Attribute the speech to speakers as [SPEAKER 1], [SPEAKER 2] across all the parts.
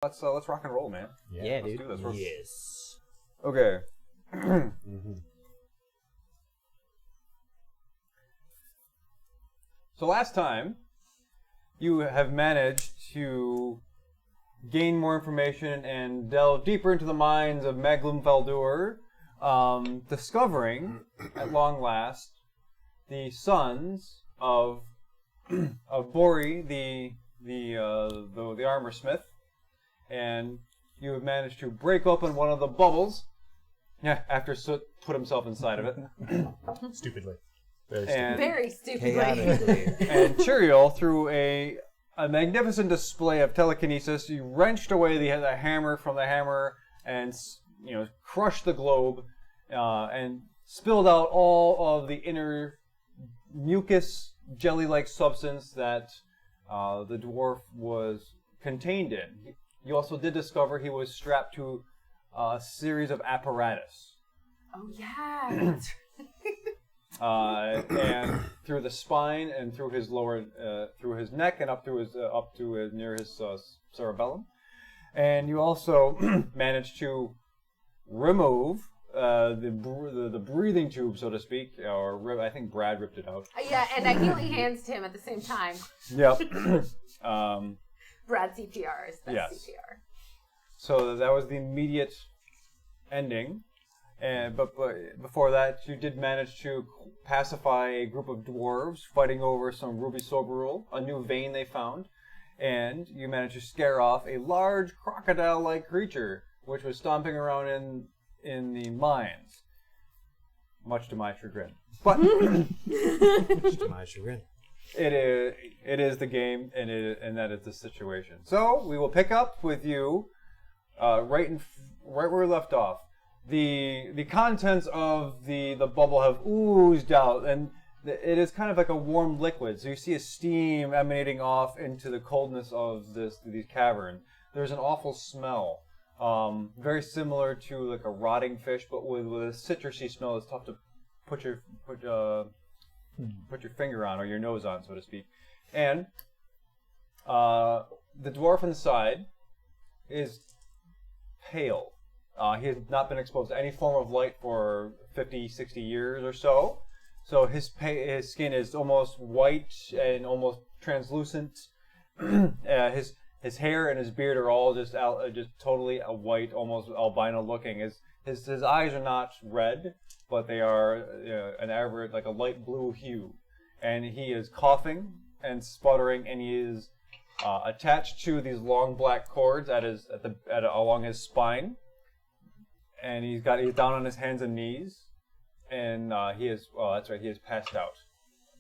[SPEAKER 1] Let's rock and roll, man.
[SPEAKER 2] Yeah,
[SPEAKER 1] let's
[SPEAKER 2] dude.
[SPEAKER 1] do this.
[SPEAKER 2] Yes.
[SPEAKER 1] Okay. So last time, you have managed to gain more information and delve deeper into the minds of Maglum Valdur, discovering, at long last, the sons of Bori, the armor smith, and you have managed to break open one of the bubbles. Yeah, after Soot put himself inside of it.
[SPEAKER 3] Stupidly.
[SPEAKER 4] Very stupidly.
[SPEAKER 1] And Chiriel, through a magnificent display of telekinesis, you wrenched away the hammer from the hammer and crushed the globe and spilled out all of the inner mucus, jelly-like substance that the dwarf was contained in. You also did discover he was strapped to a series of apparatus.
[SPEAKER 4] Oh yeah.
[SPEAKER 1] And through the spine and through his lower, through his neck and up to near his cerebellum, and you also managed to remove the breathing tube, so to speak, or I think Brad ripped it out.
[SPEAKER 4] Yeah, and I healing hands to him at the same time.
[SPEAKER 1] Yep.
[SPEAKER 4] Brad CPR is best CPR.
[SPEAKER 1] So that was the immediate ending. But before that, you did manage to pacify a group of dwarves fighting over some ruby soberul, a new vein they found, and you managed to scare off a large crocodile-like creature which was stomping around in the mines, much to my chagrin. But
[SPEAKER 2] Much to my chagrin.
[SPEAKER 1] it is the game, and that is the situation. So we will pick up with you right where we left off. The contents of the bubble have oozed out, and it is kind of like a warm liquid. So you see a steam emanating off into the coldness of these caverns. There's an awful smell, very similar to like a rotting fish, but with a citrusy smell. It's tough to put your finger on or your nose on, so to speak. And the dwarf inside is pale. He has not been exposed to any form of light for 50, 60 years or so. So his skin is almost white and almost translucent. His hair and his beard are all just totally a white, almost albino looking. His eyes are not red, but they are an average, like a light blue hue. And he is coughing and sputtering, and he is attached to these long black cords along his spine. And he's down on his hands and knees, and he is passed out.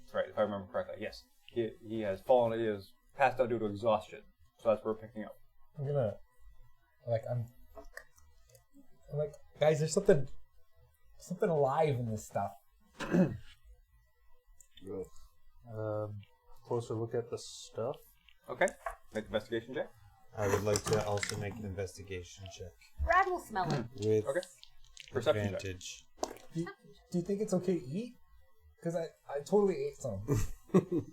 [SPEAKER 1] That's right, if I remember correctly. Yes, he has fallen. He is passed out due to exhaustion. So that's where we're picking up.
[SPEAKER 3] I'm like, guys, there's something alive in this stuff.
[SPEAKER 5] Closer look at the stuff.
[SPEAKER 1] Okay, make an investigation check.
[SPEAKER 2] I would like to also make an investigation check.
[SPEAKER 4] Brad will smell it.
[SPEAKER 2] With
[SPEAKER 1] Perception
[SPEAKER 2] advantage.
[SPEAKER 3] Do you think it's okay to eat? Because I totally ate some.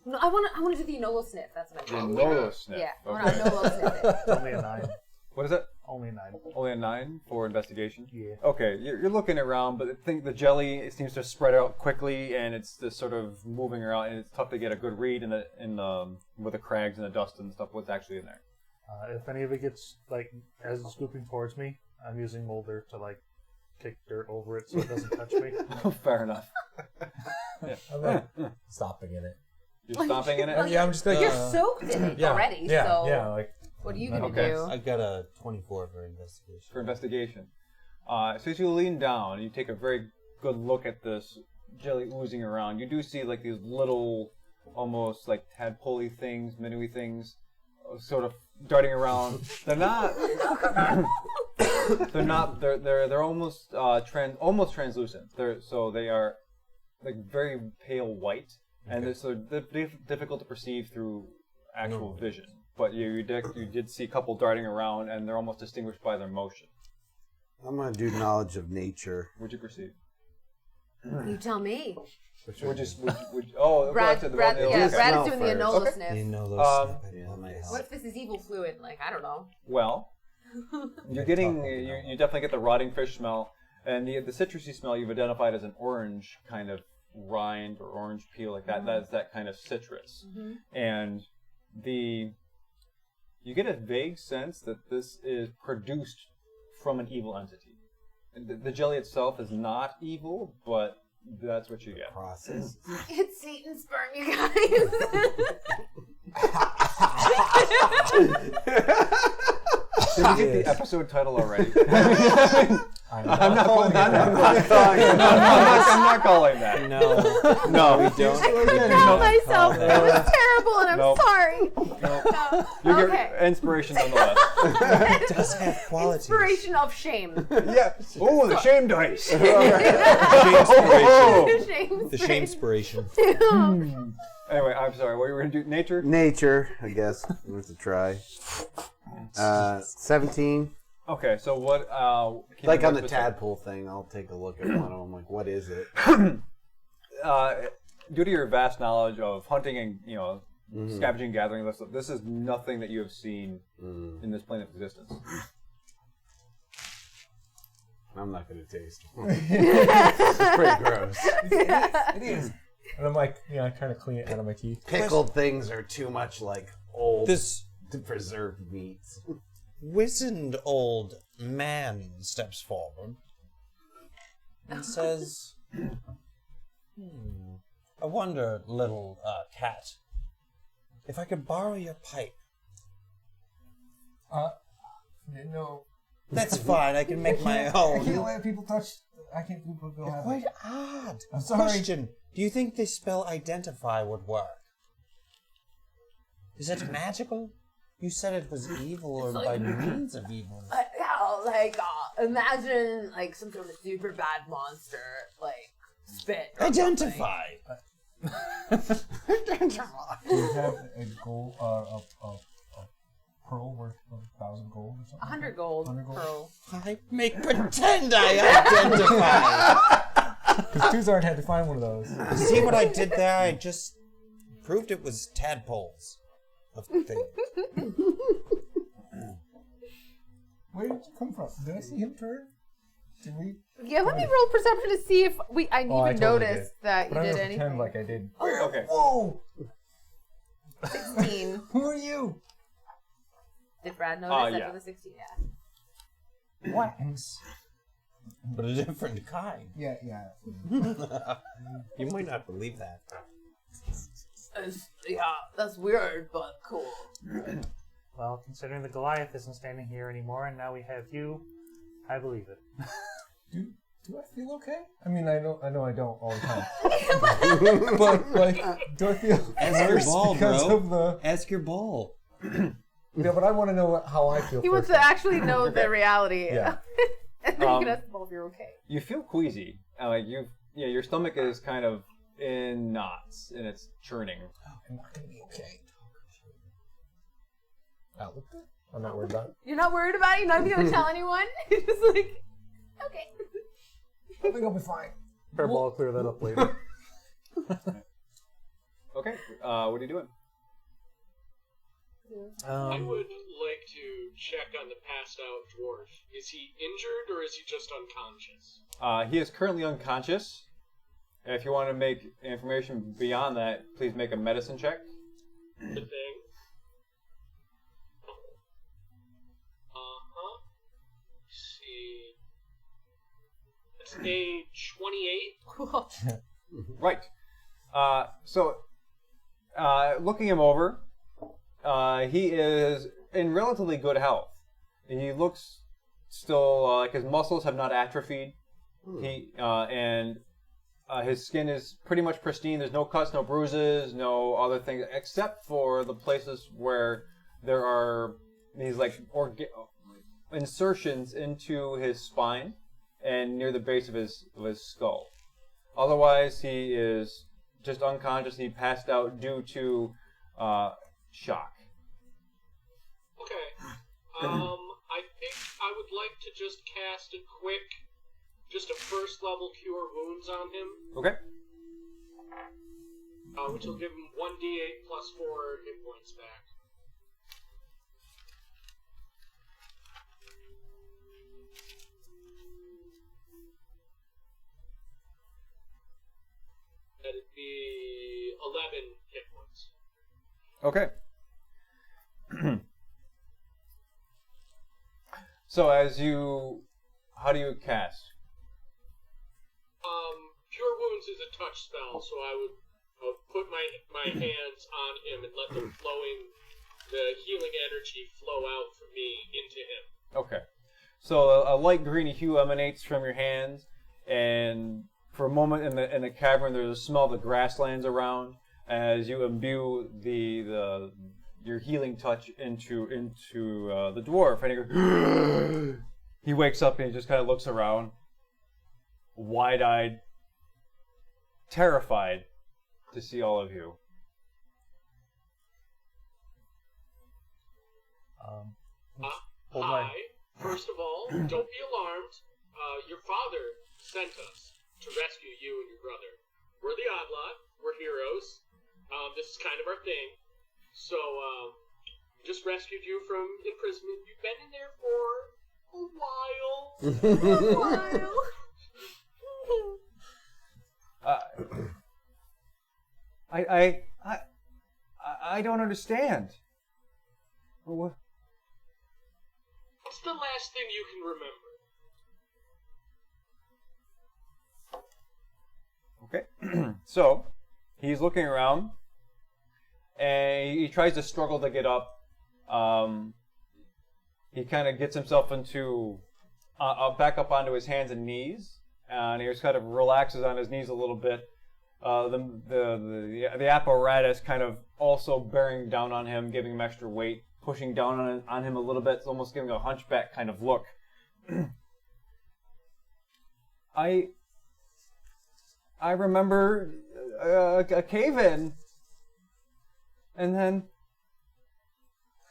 [SPEAKER 4] No, I want to do the Enolo sniff. That's what I want.
[SPEAKER 1] Enolo sniff.
[SPEAKER 4] Yeah, I
[SPEAKER 1] Okay.
[SPEAKER 4] want to Enolo sniff it.
[SPEAKER 5] Only a 9.
[SPEAKER 1] What is it?
[SPEAKER 5] Only a 9.
[SPEAKER 1] Only a 9 for investigation?
[SPEAKER 5] Yeah.
[SPEAKER 1] Okay, you're looking around, but I think the jelly, it seems to spread out quickly, and it's just sort of moving around, and it's tough to get a good read with the crags and the dust and stuff, what's actually in there.
[SPEAKER 5] If any of it gets, as it's scooping towards me, I'm using Molder to, kick dirt over it so it doesn't touch me.
[SPEAKER 1] Fair enough.
[SPEAKER 3] I'm like stomping in it.
[SPEAKER 1] You're stomping in it?
[SPEAKER 3] Yeah, I'm just like...
[SPEAKER 4] You're soaked in it already, so
[SPEAKER 3] like...
[SPEAKER 4] what are you going to
[SPEAKER 1] Okay.
[SPEAKER 4] do?
[SPEAKER 2] I got a 24 for investigation.
[SPEAKER 1] For investigation. So as you lean down, you take a very good look at this jelly oozing around. You do see these little, almost like tadpole-y things, minnowy things, sort of darting around. They're not. They're almost almost translucent. They are very pale white, and they're difficult to perceive through actual vision. But you did see a couple darting around, and they're almost distinguished by their motion.
[SPEAKER 6] I'm gonna do knowledge of nature.
[SPEAKER 1] What'd you perceive?
[SPEAKER 4] You tell me.
[SPEAKER 1] Brad is doing the
[SPEAKER 4] Brad
[SPEAKER 6] smell
[SPEAKER 4] is doing the
[SPEAKER 6] first.
[SPEAKER 4] Enola
[SPEAKER 1] Okay.
[SPEAKER 4] sniff.
[SPEAKER 2] You know those
[SPEAKER 6] Yeah, nice.
[SPEAKER 4] What if this is evil fluid? I don't know.
[SPEAKER 1] Well, You're getting you definitely get the rotting fish smell, and the citrusy smell you've identified as an orange kind of rind or orange peel like that. That's that kind of citrus, and you get a vague sense that this is produced from an evil entity. The jelly itself is not evil, but that's what you get.
[SPEAKER 6] Process.
[SPEAKER 4] It's Satan's sperm, you guys.
[SPEAKER 1] Did we get the episode title already?
[SPEAKER 3] I'm not
[SPEAKER 1] calling I'm not calling that.
[SPEAKER 2] No, we don't.
[SPEAKER 4] I couldn't tell myself. It was terrible, and I'm sorry.
[SPEAKER 1] You
[SPEAKER 4] Okay.
[SPEAKER 1] get inspiration nonetheless.
[SPEAKER 2] It does have qualities.
[SPEAKER 4] Inspiration of shame.
[SPEAKER 1] Yeah. Oh, the shame dice.
[SPEAKER 2] The shame inspiration.
[SPEAKER 1] Anyway, I'm sorry. What were you going to do? Nature?
[SPEAKER 6] Nature, I guess. Worth a try. 17.
[SPEAKER 1] Okay, so what?
[SPEAKER 6] Like on the tadpole thing, I'll take a look at one of them. Like, what is it?
[SPEAKER 1] Due to your vast knowledge of hunting and scavenging, gathering, this is nothing that you have seen in this plane of existence.
[SPEAKER 6] I'm not going to taste it. It's pretty gross.
[SPEAKER 3] It is. And I'm like, trying to clean it out of my teeth.
[SPEAKER 6] Pickled things are too much like old preserved meats.
[SPEAKER 2] Wizened old man steps forward and says, I wonder, little cat, if I could borrow your pipe.
[SPEAKER 3] No.
[SPEAKER 2] That's fine, I can make my
[SPEAKER 3] I
[SPEAKER 2] own.
[SPEAKER 3] can't let people touch. I can't let people go have
[SPEAKER 2] Quite
[SPEAKER 3] it.
[SPEAKER 2] odd.
[SPEAKER 3] I'm sorry.
[SPEAKER 2] Question, do you think the spell identify would work? Is it magical? You said it was evil or by means of evil.
[SPEAKER 4] Imagine some sort of super bad monster, spit.
[SPEAKER 2] Identify!
[SPEAKER 3] Do you have a gold, a pearl worth 1,000 gold or something?
[SPEAKER 4] 100 gold.
[SPEAKER 3] 100 gold.
[SPEAKER 4] Pearl.
[SPEAKER 2] I make pretend I identify!
[SPEAKER 3] Because Tuzard had to find one of those.
[SPEAKER 2] See what I did there? I just proved it was tadpoles of things.
[SPEAKER 3] Where did you come from? Did I see him turn? Did we?
[SPEAKER 4] Yeah, let me roll perception to see if I even
[SPEAKER 3] totally
[SPEAKER 4] noticed
[SPEAKER 3] did.
[SPEAKER 4] that
[SPEAKER 3] But
[SPEAKER 4] you
[SPEAKER 3] I'm
[SPEAKER 4] did
[SPEAKER 3] gonna pretend
[SPEAKER 4] anything.
[SPEAKER 3] like I did.
[SPEAKER 1] Okay.
[SPEAKER 3] Whoa!
[SPEAKER 4] 16.
[SPEAKER 3] Who are you?
[SPEAKER 4] Did Brad notice
[SPEAKER 1] yeah.
[SPEAKER 4] that was a 16? Yeah.
[SPEAKER 3] Whacks.
[SPEAKER 2] But a different kind.
[SPEAKER 3] Yeah.
[SPEAKER 2] You might not believe that.
[SPEAKER 4] Yeah, that's weird, but cool.
[SPEAKER 5] Well, considering the Goliath isn't standing here anymore, and now we have you, I believe it.
[SPEAKER 3] Do I feel okay? I mean, I know I don't all the time. But do I feel worse because of the?
[SPEAKER 2] Ask your ball.
[SPEAKER 3] Yeah, but I want to know how I feel.
[SPEAKER 4] He wants
[SPEAKER 3] first.
[SPEAKER 4] to actually know the reality.
[SPEAKER 3] Yeah.
[SPEAKER 4] And then you can ask the ball if you're okay.
[SPEAKER 1] You feel queasy. Your stomach is kind of in knots and it's churning.
[SPEAKER 3] I'm not gonna be okay. I'm not worried about it.
[SPEAKER 4] You're not worried about it? You're not even going to tell anyone? You're just like, okay.
[SPEAKER 3] I think I'll be fine.
[SPEAKER 5] Purple, I'll clear that up later.
[SPEAKER 1] Okay. What are you doing?
[SPEAKER 7] I would like to check on the passed out dwarf. Is he injured or is he just unconscious?
[SPEAKER 1] He is currently unconscious. If you want to make information beyond that, please make a medicine check.
[SPEAKER 7] The thing. See. That's a 28.
[SPEAKER 4] Cool.
[SPEAKER 1] Right. Looking him over, he is in relatively good health. He looks still like his muscles have not atrophied. His skin is pretty much pristine. There's no cuts, no bruises, no other things, except for the places where there are these insertions into his spine and near the base of his skull. Otherwise, he is just unconscious. He passed out due to shock.
[SPEAKER 7] Okay. I think I would like to just cast a first level cure wounds on him.
[SPEAKER 1] Okay.
[SPEAKER 7] Which will give him 1d8 plus 4 hit points back.
[SPEAKER 1] Okay. So how do you cast?
[SPEAKER 7] Cure Wounds is a touch spell, so I would put my hands on him and let the healing energy flow out from me into him.
[SPEAKER 1] Okay. So a light greeny hue emanates from your hands, and for a moment in the cavern, there's a smell of the grasslands around as you imbue your healing touch into the dwarf, and he wakes up and he just kind of looks around, wide-eyed, terrified to see all of you.
[SPEAKER 7] Hi. First of all, don't be alarmed. Your father sent us to rescue you and your brother. We're the Oddlot. We're heroes. This is kind of our thing. So, just rescued you from imprisonment. You've been in there for a while.
[SPEAKER 1] I don't understand. What?
[SPEAKER 7] What's the last thing you can remember?
[SPEAKER 1] Okay. So, he's looking around, and he tries to struggle to get up. He kind of gets himself into back up onto his hands and knees, and he just kind of relaxes on his knees a little bit. The apparatus kind of also bearing down on him, giving him extra weight, pushing down on him a little bit. It's almost giving a hunchback kind of look. I remember a cave-in, and then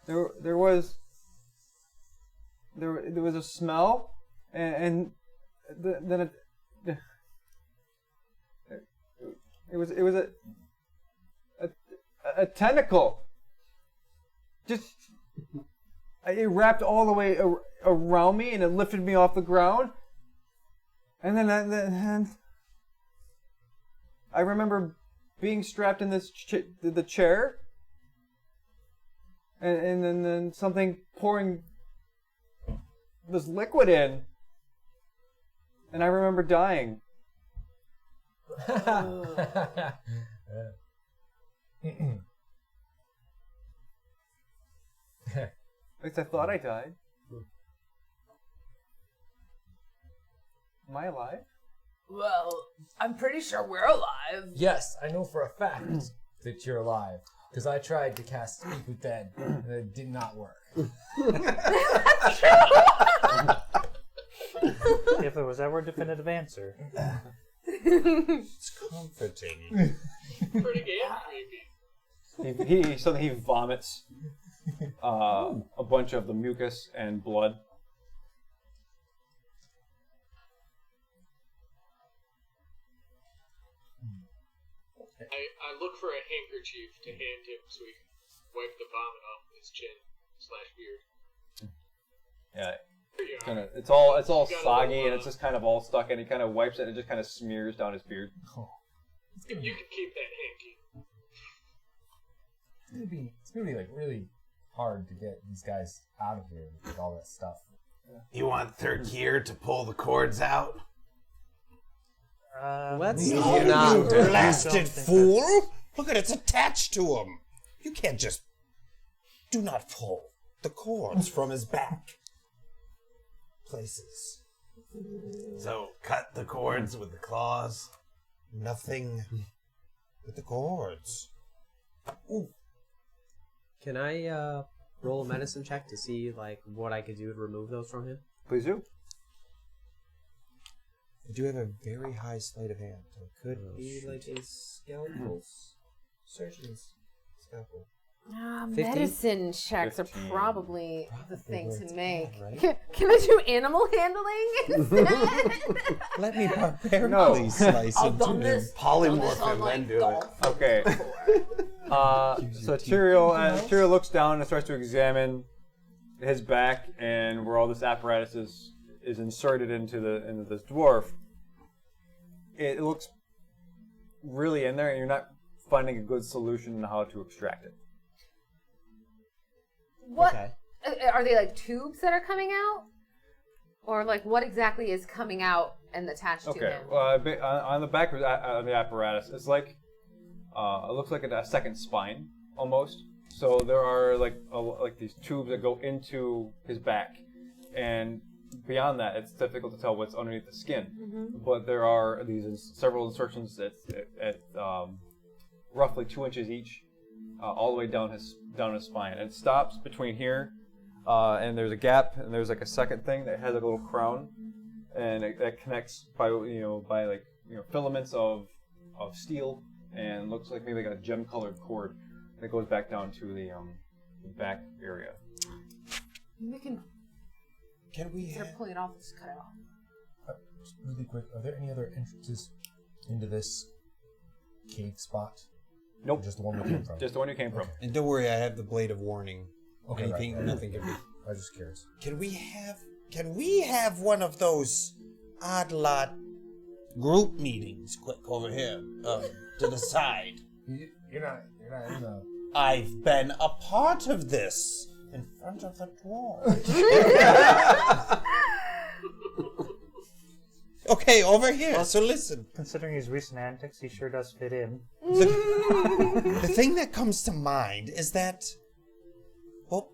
[SPEAKER 1] there was a smell, and then it was a tentacle. Just it wrapped all the way around me, and it lifted me off the ground, and then I remember being strapped in the chair, and then something pouring this liquid in, and I remember dying. At least I thought I died. Am I alive?
[SPEAKER 8] Well, I'm pretty sure we're alive.
[SPEAKER 9] Yes, I know for a fact that you're alive. Because I tried to cast Speak with Dead, and it did not work.
[SPEAKER 5] If there was ever a definitive answer.
[SPEAKER 2] It's comforting.
[SPEAKER 7] Pretty damn creepy.
[SPEAKER 1] Suddenly he vomits a bunch of the mucus and blood.
[SPEAKER 7] I look for a handkerchief to hand him so he can wipe the vomit off his chin / beard.
[SPEAKER 1] Yeah.
[SPEAKER 7] Here you are.
[SPEAKER 1] It's all
[SPEAKER 7] You got a
[SPEAKER 1] soggy,
[SPEAKER 7] little,
[SPEAKER 1] and it's just kind of all stuck, and he kind of wipes it and it just kind of smears down his beard.
[SPEAKER 9] Oh.
[SPEAKER 7] You can keep that hanky.
[SPEAKER 9] It's gonna be like really hard to get these guys out of here with all that stuff.
[SPEAKER 6] You want third gear to pull the cords out?
[SPEAKER 8] Let's
[SPEAKER 2] You
[SPEAKER 8] not.
[SPEAKER 2] blasted fool! Look at it's attached to him. You can't just. Do not pull the cords from his back. Places.
[SPEAKER 6] So cut the cords with the claws.
[SPEAKER 2] Nothing with the cords. Ooh.
[SPEAKER 8] Can I roll a medicine check to see like what I could do to remove those from him?
[SPEAKER 1] Please do.
[SPEAKER 2] I do have a very high sleight of hand. So it could be like a surgeon's scalpel.
[SPEAKER 8] 15?
[SPEAKER 4] Medicine checks
[SPEAKER 1] 15.
[SPEAKER 4] are probably the thing
[SPEAKER 2] where
[SPEAKER 4] to
[SPEAKER 2] it's
[SPEAKER 4] make.
[SPEAKER 2] at, right?
[SPEAKER 4] Can I do animal handling instead?
[SPEAKER 2] Let me barbarically
[SPEAKER 1] No.
[SPEAKER 2] slice
[SPEAKER 8] I've
[SPEAKER 2] into
[SPEAKER 8] done
[SPEAKER 2] him.
[SPEAKER 8] this.
[SPEAKER 6] Polymorph
[SPEAKER 8] on
[SPEAKER 6] him,
[SPEAKER 8] like
[SPEAKER 6] then do it.
[SPEAKER 8] golf.
[SPEAKER 1] Okay. So Tyrael looks down and starts to examine his back and where all this apparatus is inserted into this dwarf. It looks really in there, and you're not finding a good solution on how to extract it.
[SPEAKER 4] What
[SPEAKER 8] Okay.
[SPEAKER 4] are they like tubes that are coming out, or like what exactly is coming out and attached to
[SPEAKER 1] Okay.
[SPEAKER 4] him?
[SPEAKER 1] On the back of the apparatus, it's like it looks like a second spine almost. So there are like these tubes that go into his back, and beyond that, it's difficult to tell what's underneath the skin. But there are several insertions at roughly 2 inches each, all the way down his spine, and it stops between here, and there's a gap, and there's like a second thing that has like a little crown, and that connects by filaments of steel, and looks like maybe like a gem-colored cord that goes back down to the back area.
[SPEAKER 4] We can.
[SPEAKER 2] Can we
[SPEAKER 4] Instead of pulling it off, just cut it off.
[SPEAKER 3] Just really quick, are there any other entrances into this cave spot?
[SPEAKER 1] Nope.
[SPEAKER 3] Or just the one we came from?
[SPEAKER 1] Just the one you came from.
[SPEAKER 2] And don't worry, I have the blade of warning.
[SPEAKER 3] Okay,
[SPEAKER 2] Anything,
[SPEAKER 3] right.
[SPEAKER 2] nothing can be.
[SPEAKER 3] I was just curious.
[SPEAKER 2] Can we have one of those Oddlot group meetings quick over here, to the side?
[SPEAKER 3] You're not in the...
[SPEAKER 2] I've been a part of this in front of the dwarf. Okay, over here. So listen.
[SPEAKER 5] Considering his recent antics, he sure does fit in.
[SPEAKER 2] The thing that comes to mind is that, well,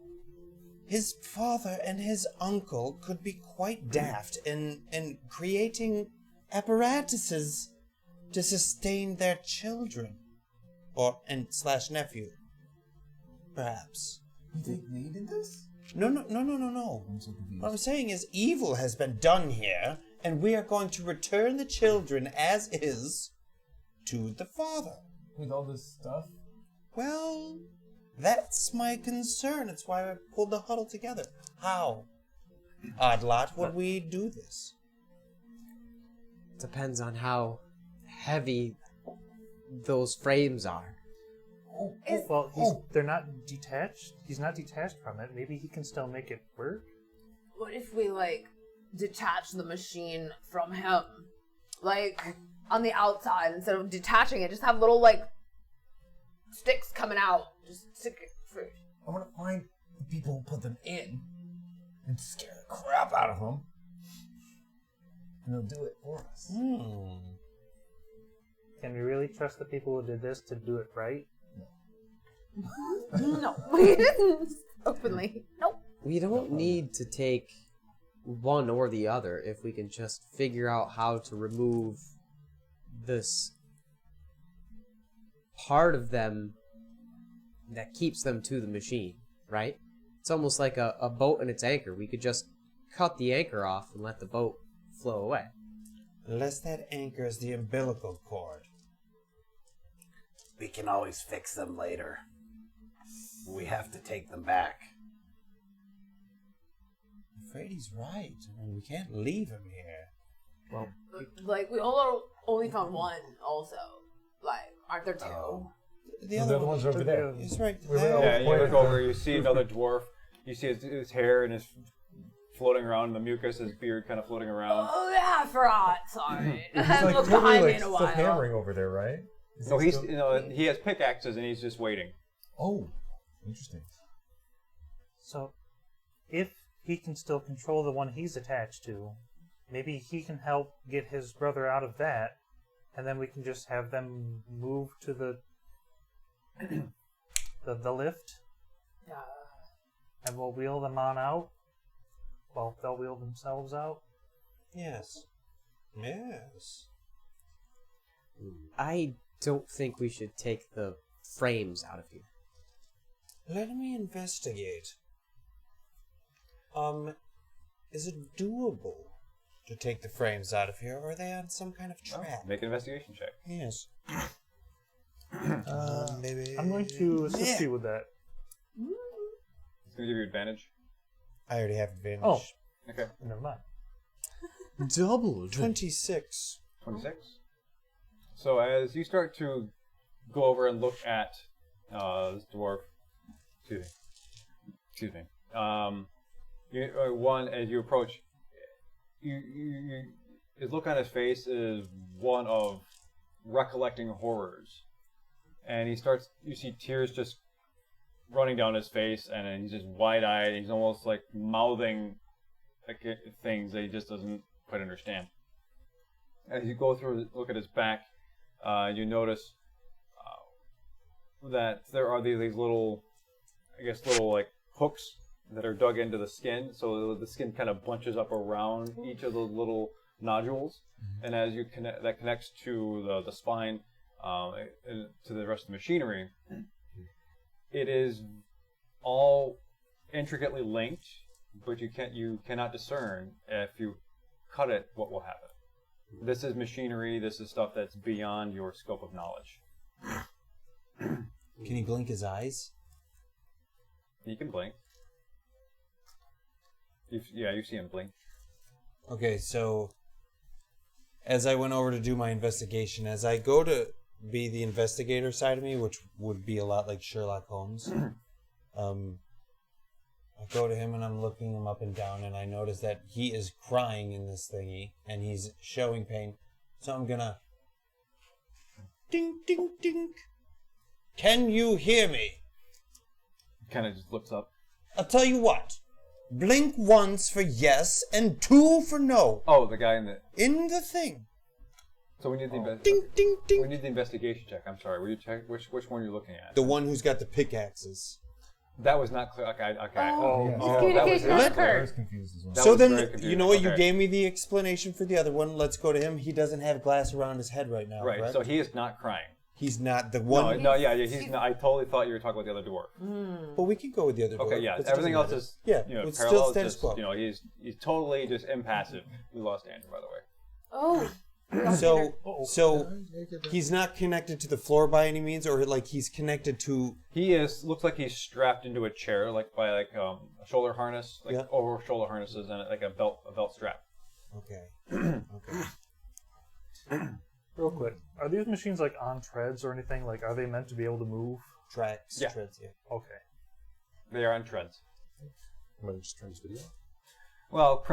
[SPEAKER 2] his father and his uncle could be quite daft in creating apparatuses to sustain their children, / nephew, perhaps.
[SPEAKER 3] You think they did this?
[SPEAKER 2] No.
[SPEAKER 3] I'm so confused.
[SPEAKER 2] What I'm saying is evil has been done here, and we are going to return the children as is to the father.
[SPEAKER 3] With all this stuff?
[SPEAKER 2] Well, that's my concern. It's why I pulled the huddle together. How, Oddlot, would we do this?
[SPEAKER 8] Depends on how heavy those frames are.
[SPEAKER 5] They're not detached. He's not detached from it. Maybe he can still make it work.
[SPEAKER 4] What if we like detach the machine from him, like on the outside instead of detaching it? Just have little like sticks coming out. Just stick it through.
[SPEAKER 3] I want to find the people who put them in and scare the crap out of them. And they'll do it for us.
[SPEAKER 5] Can we really trust the people who did this to do it right?
[SPEAKER 4] No, we didn't openly. Nope.
[SPEAKER 8] We don't need to take one or the other if we can just figure out how to remove this part of them that keeps them to the machine, right? It's almost like a boat and its anchor. We could just cut the anchor off and let the boat flow away.
[SPEAKER 2] Unless that anchor is the umbilical cord.
[SPEAKER 6] We can always fix them later. We have to take them back.
[SPEAKER 2] I'm afraid he's right. I mean, we can't leave him here.
[SPEAKER 5] Well,
[SPEAKER 4] Like we only found one. Also, like aren't there two?
[SPEAKER 2] The
[SPEAKER 3] The
[SPEAKER 2] other
[SPEAKER 3] other ones are over there.
[SPEAKER 2] He's right.
[SPEAKER 1] Yeah, you look over, you see another dwarf. You see his hair and his floating around in the mucus, his beard kind of floating around.
[SPEAKER 4] Oh yeah, I forgot. Sorry, I
[SPEAKER 3] He's
[SPEAKER 4] haven't
[SPEAKER 3] like
[SPEAKER 4] looked
[SPEAKER 3] totally
[SPEAKER 4] behind me
[SPEAKER 3] like
[SPEAKER 4] in a
[SPEAKER 3] still
[SPEAKER 4] while.
[SPEAKER 3] hammering over there, right? Is
[SPEAKER 1] So
[SPEAKER 3] he still-
[SPEAKER 1] he has pickaxes and he's just waiting.
[SPEAKER 3] Oh, interesting.
[SPEAKER 5] so if he can still control the one he's attached to, maybe he can help get his brother out of that, and then we can just have them move to the the lift, and we'll wheel them on out. Well, they'll wheel themselves out.
[SPEAKER 2] Yes. Yes.
[SPEAKER 8] I don't think we should take the frames out of here.
[SPEAKER 2] Let me investigate. Is it doable to take the frames out of here, or are they on some kind of trap?
[SPEAKER 1] Make an investigation check.
[SPEAKER 2] Yes. Maybe.
[SPEAKER 5] I'm going to assist you with that.
[SPEAKER 1] It's going to give you advantage.
[SPEAKER 2] I already have advantage.
[SPEAKER 5] Oh.
[SPEAKER 1] Okay.
[SPEAKER 5] Never mind.
[SPEAKER 8] Double.
[SPEAKER 2] 26.
[SPEAKER 1] 26. So as you start to go over and look at this dwarf, excuse me. One, as you approach, his look on his face is one of recollecting horrors, and you see tears just running down his face, and then he's just wide-eyed. He's almost like mouthing like things that he just doesn't quite understand. As you go through, look at his back, you notice that there are these little, I guess, little like hooks that are dug into the skin, so the skin kind of bunches up around each of those little nodules, and as you connect, that connects to the spine, to the rest of the machinery. It is all intricately linked, but you cannot discern if you cut it what will happen. This is machinery. This is stuff that's beyond your scope of knowledge.
[SPEAKER 2] Can he blink his eyes?
[SPEAKER 1] He can blink. You see him blink.
[SPEAKER 2] Okay, so as I went over to do my investigation, as I go to be the investigator side of me, which would be a lot like Sherlock Holmes, I go to him and I'm looking him up and down, and I notice that he is crying in this thingy, and he's showing pain. So I'm gonna... Ding, ding, ding. Can you hear me?
[SPEAKER 1] Kind of just looks up.
[SPEAKER 2] I'll tell you what. Blink once for yes and 2 for no.
[SPEAKER 1] Oh, the guy
[SPEAKER 2] in the thing.
[SPEAKER 1] So we need the
[SPEAKER 2] Ding, ding, ding.
[SPEAKER 1] We need the investigation check. I'm sorry. Will you check which one you're looking at?
[SPEAKER 2] The one who's got the pickaxes.
[SPEAKER 1] That was not clear. Okay.
[SPEAKER 4] Miscommunication has
[SPEAKER 3] I
[SPEAKER 4] occurred.
[SPEAKER 3] was confused as well.
[SPEAKER 2] So then,
[SPEAKER 1] very confusing.
[SPEAKER 2] you know what? You
[SPEAKER 1] Okay.
[SPEAKER 2] gave me the explanation for the other one. Let's go to him. He doesn't have glass around his head right now,
[SPEAKER 1] Right.
[SPEAKER 2] correct?
[SPEAKER 1] So he is not crying.
[SPEAKER 2] He's not the
[SPEAKER 1] No,
[SPEAKER 2] one.
[SPEAKER 1] he's not. I totally thought you were talking about the other dwarf.
[SPEAKER 2] But we can go with the other dwarf,
[SPEAKER 1] Okay, yeah.
[SPEAKER 2] 'cause it
[SPEAKER 1] Everything else
[SPEAKER 2] doesn't
[SPEAKER 1] is
[SPEAKER 2] matter. It's
[SPEAKER 1] parallel.
[SPEAKER 2] still status
[SPEAKER 1] Just,
[SPEAKER 2] quo.
[SPEAKER 1] He's totally just impassive. We lost Andrew, by the way.
[SPEAKER 4] Oh.
[SPEAKER 2] So he's not connected to the floor by any means, or like he's connected to.
[SPEAKER 1] He looks like he's strapped into a chair, like by a shoulder harness, over shoulder harnesses, and like a belt strap.
[SPEAKER 2] Okay. Okay.
[SPEAKER 5] Real quick, are these machines like on treads or anything? Like, are they meant to be able to move?
[SPEAKER 2] Tracks.
[SPEAKER 1] Yeah.
[SPEAKER 2] Treads, yeah.
[SPEAKER 5] Okay.
[SPEAKER 1] They are on treads.
[SPEAKER 3] Might have just turned this video.
[SPEAKER 1] Well,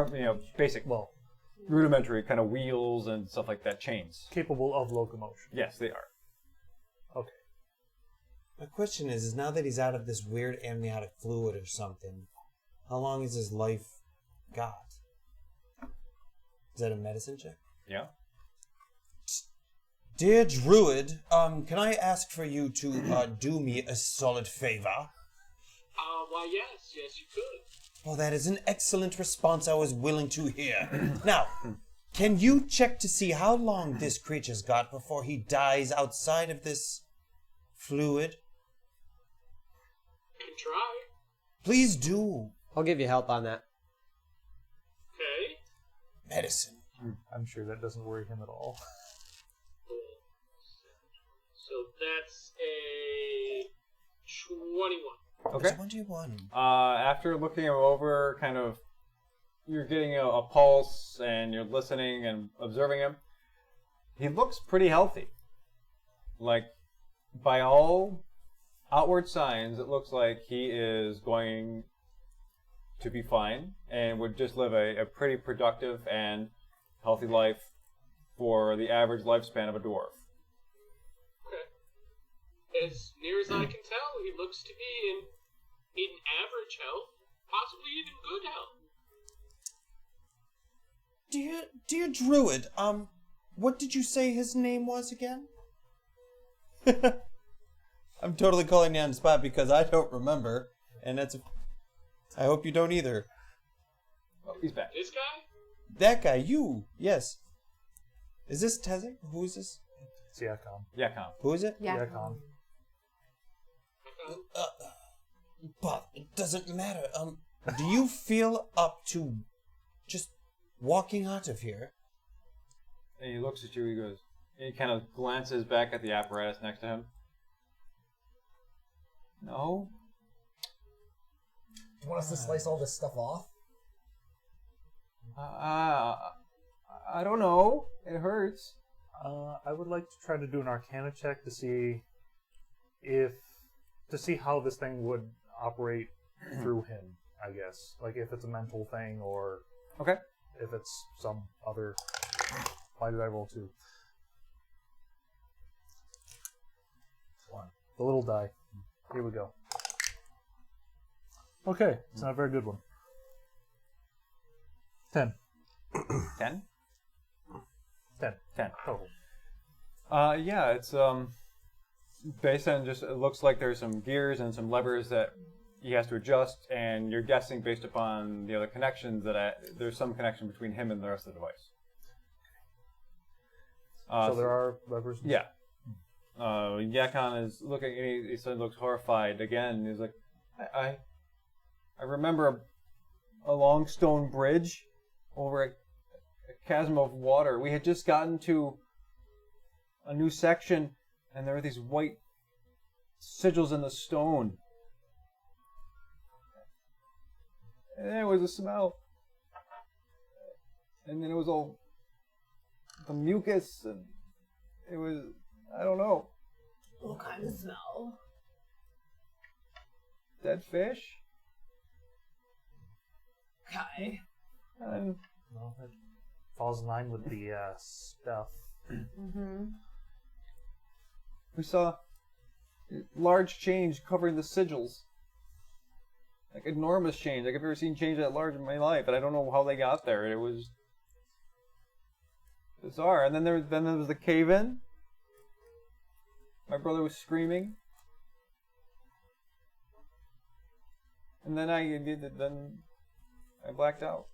[SPEAKER 1] basic,
[SPEAKER 5] Well,
[SPEAKER 1] rudimentary kind of wheels and stuff like that. Chains.
[SPEAKER 5] capable of locomotion.
[SPEAKER 1] Yes, they are.
[SPEAKER 5] Okay.
[SPEAKER 2] My question is now that he's out of this weird amniotic fluid or something, how long is his life got? Is that a medicine check?
[SPEAKER 1] Yeah.
[SPEAKER 2] Dear Druid, can I ask for you to do me a solid favor?
[SPEAKER 7] Why, yes, you could.
[SPEAKER 2] Well, that is an excellent response I was willing to hear. Now, can you check to see how long this creature's got before he dies outside of this fluid?
[SPEAKER 7] Can try.
[SPEAKER 2] Please do.
[SPEAKER 8] I'll give you help on that.
[SPEAKER 7] Okay.
[SPEAKER 2] Medicine.
[SPEAKER 5] I'm sure that doesn't worry him at all.
[SPEAKER 7] So that's a 21.
[SPEAKER 1] Okay.
[SPEAKER 2] 21.
[SPEAKER 1] After looking him over, kind of, you're getting a pulse and you're listening and observing him. He looks pretty healthy. Like, by all outward signs, it looks like he is going to be fine and would just live a pretty productive and healthy life for the average lifespan of a dwarf.
[SPEAKER 7] Okay. As near as I can tell, he looks to be in average health, possibly even good health.
[SPEAKER 2] Dear Druid, what did you say his name was again? I'm totally calling you on the spot because I don't remember, and I hope you don't either.
[SPEAKER 1] Oh, he's back.
[SPEAKER 7] This guy?
[SPEAKER 2] That guy, you, yes. Is this Tezek? Who is this?
[SPEAKER 5] It's Yakon.
[SPEAKER 1] Yakon.
[SPEAKER 2] Who is it?
[SPEAKER 4] Yeah.
[SPEAKER 5] Yakon.
[SPEAKER 2] But it doesn't matter. Do you feel up to just walking out of here?
[SPEAKER 1] And he looks at you, he goes, he kind of glances back at the apparatus next to him. No.
[SPEAKER 9] Do you want us to slice all this stuff off?
[SPEAKER 1] I don't know. It hurts.
[SPEAKER 5] I would like to try to do an Arcana check to see how this thing would operate through him, I guess. Like if it's a mental thing or
[SPEAKER 1] Okay.
[SPEAKER 5] if it's some other... Why did I roll 2?
[SPEAKER 9] 1.
[SPEAKER 5] The little die. Here we go. Okay, it's not a very good one. 10.
[SPEAKER 1] 10?
[SPEAKER 5] 10.
[SPEAKER 1] 10.
[SPEAKER 5] Total.
[SPEAKER 1] Yeah, it's based on just, it looks like there's some gears and some levers that he has to adjust, and you're guessing based upon the other connections that there's some connection between him and the rest of the device.
[SPEAKER 5] So there are levers?
[SPEAKER 1] Yeah. Yakon is looking, and he suddenly looks horrified again. He's like, I remember a long stone bridge over a chasm of water. We had just gotten to a new section, and there were these white sigils in the stone. And there was a smell. And then it was all the mucus, and it was, I don't know.
[SPEAKER 4] What kind of smell?
[SPEAKER 1] Dead fish?
[SPEAKER 4] Okay.
[SPEAKER 1] And
[SPEAKER 5] Well, it falls in line with the stuff.
[SPEAKER 4] Mm-hmm.
[SPEAKER 1] we saw a large change covering the sigils. Like enormous change. Like I've never seen change that large in my life, and I don't know how they got there. It was bizarre. And then there was the cave-in. My brother was screaming. And then I blacked out.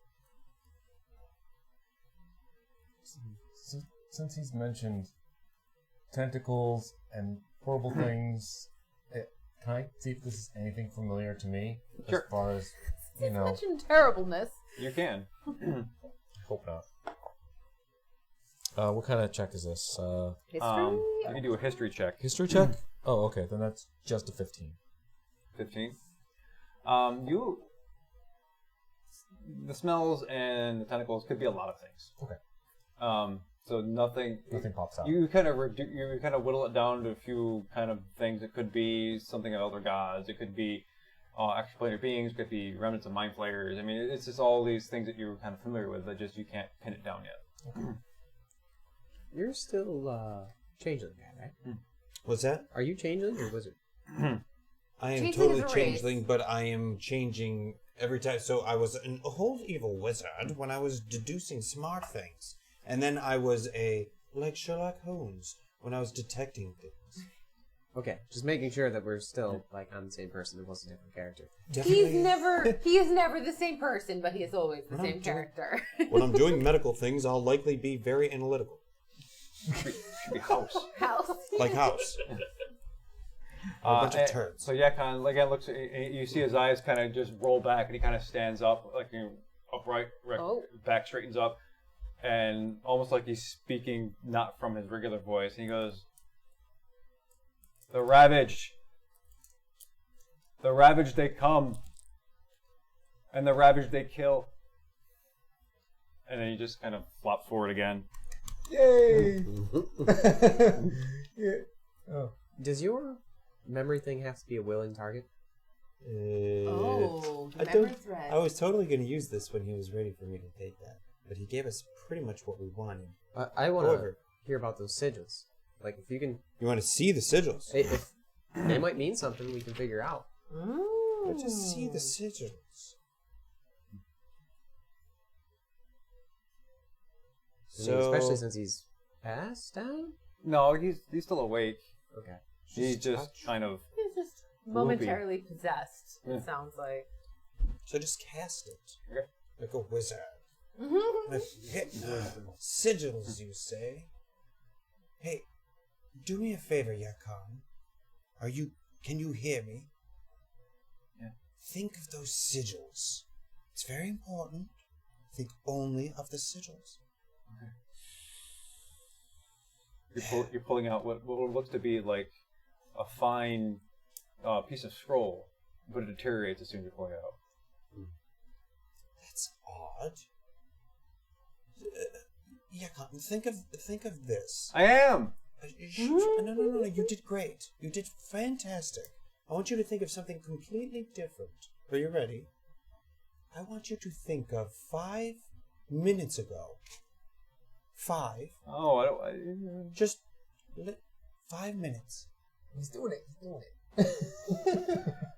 [SPEAKER 3] Since he's mentioned tentacles and horrible things, can I see if this is anything familiar to me?
[SPEAKER 1] Sure.
[SPEAKER 3] As far as, you
[SPEAKER 4] He's
[SPEAKER 3] know...
[SPEAKER 4] mentioned terribleness.
[SPEAKER 1] You can.
[SPEAKER 3] Hope not. What kind of check is this?
[SPEAKER 4] History?
[SPEAKER 1] You can do a history check.
[SPEAKER 3] History check? Oh, okay. Then that's just a 15.
[SPEAKER 1] 15. The smells and the tentacles could be a lot of things.
[SPEAKER 3] Okay.
[SPEAKER 1] So nothing
[SPEAKER 3] pops out.
[SPEAKER 1] You kind of whittle it down to a few kind of things. It could be something of elder gods. It could be extraplanar beings. It could be remnants of mind flayers. I mean, it's just all these things that you're kind of familiar with, but just you can't pin it down yet.
[SPEAKER 3] Okay.
[SPEAKER 8] You're still changeling guy, right?
[SPEAKER 2] What's that?
[SPEAKER 8] Are you changeling or wizard?
[SPEAKER 2] I am
[SPEAKER 4] Changeling
[SPEAKER 2] totally
[SPEAKER 4] is a race.
[SPEAKER 2] changeling, but I am changing every time. So I was an old evil wizard when I was deducing smart things. And then I was like Sherlock Holmes when I was detecting things.
[SPEAKER 8] Okay, just making sure that we're still like on the same person. It was a different character.
[SPEAKER 4] He is never the same person, but he is always the same character.
[SPEAKER 2] When I'm doing medical things, I'll likely be very analytical.
[SPEAKER 1] Should be house.
[SPEAKER 4] House.
[SPEAKER 2] Like House. A bunch of turds.
[SPEAKER 1] So Yakon again looks. You see his eyes kind of just roll back, and he kind of stands up, like upright, back straightens up, and almost like he's speaking not from his regular voice. And he goes, "The ravaged they come, and the ravaged they kill." And then he just kind of flops forward again.
[SPEAKER 3] Yay! Yeah. Oh.
[SPEAKER 8] Does your memory thing have to be a willing target?
[SPEAKER 4] Oh,
[SPEAKER 2] I
[SPEAKER 4] memory
[SPEAKER 2] don't-
[SPEAKER 4] thread.
[SPEAKER 2] I was totally going to use this when he was ready for me to take that. But he gave us pretty much what we wanted.
[SPEAKER 8] I want to
[SPEAKER 2] However-
[SPEAKER 8] hear about those sigils. Like, if you can...
[SPEAKER 2] You want to see the sigils?
[SPEAKER 8] If they might mean something we can figure out.
[SPEAKER 2] Let's just see the sigils.
[SPEAKER 8] I mean, especially since he's passed out?
[SPEAKER 1] No, he's still awake.
[SPEAKER 8] Okay.
[SPEAKER 1] He's just kind of.
[SPEAKER 4] He's just momentarily possessed, it sounds like.
[SPEAKER 2] So just cast it.
[SPEAKER 1] Okay.
[SPEAKER 2] Like a wizard. Sigils, you say? Hey, do me a favor, Yakon. Can you hear me?
[SPEAKER 1] Yeah.
[SPEAKER 2] Think of those sigils. It's very important. Think only of the sigils.
[SPEAKER 1] You're pulling out what looks to be like a fine piece of scroll, but it deteriorates as soon as you pull it out.
[SPEAKER 2] That's odd. Yakon, think of this.
[SPEAKER 1] I am.
[SPEAKER 2] No, you did great. You did fantastic. I want you to think of something completely different. Are you ready? I want you to think of 5 minutes ago. 5.
[SPEAKER 1] Oh, I don't.
[SPEAKER 2] Just 5 minutes.
[SPEAKER 3] He's doing it.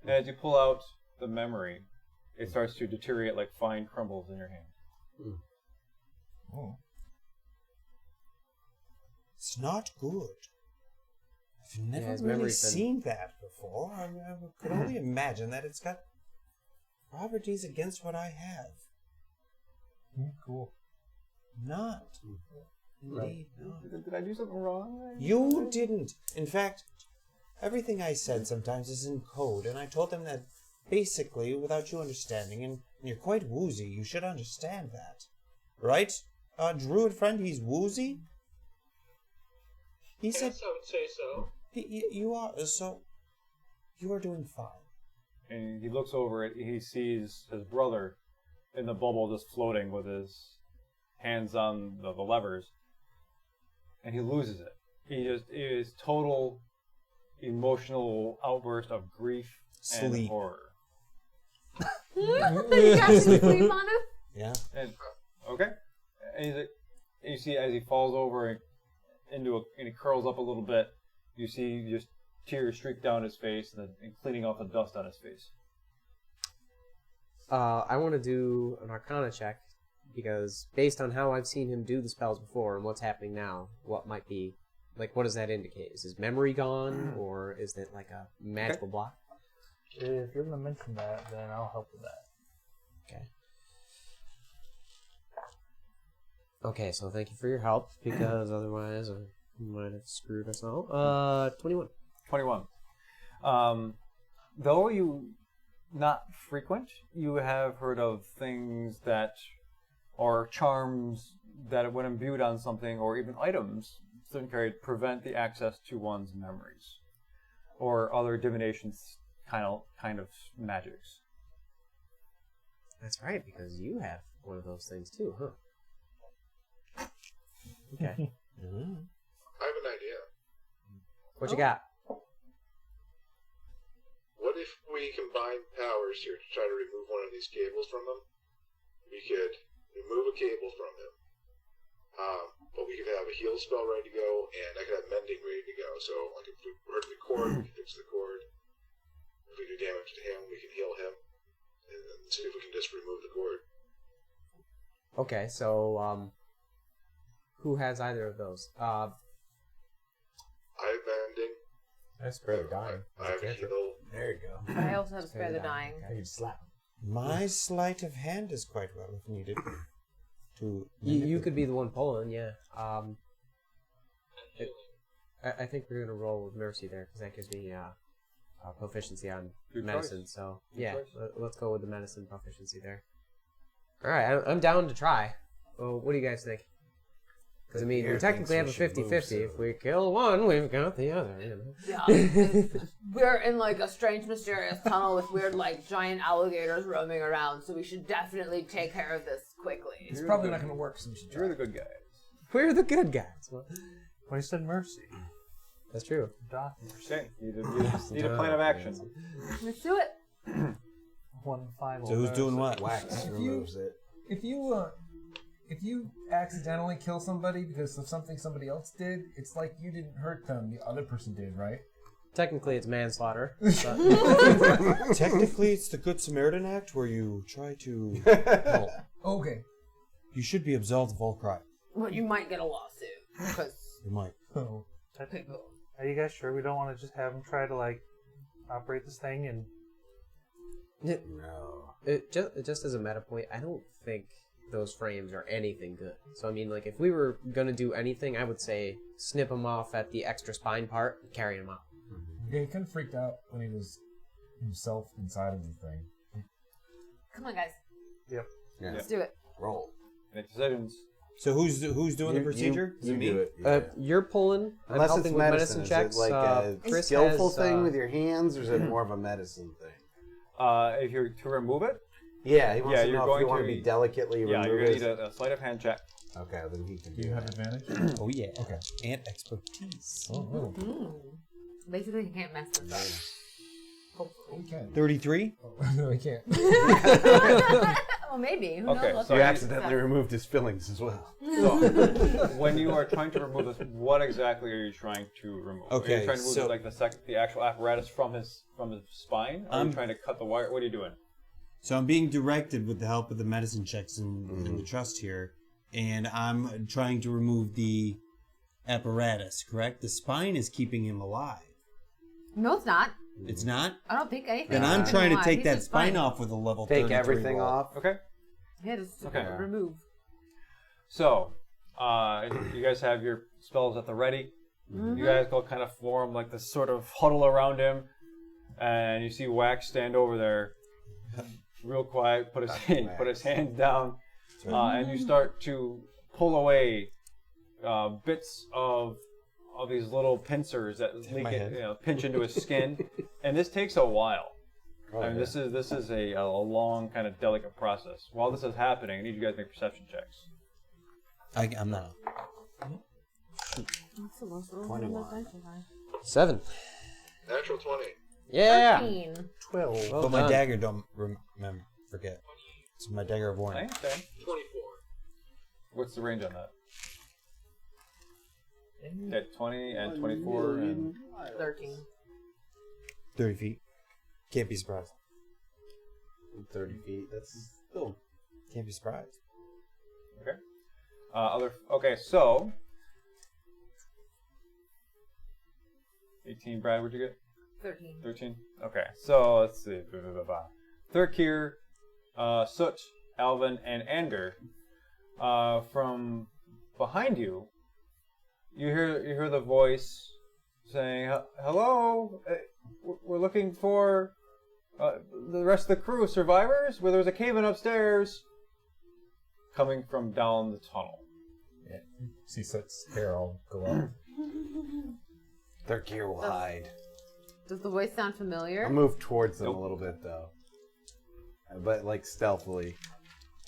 [SPEAKER 1] As you pull out the memory, it starts to deteriorate like fine crumbles in your hand.
[SPEAKER 3] Oh.
[SPEAKER 2] It's not good. I've never
[SPEAKER 8] his
[SPEAKER 2] really
[SPEAKER 8] memory's been-
[SPEAKER 2] seen that before. I could only imagine that it's got properties against what I have.
[SPEAKER 3] Cool.
[SPEAKER 2] Not. Indeed not.
[SPEAKER 1] Did I do something wrong?
[SPEAKER 2] You didn't. In fact, everything I said sometimes is in code, and I told them that basically, without you understanding, and you're quite woozy, you should understand that. Right? Druid friend, he's woozy? He said...
[SPEAKER 7] Yes, I would say so.
[SPEAKER 2] You are, so... You are doing fine.
[SPEAKER 1] And he looks over it. He sees his brother in the bubble just floating with his hands on the levers. And he loses it. It is total emotional outburst of grief and
[SPEAKER 2] Sleep.
[SPEAKER 1] horror.
[SPEAKER 4] You guys sleep on him?
[SPEAKER 2] Yeah.
[SPEAKER 1] And okay. And you see as he falls over and he curls up a little bit, you see just tears streak down his face and cleaning off the dust on his face.
[SPEAKER 8] I want to do an Arcana check, because based on how I've seen him do the spells before and what's happening now, what might be, like, what does that indicate? Is his memory gone, or is it like a magical block?
[SPEAKER 5] If you're going to mention that, then I'll help with that.
[SPEAKER 8] Okay. Okay, so thank you for your help, because otherwise I might have screwed us all. 21.
[SPEAKER 1] 21. Though you not frequent, you have heard of things that are charms that when imbued on something, or even items prevent the access to one's memories, or other divinations kind of magics.
[SPEAKER 8] That's right, because you have one of those things too, huh? Okay.
[SPEAKER 10] I have an idea.
[SPEAKER 8] What you got?
[SPEAKER 10] What if we combine powers here to try to remove one of these cables from him? We could remove a cable from him, but we could have a heal spell ready to go, and I could have mending ready to go. So, like, if we hurt the cord, we can fix the cord. If we do damage to him, we can heal him, and then see if we can just remove the cord.
[SPEAKER 8] Okay, so, who has either of those?
[SPEAKER 10] I have mending.
[SPEAKER 9] I spare the dying.
[SPEAKER 10] I have heal.
[SPEAKER 9] There you go.
[SPEAKER 4] I also have spare the dying.
[SPEAKER 9] I can slap him.
[SPEAKER 2] My sleight of hand is quite well if needed.
[SPEAKER 8] You could be the one pulling, yeah. I think we're going to roll with Mercy there, because that gives me proficiency on
[SPEAKER 1] Good
[SPEAKER 8] medicine.
[SPEAKER 1] choice.
[SPEAKER 8] So,
[SPEAKER 1] Good
[SPEAKER 8] yeah,
[SPEAKER 1] choice.
[SPEAKER 8] let's go with the medicine proficiency there. Alright, I'm down to try. Well, what do you guys think? Because, I mean, we technically have a 50-50. If we kill one, we've got the other, you know?
[SPEAKER 4] Yeah. We're in like a strange, mysterious tunnel with weird, like, giant alligators roaming around, so we should definitely take care of this quickly.
[SPEAKER 3] It's probably not going to work, so we should try.
[SPEAKER 1] You're the good guys.
[SPEAKER 8] We're the good guys. Well,
[SPEAKER 5] When he said mercy,
[SPEAKER 8] that's true.
[SPEAKER 1] Okay, you need a plan of action.
[SPEAKER 4] Let's do it.
[SPEAKER 5] one final.
[SPEAKER 2] So who's doing what?
[SPEAKER 9] Wax removes it.
[SPEAKER 3] If you accidentally kill somebody because of something somebody else did, it's like you didn't hurt them, the other person did, right?
[SPEAKER 8] Technically, it's manslaughter.
[SPEAKER 2] Technically, it's the Good Samaritan Act where you try to help.
[SPEAKER 3] Okay.
[SPEAKER 2] You should be absolved of all crime.
[SPEAKER 4] Well, you might get a lawsuit, because...
[SPEAKER 2] You might.
[SPEAKER 3] Oh.
[SPEAKER 5] Are you guys sure we don't want to just have him try to, like, operate this thing and...
[SPEAKER 9] No.
[SPEAKER 8] Just as a meta point, I don't think those frames are anything good. So, I mean, like, if we were going to do anything, I would say snip him off at the extra spine part and carry him out.
[SPEAKER 3] Yeah, he kind of freaked out when he was himself inside of the thing.
[SPEAKER 4] Come on, guys.
[SPEAKER 5] Yep.
[SPEAKER 9] Yeah.
[SPEAKER 4] Let's do it.
[SPEAKER 9] Roll.
[SPEAKER 1] Make decisions.
[SPEAKER 2] So who's doing the procedure? Is it
[SPEAKER 9] You
[SPEAKER 2] me?
[SPEAKER 9] do it. Yeah.
[SPEAKER 8] You're pulling. I'm
[SPEAKER 6] Unless
[SPEAKER 8] helping
[SPEAKER 6] it's
[SPEAKER 8] with medicine
[SPEAKER 6] medicine.
[SPEAKER 8] checks.
[SPEAKER 6] Is it like a
[SPEAKER 8] Chris
[SPEAKER 6] skillful
[SPEAKER 8] has,
[SPEAKER 6] thing with your hands, or is it more of a medicine thing?
[SPEAKER 1] If you're to remove it,
[SPEAKER 6] Yeah, he wants to
[SPEAKER 1] you're
[SPEAKER 6] know if
[SPEAKER 1] going
[SPEAKER 6] you want
[SPEAKER 1] to
[SPEAKER 6] to be delicately
[SPEAKER 1] yeah,
[SPEAKER 6] remove
[SPEAKER 1] you're gonna
[SPEAKER 6] it.
[SPEAKER 1] need a sleight of hand check.
[SPEAKER 6] Okay, then he can
[SPEAKER 3] Do
[SPEAKER 6] do
[SPEAKER 3] you have
[SPEAKER 6] that.
[SPEAKER 3] advantage?
[SPEAKER 2] Oh, yeah.
[SPEAKER 3] Okay.
[SPEAKER 2] And expertise.
[SPEAKER 3] Oh,
[SPEAKER 4] Basically, you can't mess this up.
[SPEAKER 3] we can.
[SPEAKER 2] 33?
[SPEAKER 3] Oh, no, we can't.
[SPEAKER 4] Well, maybe. Who
[SPEAKER 1] Okay,
[SPEAKER 4] knows?
[SPEAKER 1] so
[SPEAKER 6] You accidentally removed his fillings as well.
[SPEAKER 1] So, when you are trying to remove this, what exactly are you trying to remove? Are
[SPEAKER 2] Okay,
[SPEAKER 1] you trying to remove
[SPEAKER 2] so-
[SPEAKER 1] like the actual apparatus from his spine? Or are you trying to cut the wire? What are you doing?
[SPEAKER 2] So I'm being directed with the help of the medicine checks and the trust here, and I'm trying to remove the apparatus, correct? The spine is keeping him alive.
[SPEAKER 4] No, it's not.
[SPEAKER 2] It's not?
[SPEAKER 4] I don't think anything.
[SPEAKER 2] Then I'm
[SPEAKER 4] is
[SPEAKER 2] trying to
[SPEAKER 4] alive.
[SPEAKER 2] take
[SPEAKER 4] He's
[SPEAKER 2] that
[SPEAKER 4] just
[SPEAKER 2] spine
[SPEAKER 4] fine.
[SPEAKER 2] off with a level
[SPEAKER 6] Take
[SPEAKER 2] 33
[SPEAKER 6] everything
[SPEAKER 2] roll.
[SPEAKER 6] off.
[SPEAKER 1] Okay.
[SPEAKER 4] Yeah, just
[SPEAKER 1] Okay.
[SPEAKER 4] remove.
[SPEAKER 1] So, you guys have your spells at the ready. You guys go kind of form like this sort of huddle around him, and you see Wax stand over there, real quiet, put his hand down, and you start to pull away bits of these little pincers that pinch into his skin, and this takes a while. I mean, this is a long, kind of delicate process. While this is happening, I need you guys to make perception checks.
[SPEAKER 2] I'm not.
[SPEAKER 4] What's the most roll?
[SPEAKER 6] 21.
[SPEAKER 8] 7.
[SPEAKER 10] Natural 20.
[SPEAKER 8] Yeah.
[SPEAKER 4] 13.
[SPEAKER 5] 12.
[SPEAKER 2] But my dagger don't forget. It's my dagger of warning.
[SPEAKER 1] Okay.
[SPEAKER 7] 24.
[SPEAKER 1] What's the range on that? Okay, 20 and 24 and
[SPEAKER 4] 13.
[SPEAKER 2] 30 feet. Can't be surprised.
[SPEAKER 6] 30 feet. That's still.
[SPEAKER 2] Can't be surprised.
[SPEAKER 1] okay. Okay, so 18. Brad, what'd you get?
[SPEAKER 4] 13.
[SPEAKER 1] 13. Okay, so let's see. Thurkir, Soot, Alvin, and Ander. From behind you, you hear the voice saying, "Hello, we're looking for the rest of the crew, survivors. Where there's a cave-in upstairs." Coming from down the tunnel.
[SPEAKER 3] Yeah. See Soot's hair all go up.
[SPEAKER 6] Their gear will hide.
[SPEAKER 4] Does the voice sound familiar?
[SPEAKER 6] I'll move towards them
[SPEAKER 1] Nope.
[SPEAKER 6] a little bit, though. But, like, stealthily.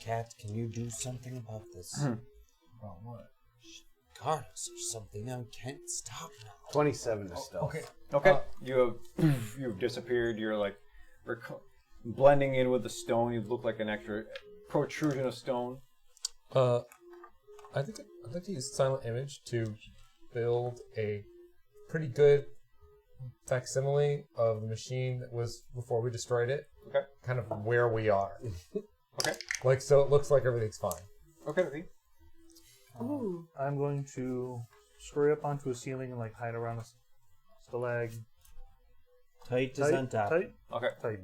[SPEAKER 2] Cat, can you do something about this?
[SPEAKER 3] About what?
[SPEAKER 2] God, there's something I can't stop now.
[SPEAKER 6] 27 to stealth.
[SPEAKER 3] Okay.
[SPEAKER 1] Okay, you've disappeared. You're like blending in with the stone. You look like an extra protrusion of stone.
[SPEAKER 3] I think I'd like to use silent image to build a pretty good facsimile of the machine that was before we destroyed it.
[SPEAKER 1] Okay.
[SPEAKER 3] Kind of where we are.
[SPEAKER 1] Okay.
[SPEAKER 3] Like, so it looks like everything's fine.
[SPEAKER 1] Okay.
[SPEAKER 4] Ooh.
[SPEAKER 5] I'm going to scurry up onto a ceiling and like hide around a stalag.
[SPEAKER 2] Tight is on top.
[SPEAKER 5] Tight.
[SPEAKER 1] Okay.
[SPEAKER 5] Tight.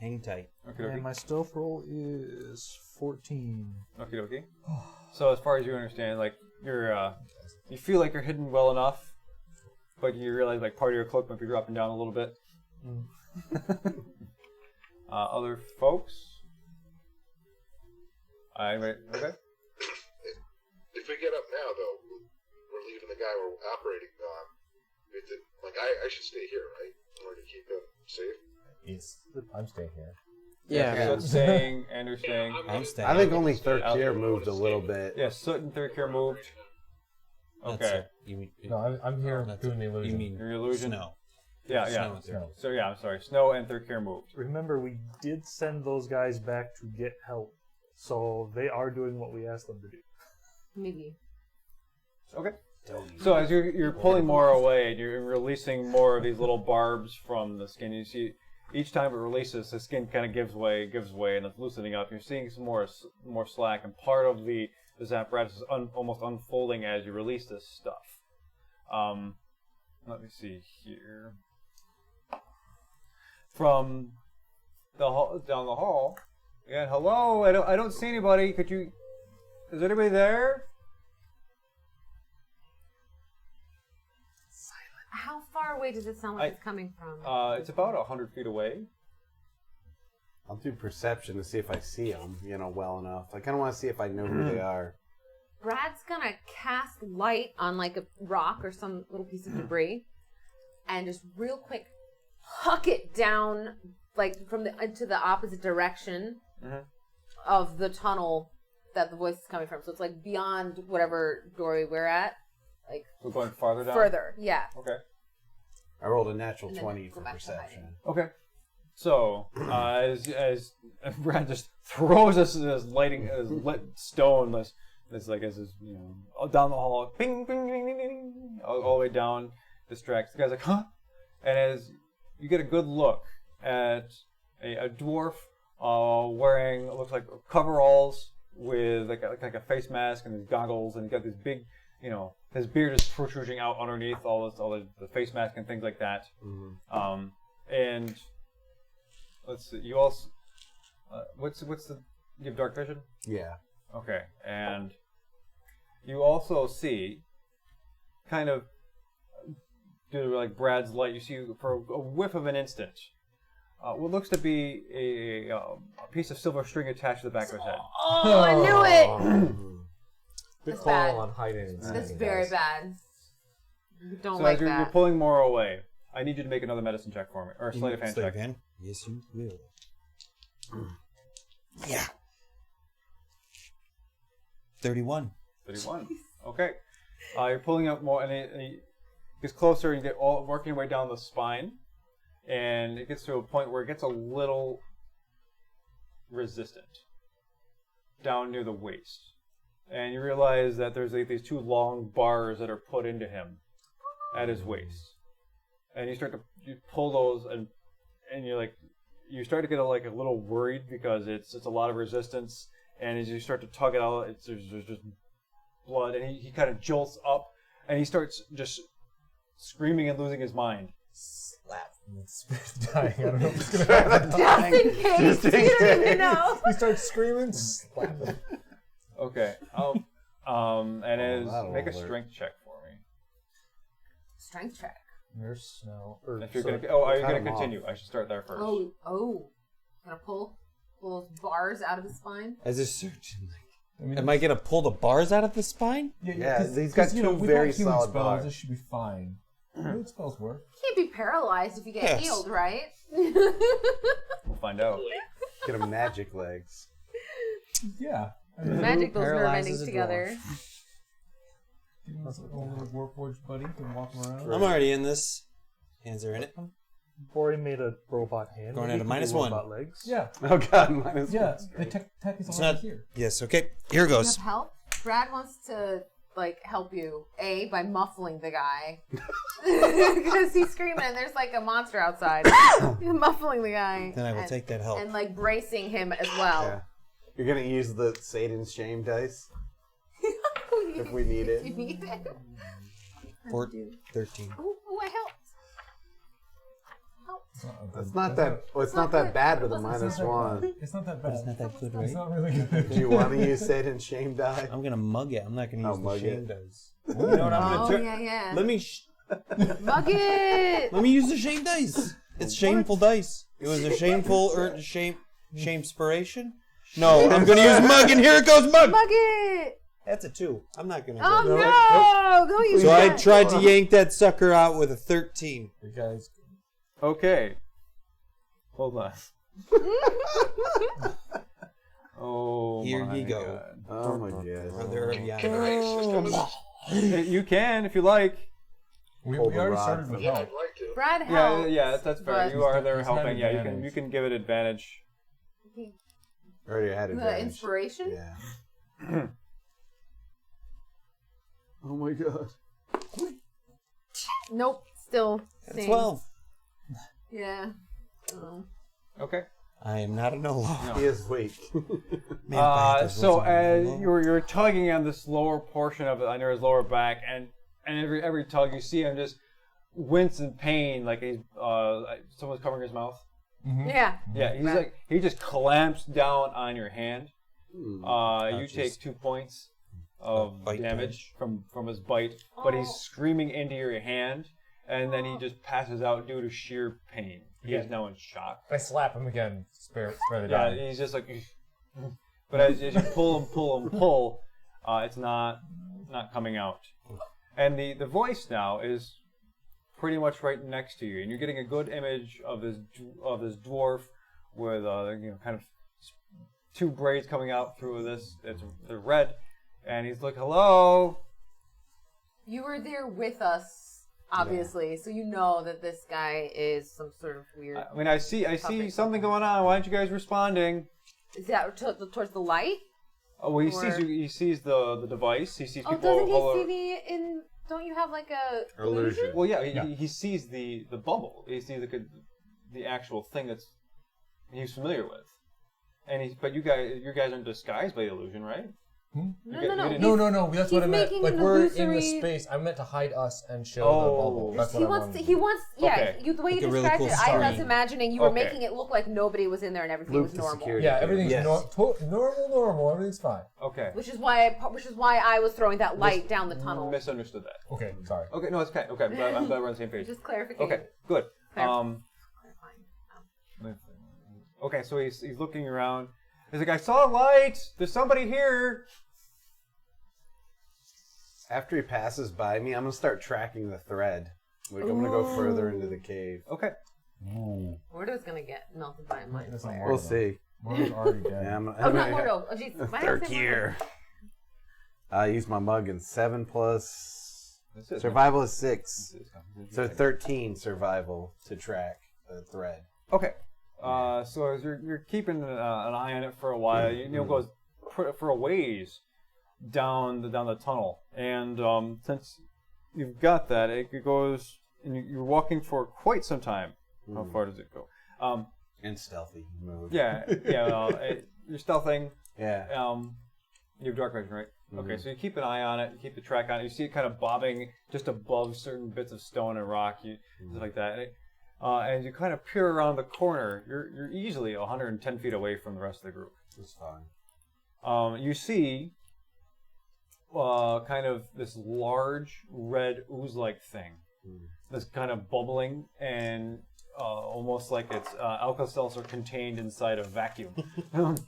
[SPEAKER 2] Hang tight.
[SPEAKER 1] Okay.
[SPEAKER 5] And my stealth roll is 14.
[SPEAKER 1] Okay. So as far as you understand, like you feel like you're hidden well enough, but you realize like part of your cloak might be dropping down a little bit. Other folks. Okay.
[SPEAKER 10] If we get up now, though, we're leaving the guy we're operating on. I should stay here, right? In order to keep him safe.
[SPEAKER 3] Yes. I'm staying here.
[SPEAKER 8] Yeah.
[SPEAKER 1] Soot staying, Andrew staying.
[SPEAKER 2] I'm staying.
[SPEAKER 6] I think only Thurkir moved a little bit.
[SPEAKER 1] Yeah, Soot and Thurkir moved.
[SPEAKER 2] That's
[SPEAKER 1] Okay.
[SPEAKER 2] it. You mean,
[SPEAKER 3] No, I'm here
[SPEAKER 2] that's
[SPEAKER 3] doing the
[SPEAKER 2] it.
[SPEAKER 3] illusion.
[SPEAKER 2] You mean
[SPEAKER 1] Your illusion?
[SPEAKER 2] snow.
[SPEAKER 1] Yeah.
[SPEAKER 2] Snow is there.
[SPEAKER 3] No.
[SPEAKER 1] So yeah, I'm sorry. Snow and Thurkir moved.
[SPEAKER 5] Remember, we did send those guys back to get help, so they are doing what we asked them to do.
[SPEAKER 4] Maybe.
[SPEAKER 1] Okay. So as you're pulling more away, and you're releasing more of these little barbs from the skin. You see, each time it releases, the skin kind of gives way, and it's loosening up. You're seeing some more slack, and part of this apparatus is almost unfolding as you release this stuff. Let me see here. From the hall, down the hall. Again, hello. I don't see anybody. Is anybody there?
[SPEAKER 4] How far away does it sound like it's coming from?
[SPEAKER 1] It's about 100 feet away.
[SPEAKER 6] I'll do perception to see if I see them, well enough. I kind of want to see if I know who they are.
[SPEAKER 4] Brad's gonna cast light on like a rock or some little piece of debris, and just real quick huck it down, like from into the opposite direction of the tunnel that the voice is coming from. So it's like beyond whatever doorway we're at. Like
[SPEAKER 1] We're going farther down.
[SPEAKER 4] further, yeah.
[SPEAKER 1] Okay.
[SPEAKER 6] I rolled a natural
[SPEAKER 4] And then
[SPEAKER 6] 20
[SPEAKER 4] go
[SPEAKER 6] for
[SPEAKER 4] back to
[SPEAKER 6] perception.
[SPEAKER 4] hiding.
[SPEAKER 1] Okay. So as Brad just throws this lit stone, this It's like as down the hall, ping, ping, ping, ping, ping, all the way down. Distracts the guy's like, huh? And as you get a good look at a dwarf wearing looks like coveralls with like a face mask and his goggles, and he's got this big, his beard is protruding out underneath all the face mask and things like that. Mm-hmm. And let's see, you also what's the you have dark vision?
[SPEAKER 2] Yeah.
[SPEAKER 1] Okay, and you also see kind of due to like Brad's light, you see for a whiff of an instant what looks to be a piece of silver string attached to the back of his head.
[SPEAKER 4] Oh, I knew it!
[SPEAKER 3] Good
[SPEAKER 4] That's
[SPEAKER 3] call
[SPEAKER 4] bad.
[SPEAKER 3] on hiding.
[SPEAKER 4] That's very bad. Don't
[SPEAKER 1] So
[SPEAKER 4] like
[SPEAKER 1] as you're
[SPEAKER 4] that.
[SPEAKER 1] pulling more away, I need you to make another medicine check for me, or a sleight of hand check.
[SPEAKER 2] Yes, you will. Yeah. 31.
[SPEAKER 1] 31. Okay. You're pulling up more, and it gets closer, and you get working your way down the spine, and it gets to a point where it gets a little resistant down near the waist. And you realize that there's like these two long bars that are put into him at his waist. And you pull those, and you're like, you start to get a little worried because it's a lot of resistance. And as you start to tug it out, there's just blood, and he kind of jolts up, and he starts just screaming and losing his mind.
[SPEAKER 3] Slap. The spirit's dying. I don't know what's going to happen.
[SPEAKER 4] Just in case. You don't even know.
[SPEAKER 3] He starts screaming, slap him.
[SPEAKER 1] Okay. Make a strength check for me.
[SPEAKER 4] Strength check.
[SPEAKER 3] Nurse, no.
[SPEAKER 1] If you're are you gonna continue? I should start there first.
[SPEAKER 4] Oh. Gonna pull those bars out of his spine?
[SPEAKER 2] As a surgeon, am I gonna pull the bars out of the spine?
[SPEAKER 9] Yeah, he's got two very solid
[SPEAKER 3] spells.
[SPEAKER 9] bars.
[SPEAKER 3] This should be fine. Healing spells work.
[SPEAKER 4] You can't be paralyzed if you get healed, right?
[SPEAKER 1] We'll find out.
[SPEAKER 2] Get him magic legs.
[SPEAKER 3] Yeah.
[SPEAKER 4] Magic those nerve
[SPEAKER 2] Paralyzes
[SPEAKER 4] endings
[SPEAKER 2] a
[SPEAKER 4] together.
[SPEAKER 3] Give us a little Warforged buddy can walk around.
[SPEAKER 2] I'm already in this. Hands are in it.
[SPEAKER 5] Bori made a robot hand.
[SPEAKER 2] Going
[SPEAKER 5] Maybe
[SPEAKER 2] at a
[SPEAKER 5] he can do
[SPEAKER 2] -1.
[SPEAKER 5] robot legs.
[SPEAKER 3] Yeah.
[SPEAKER 2] Oh god, -1.
[SPEAKER 3] Yeah. The tech is already here.
[SPEAKER 2] Yes, okay. Here
[SPEAKER 4] You
[SPEAKER 2] goes.
[SPEAKER 4] have help? Brad wants to help you. By muffling the guy. Because he's screaming and there's a monster outside. Muffling the guy.
[SPEAKER 2] Then I will take that help.
[SPEAKER 4] And bracing him as well.
[SPEAKER 2] Yeah. You're gonna use the Satan's shame dice? If we need it.
[SPEAKER 4] If you need it.
[SPEAKER 2] 13.
[SPEAKER 4] Ooh, I helped.
[SPEAKER 2] It's not that. Well, it's not that bad with a -1.
[SPEAKER 3] It's not that bad.
[SPEAKER 2] It's not that good, right?
[SPEAKER 3] It's not really good.
[SPEAKER 2] Do you want to use Satan's shame die? I'm gonna mug it. I'm not gonna use the shame dice. You know what I'm gonna do?
[SPEAKER 4] Yeah.
[SPEAKER 2] Let me.
[SPEAKER 4] Mug it.
[SPEAKER 2] Let me use the shame dice. It's shameful dice. It was a shameful or shame-spiration. No, I'm gonna use mug, and here it goes, mug.
[SPEAKER 4] Mug it.
[SPEAKER 2] That's a 2. I'm not gonna.
[SPEAKER 4] Oh
[SPEAKER 2] go.
[SPEAKER 4] no! Don't use
[SPEAKER 2] So
[SPEAKER 4] that.
[SPEAKER 2] I tried to yank that sucker out with a 13.
[SPEAKER 3] You guys.
[SPEAKER 1] Okay. Hold on. Oh
[SPEAKER 2] Here
[SPEAKER 1] my
[SPEAKER 2] you go.
[SPEAKER 1] God.
[SPEAKER 2] Oh my god.
[SPEAKER 1] You can if you like.
[SPEAKER 3] We
[SPEAKER 2] Hold the
[SPEAKER 3] already
[SPEAKER 2] rod.
[SPEAKER 3] started with
[SPEAKER 10] Yeah,
[SPEAKER 3] help.
[SPEAKER 10] I'd like to.
[SPEAKER 4] Brad helped.
[SPEAKER 1] Yeah, that's fair.
[SPEAKER 4] but-
[SPEAKER 1] You are there
[SPEAKER 3] It's not
[SPEAKER 1] helping. Yeah,
[SPEAKER 3] advantage.
[SPEAKER 1] you can give it advantage.
[SPEAKER 2] Already had
[SPEAKER 4] The inspiration?
[SPEAKER 2] Yeah. Oh my god.
[SPEAKER 4] Nope. Still. Same.
[SPEAKER 2] 12.
[SPEAKER 4] Yeah. Oh.
[SPEAKER 1] Okay.
[SPEAKER 2] I am not a no-low.
[SPEAKER 1] No.
[SPEAKER 2] He is weak.
[SPEAKER 1] So as you're tugging on this lower portion of it under his lower back, and every tug you see him just wince in pain, like he's someone's covering his mouth.
[SPEAKER 3] Mm-hmm.
[SPEAKER 4] Yeah.
[SPEAKER 1] Yeah, he's he just clamps down on your hand. You take 2 points of
[SPEAKER 2] Bite
[SPEAKER 1] damage from his bite, but he's screaming into your hand, and then he just passes out due to sheer pain. He is now in shock.
[SPEAKER 3] I slap him again. Spare the
[SPEAKER 1] Yeah,
[SPEAKER 3] dying.
[SPEAKER 1] he's just like. But as you pull, it's not coming out. And the voice now is pretty much right next to you, and you're getting a good image of this dwarf with kind of 2 braids coming out through this. They're red, and he's like, "Hello."
[SPEAKER 4] You were there with us, obviously, so you know that this guy is some sort of weird.
[SPEAKER 1] I mean, I see something going on. Why aren't you guys responding?
[SPEAKER 4] Is that towards the light?
[SPEAKER 1] Oh, well, he sees you. He sees the device. He sees
[SPEAKER 4] Oh,
[SPEAKER 1] people.
[SPEAKER 4] doesn't
[SPEAKER 1] all
[SPEAKER 4] he
[SPEAKER 1] over.
[SPEAKER 4] see the in? Don't you have like a
[SPEAKER 6] Illusion.
[SPEAKER 1] Well, yeah, he sees the bubble. He sees the actual thing that's he's familiar with. And but you guys aren't disguised by the illusion, right?
[SPEAKER 4] No.
[SPEAKER 3] No. That's what I meant.
[SPEAKER 4] making
[SPEAKER 3] Like
[SPEAKER 4] an
[SPEAKER 3] we're in
[SPEAKER 4] illusory-
[SPEAKER 3] the space. I meant to hide us and show the bubble. That's what
[SPEAKER 4] He
[SPEAKER 3] I
[SPEAKER 4] wants.
[SPEAKER 3] wanted.
[SPEAKER 4] He wants. Yeah.
[SPEAKER 1] Okay.
[SPEAKER 4] The way you
[SPEAKER 2] Like a really
[SPEAKER 4] described
[SPEAKER 2] cool
[SPEAKER 4] it, I was
[SPEAKER 2] story.
[SPEAKER 4] imagining you were
[SPEAKER 1] Okay.
[SPEAKER 4] making it look like nobody was in there and everything
[SPEAKER 6] Loop
[SPEAKER 4] was
[SPEAKER 6] the
[SPEAKER 4] normal.
[SPEAKER 6] security.
[SPEAKER 3] Yeah, everything's
[SPEAKER 6] Yes.
[SPEAKER 3] normal. Everything's fine.
[SPEAKER 1] Okay.
[SPEAKER 4] Which is why I was throwing that light down the tunnel.
[SPEAKER 1] Misunderstood that.
[SPEAKER 3] Okay, sorry.
[SPEAKER 1] Okay, no, it's okay. Okay, I'm glad we're on the same page.
[SPEAKER 4] Just clarification.
[SPEAKER 1] Okay, good.
[SPEAKER 4] Clarifying.
[SPEAKER 1] Okay, so he's looking around. He's like, I saw a light. There's somebody here.
[SPEAKER 6] After he passes by me, I'm gonna start tracking the thread. Like, I'm gonna go further into the cave.
[SPEAKER 1] Okay.
[SPEAKER 4] Mordo's gonna get melted by a mind
[SPEAKER 3] That's not
[SPEAKER 4] flare.
[SPEAKER 3] Mordo.
[SPEAKER 6] We'll see.
[SPEAKER 3] Mordo's already dead.
[SPEAKER 6] Yeah,
[SPEAKER 4] Oh, not Mordo. Oh, jeez. Why did I
[SPEAKER 6] Third
[SPEAKER 4] say
[SPEAKER 6] gear. I use my mug and 7 plus
[SPEAKER 1] That's it.
[SPEAKER 6] survival is 6, so 13 survival to track the thread.
[SPEAKER 1] Okay. So as you're keeping an eye on it for a while, Neil goes for a ways down the tunnel, and since you've got that, it goes, and you're walking for quite some time. How far does it go?
[SPEAKER 6] And stealthy move.
[SPEAKER 1] Yeah. You're stealthing.
[SPEAKER 6] Yeah.
[SPEAKER 1] You have dark vision, right? Okay, so you keep an eye on it, you keep the track on it. You see it kind of bobbing just above certain bits of stone and rock, stuff like that. And as you kind of peer around the corner, you're easily 110 feet away from the rest of the group.
[SPEAKER 6] That's fine.
[SPEAKER 1] You see kind of this large red ooze-like thing that's kind of bubbling and almost like it's Alka-Seltzer contained inside a vacuum. And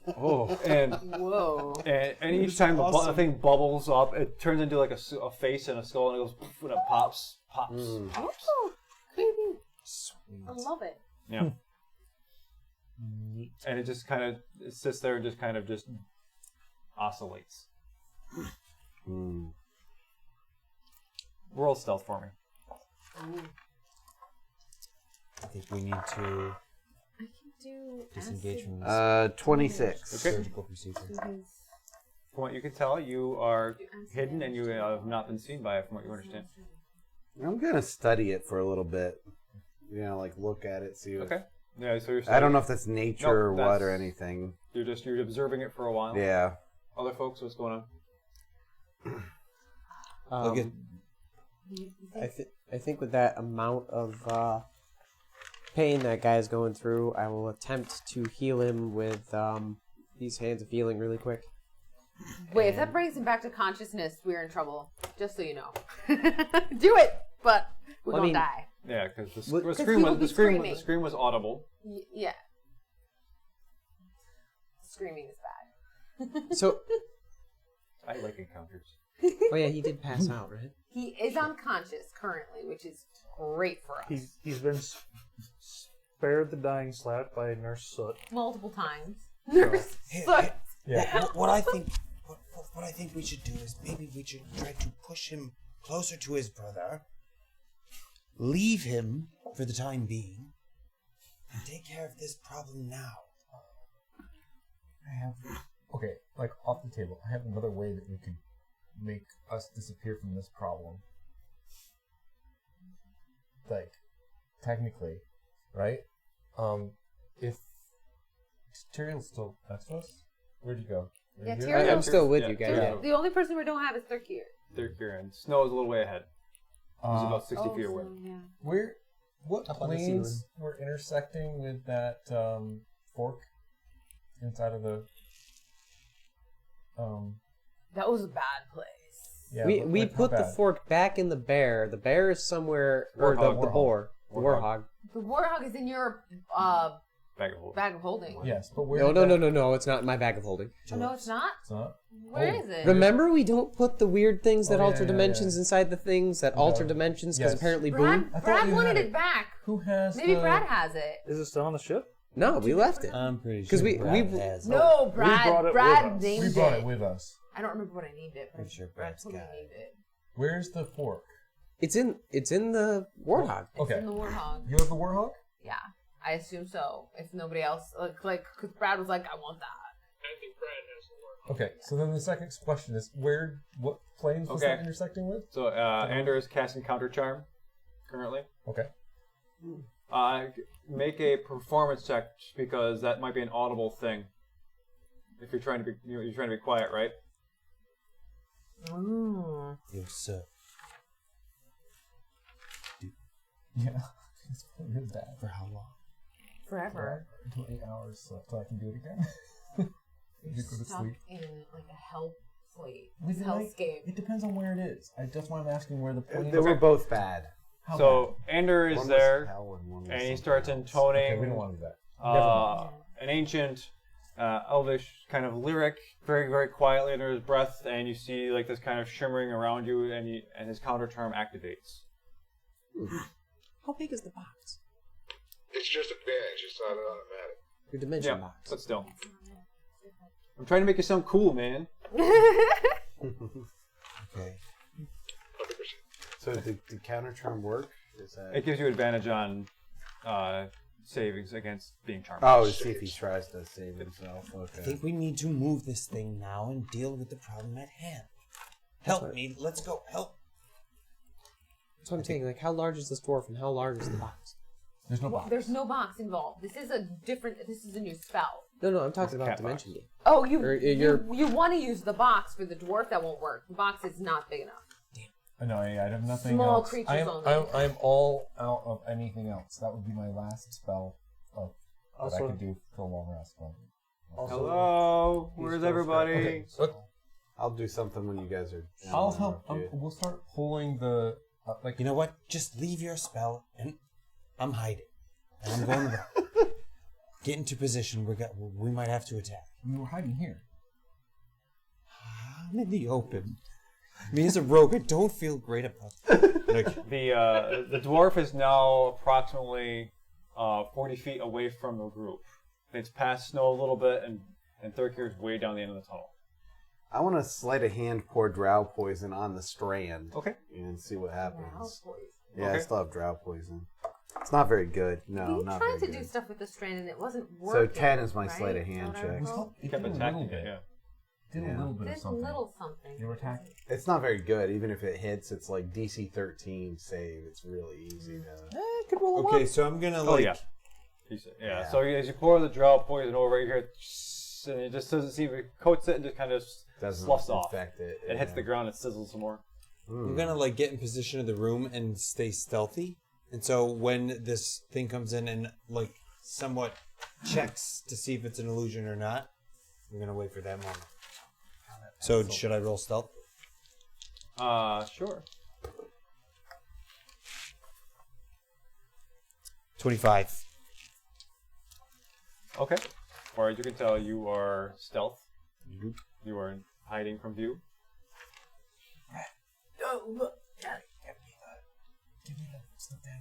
[SPEAKER 4] Whoa.
[SPEAKER 1] and each time the thing bubbles up, it turns into like a face and a skull, and it goes poof, and it pops.
[SPEAKER 4] Oh, creepy. I love it.
[SPEAKER 1] Yeah. And it just kind of sits there and just oscillates. Roll stealth for me.
[SPEAKER 2] I think we need to
[SPEAKER 4] I can do
[SPEAKER 2] disengage
[SPEAKER 4] acid
[SPEAKER 2] from this
[SPEAKER 6] 26.
[SPEAKER 1] Okay.
[SPEAKER 2] surgical procedure.
[SPEAKER 4] to his-
[SPEAKER 1] From what you can tell, you are hidden and you have not been seen by it, from what you understand.
[SPEAKER 6] I'm gonna study it for a little bit. Like look at it, see.
[SPEAKER 1] Okay. Yeah, so you're.
[SPEAKER 6] I don't know if that's nature or
[SPEAKER 1] Nope,
[SPEAKER 6] what or
[SPEAKER 1] that's-
[SPEAKER 6] anything.
[SPEAKER 1] You're observing it for a while.
[SPEAKER 6] Yeah.
[SPEAKER 1] Other folks, what's going on?
[SPEAKER 2] Look at
[SPEAKER 8] I think with that amount of pain that guy's going through, I will attempt to heal him with these hands of healing really quick.
[SPEAKER 4] Wait, if that brings him back to consciousness, we're in trouble. Just so you know. Do it, but we're
[SPEAKER 8] Well, I
[SPEAKER 4] gonna
[SPEAKER 8] mean-
[SPEAKER 4] die.
[SPEAKER 1] Yeah, because the
[SPEAKER 4] Because
[SPEAKER 1] scream
[SPEAKER 4] he will
[SPEAKER 1] was
[SPEAKER 4] be screaming.
[SPEAKER 1] the scream was audible.
[SPEAKER 4] Yeah. Screaming is bad.
[SPEAKER 8] So,
[SPEAKER 1] I like encounters.
[SPEAKER 8] oh yeah, he did pass out, right?
[SPEAKER 4] He is unconscious currently, which is great for us.
[SPEAKER 5] He's been spared the dying slap by Nurse Soot.
[SPEAKER 4] Multiple times. Nurse Soot.
[SPEAKER 2] What I think we should do is maybe we should try to push him closer to his brother, leave him for the time being, and take care of this problem now.
[SPEAKER 3] Okay, like off the table, I have another way that we could make us disappear from this problem. Like, technically, right? If Tyrion's still next to us, where'd you go? Are
[SPEAKER 4] Yeah,
[SPEAKER 3] you
[SPEAKER 4] Tyrion-
[SPEAKER 3] here?
[SPEAKER 8] I'm still with you
[SPEAKER 1] Yeah.
[SPEAKER 8] guys. Yeah.
[SPEAKER 4] The only person we don't have is Thirkir.
[SPEAKER 1] They're here, and Snow is a little way ahead. He's about 60 feet away.
[SPEAKER 4] Yeah.
[SPEAKER 3] What
[SPEAKER 9] Up on the
[SPEAKER 3] planes were intersecting with that fork inside of the
[SPEAKER 4] That was a bad place.
[SPEAKER 3] yeah,
[SPEAKER 8] We
[SPEAKER 3] like, how
[SPEAKER 8] put the
[SPEAKER 3] bad?
[SPEAKER 8] fork back in the bear. The bear is somewhere, or
[SPEAKER 1] Warthog.
[SPEAKER 8] the boar, the
[SPEAKER 1] Warthog.
[SPEAKER 8] warhog.
[SPEAKER 4] The warthog is in your
[SPEAKER 1] Bag of holding.
[SPEAKER 4] bag of holding.
[SPEAKER 3] Yes, but where?
[SPEAKER 8] No,
[SPEAKER 3] did
[SPEAKER 8] no,
[SPEAKER 3] that-
[SPEAKER 8] no, it's not in my bag of holding.
[SPEAKER 4] Oh, no, it's not?
[SPEAKER 3] It's not.
[SPEAKER 4] Where is it?
[SPEAKER 8] Remember, we don't put the weird things that
[SPEAKER 3] Oh,
[SPEAKER 8] alter
[SPEAKER 3] yeah,
[SPEAKER 8] dimensions
[SPEAKER 3] yeah.
[SPEAKER 8] inside the things that alter dimensions because
[SPEAKER 3] Yes.
[SPEAKER 8] apparently boom.
[SPEAKER 4] Brad wanted it back.
[SPEAKER 3] Who has?
[SPEAKER 4] Maybe
[SPEAKER 3] the...
[SPEAKER 4] Brad has it.
[SPEAKER 5] Is it still on the ship?
[SPEAKER 8] No, we left it.
[SPEAKER 2] I'm pretty
[SPEAKER 8] 'Cause
[SPEAKER 2] sure
[SPEAKER 8] we-
[SPEAKER 2] Brad
[SPEAKER 8] we-
[SPEAKER 2] has it.
[SPEAKER 4] No,
[SPEAKER 5] brought
[SPEAKER 4] Brad.
[SPEAKER 5] it
[SPEAKER 4] Brad
[SPEAKER 5] with us.
[SPEAKER 4] named
[SPEAKER 3] We brought
[SPEAKER 4] it.
[SPEAKER 3] it with us.
[SPEAKER 4] I don't remember what I named it. But
[SPEAKER 2] Pretty sure
[SPEAKER 4] Brad
[SPEAKER 2] Brad's
[SPEAKER 4] told me
[SPEAKER 2] got
[SPEAKER 4] I named it.
[SPEAKER 3] Where's the fork?
[SPEAKER 8] It's in the warthog.
[SPEAKER 4] It's
[SPEAKER 3] Okay.
[SPEAKER 4] in the warthog.
[SPEAKER 3] You have the warhog?
[SPEAKER 4] Yeah, I assume so. If nobody else, like, because Brad was like, I want that.
[SPEAKER 7] I think Brad has the
[SPEAKER 3] Okay, so then the second question is what planes was that intersecting with?
[SPEAKER 1] So Ander is casting Counter Charm currently.
[SPEAKER 3] Okay.
[SPEAKER 1] Make a performance check because that might be an audible thing. If you're trying to be quiet, right?
[SPEAKER 4] Ooh.
[SPEAKER 2] Yes, sir.
[SPEAKER 3] Yeah. It's really bad.
[SPEAKER 2] For how long?
[SPEAKER 4] Forever.
[SPEAKER 3] Until 8 hours till I can do it again. You go to
[SPEAKER 4] Stuck
[SPEAKER 3] sleep.
[SPEAKER 4] in like a hell slate.
[SPEAKER 3] With
[SPEAKER 4] Hellscape.
[SPEAKER 3] It depends on where it is. That's why I'm asking where the plane
[SPEAKER 6] They were both bad.
[SPEAKER 3] How
[SPEAKER 1] So Ander is
[SPEAKER 6] One was
[SPEAKER 1] there,
[SPEAKER 6] hell and one was
[SPEAKER 1] and he
[SPEAKER 6] something
[SPEAKER 1] starts
[SPEAKER 6] else.
[SPEAKER 1] intoning
[SPEAKER 3] Okay, we don't want to do that.
[SPEAKER 1] an ancient elvish kind of lyric, very, very quietly under his breath, and you see like this kind of shimmering around you, and his counter term activates.
[SPEAKER 8] How big is the box?
[SPEAKER 10] It's just advantage. It's not an automatic.
[SPEAKER 8] Your dimension
[SPEAKER 1] Yeah,
[SPEAKER 8] box.
[SPEAKER 1] but still. I'm trying to make you sound cool, man.
[SPEAKER 2] Okay.
[SPEAKER 10] 100%.
[SPEAKER 6] So the counter charm work? Is that?
[SPEAKER 1] It gives you advantage on savings against being charmed.
[SPEAKER 6] Oh, to see if he tries to save himself.
[SPEAKER 2] I
[SPEAKER 6] Okay.
[SPEAKER 2] think we need to move this thing now and deal with the problem at hand. Help me. Let's go. Help.
[SPEAKER 8] That's what I'm saying. Like, how large is this dwarf and how large is the box?
[SPEAKER 3] There's no box.
[SPEAKER 4] There's no box involved. This is a new spell.
[SPEAKER 8] No, I'm talking about
[SPEAKER 1] cat
[SPEAKER 8] dimension game.
[SPEAKER 4] Oh,
[SPEAKER 8] Or
[SPEAKER 4] you want to use the box for the dwarf? That won't work. The box is not big enough.
[SPEAKER 3] No, I have nothing
[SPEAKER 4] Small
[SPEAKER 3] else.
[SPEAKER 4] creatures
[SPEAKER 3] I'm
[SPEAKER 4] only.
[SPEAKER 3] all out of anything else. That would be my last spell that I
[SPEAKER 5] Also-
[SPEAKER 3] could do for a long rest.
[SPEAKER 1] Hello, where's everybody?
[SPEAKER 3] Okay, so
[SPEAKER 6] I'll do something when you guys are.
[SPEAKER 3] I'll help. We'll start pulling the
[SPEAKER 2] You know what? Just leave your spell, and I'm hiding. And I'm going to get into position. We might have to attack.
[SPEAKER 3] We were hiding here.
[SPEAKER 2] I'm in the open. Me as a rogue, I don't feel great about it. Like,
[SPEAKER 1] The dwarf is now approximately 40 feet away from the group. It's past snow a little bit, and Thurkir is way down the end of the tunnel.
[SPEAKER 6] I want to sleight of hand pour drow poison on the strand.
[SPEAKER 1] Okay.
[SPEAKER 6] And see what happens.
[SPEAKER 4] Wow,
[SPEAKER 6] Yeah, I
[SPEAKER 1] Okay.
[SPEAKER 6] still have drow poison. It's not very good. No,
[SPEAKER 4] we
[SPEAKER 6] not
[SPEAKER 4] tried
[SPEAKER 6] very
[SPEAKER 4] to do
[SPEAKER 6] good.
[SPEAKER 4] stuff with the strand and it wasn't
[SPEAKER 6] So
[SPEAKER 4] working.
[SPEAKER 6] 10 is my
[SPEAKER 4] right?
[SPEAKER 6] sleight of hand
[SPEAKER 4] Is that what I
[SPEAKER 6] check.
[SPEAKER 4] recall?
[SPEAKER 1] He kept attacking it, yeah.
[SPEAKER 3] Did a
[SPEAKER 6] Yeah.
[SPEAKER 3] little bit of
[SPEAKER 4] Did
[SPEAKER 3] something.
[SPEAKER 4] little something.
[SPEAKER 3] You were attacking.
[SPEAKER 6] It's not very good. Even if it hits, it's like DC 13 save. It's really easy to.
[SPEAKER 2] okay, so I'm gonna
[SPEAKER 1] Oh, yeah.
[SPEAKER 6] Yeah.
[SPEAKER 1] So as you pour the drow poison over here, and it just doesn't seem it coats it and just kind of
[SPEAKER 6] Doesn't
[SPEAKER 1] sloughs off.
[SPEAKER 6] infect it.
[SPEAKER 1] It hits the ground and sizzles some more.
[SPEAKER 2] I'm gonna get in position of the room and stay stealthy. And so when this thing comes in and somewhat checks to see if it's an illusion or not, I'm gonna wait for that moment. So should I roll stealth?
[SPEAKER 1] Sure.
[SPEAKER 2] 25.
[SPEAKER 1] Okay. Or as you can tell, you are stealth. You are hiding from view.
[SPEAKER 4] Oh, look.
[SPEAKER 3] Give me that stuff down.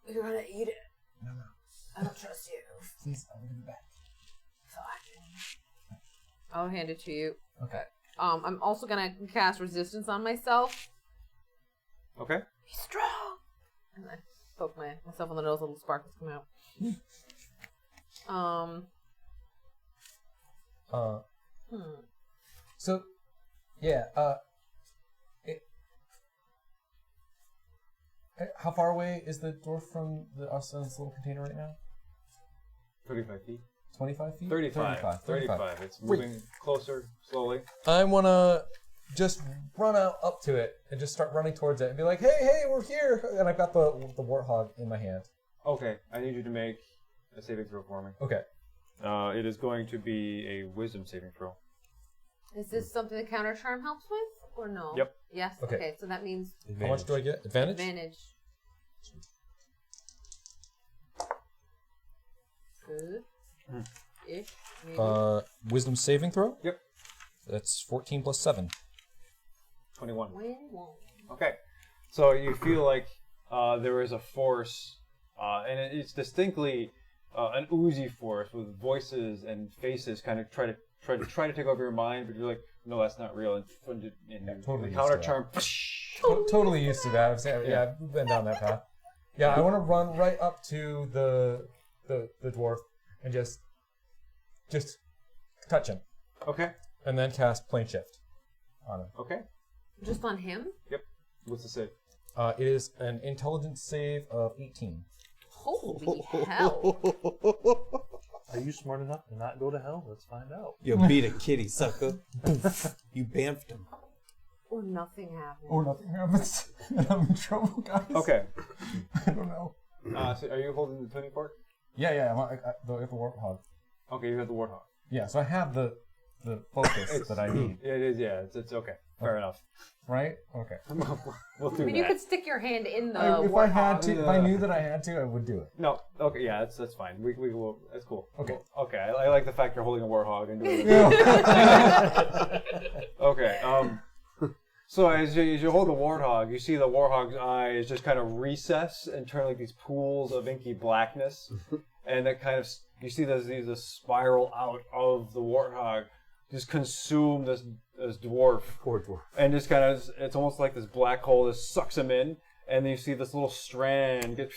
[SPEAKER 4] You're gonna eat it.
[SPEAKER 3] No.
[SPEAKER 4] I don't trust you.
[SPEAKER 3] Please, I'll give it back.
[SPEAKER 4] Fine. I'll hand it to you.
[SPEAKER 3] Okay.
[SPEAKER 4] I'm also gonna cast resistance on myself.
[SPEAKER 1] Okay.
[SPEAKER 4] Be strong. And I poke myself on the nose, little sparkles come out.
[SPEAKER 3] So, yeah. How far away is the dwarf from us in this little container right now?
[SPEAKER 1] 35 feet.
[SPEAKER 3] 25 feet?
[SPEAKER 1] 35. 35. It's moving closer, slowly.
[SPEAKER 3] I want to just run out up to it and just start running towards it and be like, hey, we're here! And I've got the warthog in my hand.
[SPEAKER 1] Okay, I need you to make a saving throw for me.
[SPEAKER 3] Okay.
[SPEAKER 1] It is going to be a wisdom saving throw.
[SPEAKER 4] Is this something the counter charm helps with, or no?
[SPEAKER 1] Yep.
[SPEAKER 4] Yes.
[SPEAKER 3] Okay.
[SPEAKER 4] Okay. So that means
[SPEAKER 3] How much do I get? Advantage?
[SPEAKER 4] advantage. Good. Ish. Maybe.
[SPEAKER 3] Wisdom saving throw?
[SPEAKER 1] Yep.
[SPEAKER 3] That's 14 plus 7.
[SPEAKER 1] 21.
[SPEAKER 4] 21.
[SPEAKER 1] Okay. So you feel like there is a force, and it's distinctly an oozy force with voices and faces kind of try to take over your mind, but you're like, no, that's not real. And
[SPEAKER 3] totally
[SPEAKER 1] the counter
[SPEAKER 3] used to
[SPEAKER 1] charm.
[SPEAKER 3] Totally used to that. I've been down that path. Yeah, I want to run right up to the dwarf and just touch him,
[SPEAKER 1] Okay.
[SPEAKER 3] and then cast plane shift on him.
[SPEAKER 1] Okay.
[SPEAKER 4] Just on him?
[SPEAKER 1] Yep. What's the save?
[SPEAKER 3] It is an intelligence save of 18.
[SPEAKER 4] Holy hell.
[SPEAKER 5] Are you smart enough to not go to hell? Let's find out.
[SPEAKER 2] You beat a kitty, sucker. You bamfed him.
[SPEAKER 4] Or nothing happened.
[SPEAKER 3] Or nothing happens. I'm in trouble, guys.
[SPEAKER 1] Okay.
[SPEAKER 3] I don't know.
[SPEAKER 1] So are you holding the tuning fork?
[SPEAKER 3] Yeah. I got the warthog.
[SPEAKER 1] Okay, you have the warthog.
[SPEAKER 3] Yeah, so I have the focus that I need.
[SPEAKER 1] It is, yeah. It's okay. Fair enough.
[SPEAKER 3] Right? Okay.
[SPEAKER 1] We'll do
[SPEAKER 4] I mean,
[SPEAKER 1] that.
[SPEAKER 4] you could stick your hand in the
[SPEAKER 3] If I had
[SPEAKER 4] warthog.
[SPEAKER 3] to, if I knew that I had to, I would do it.
[SPEAKER 1] No. Okay. Yeah. That's fine. We will. That's cool.
[SPEAKER 3] Okay.
[SPEAKER 1] Okay. I like the fact you're holding a warthog and doing it.
[SPEAKER 3] Yeah.
[SPEAKER 1] Okay. So as you hold the warthog, you see the warthog's eyes just kind of recess and turn like these pools of inky blackness, and that kind of you see these spiral out of the warthog, just consume this dwarf.
[SPEAKER 6] Poor dwarf.
[SPEAKER 1] And just kind of, it's almost like this black hole that sucks him in, and then you see this little strand get,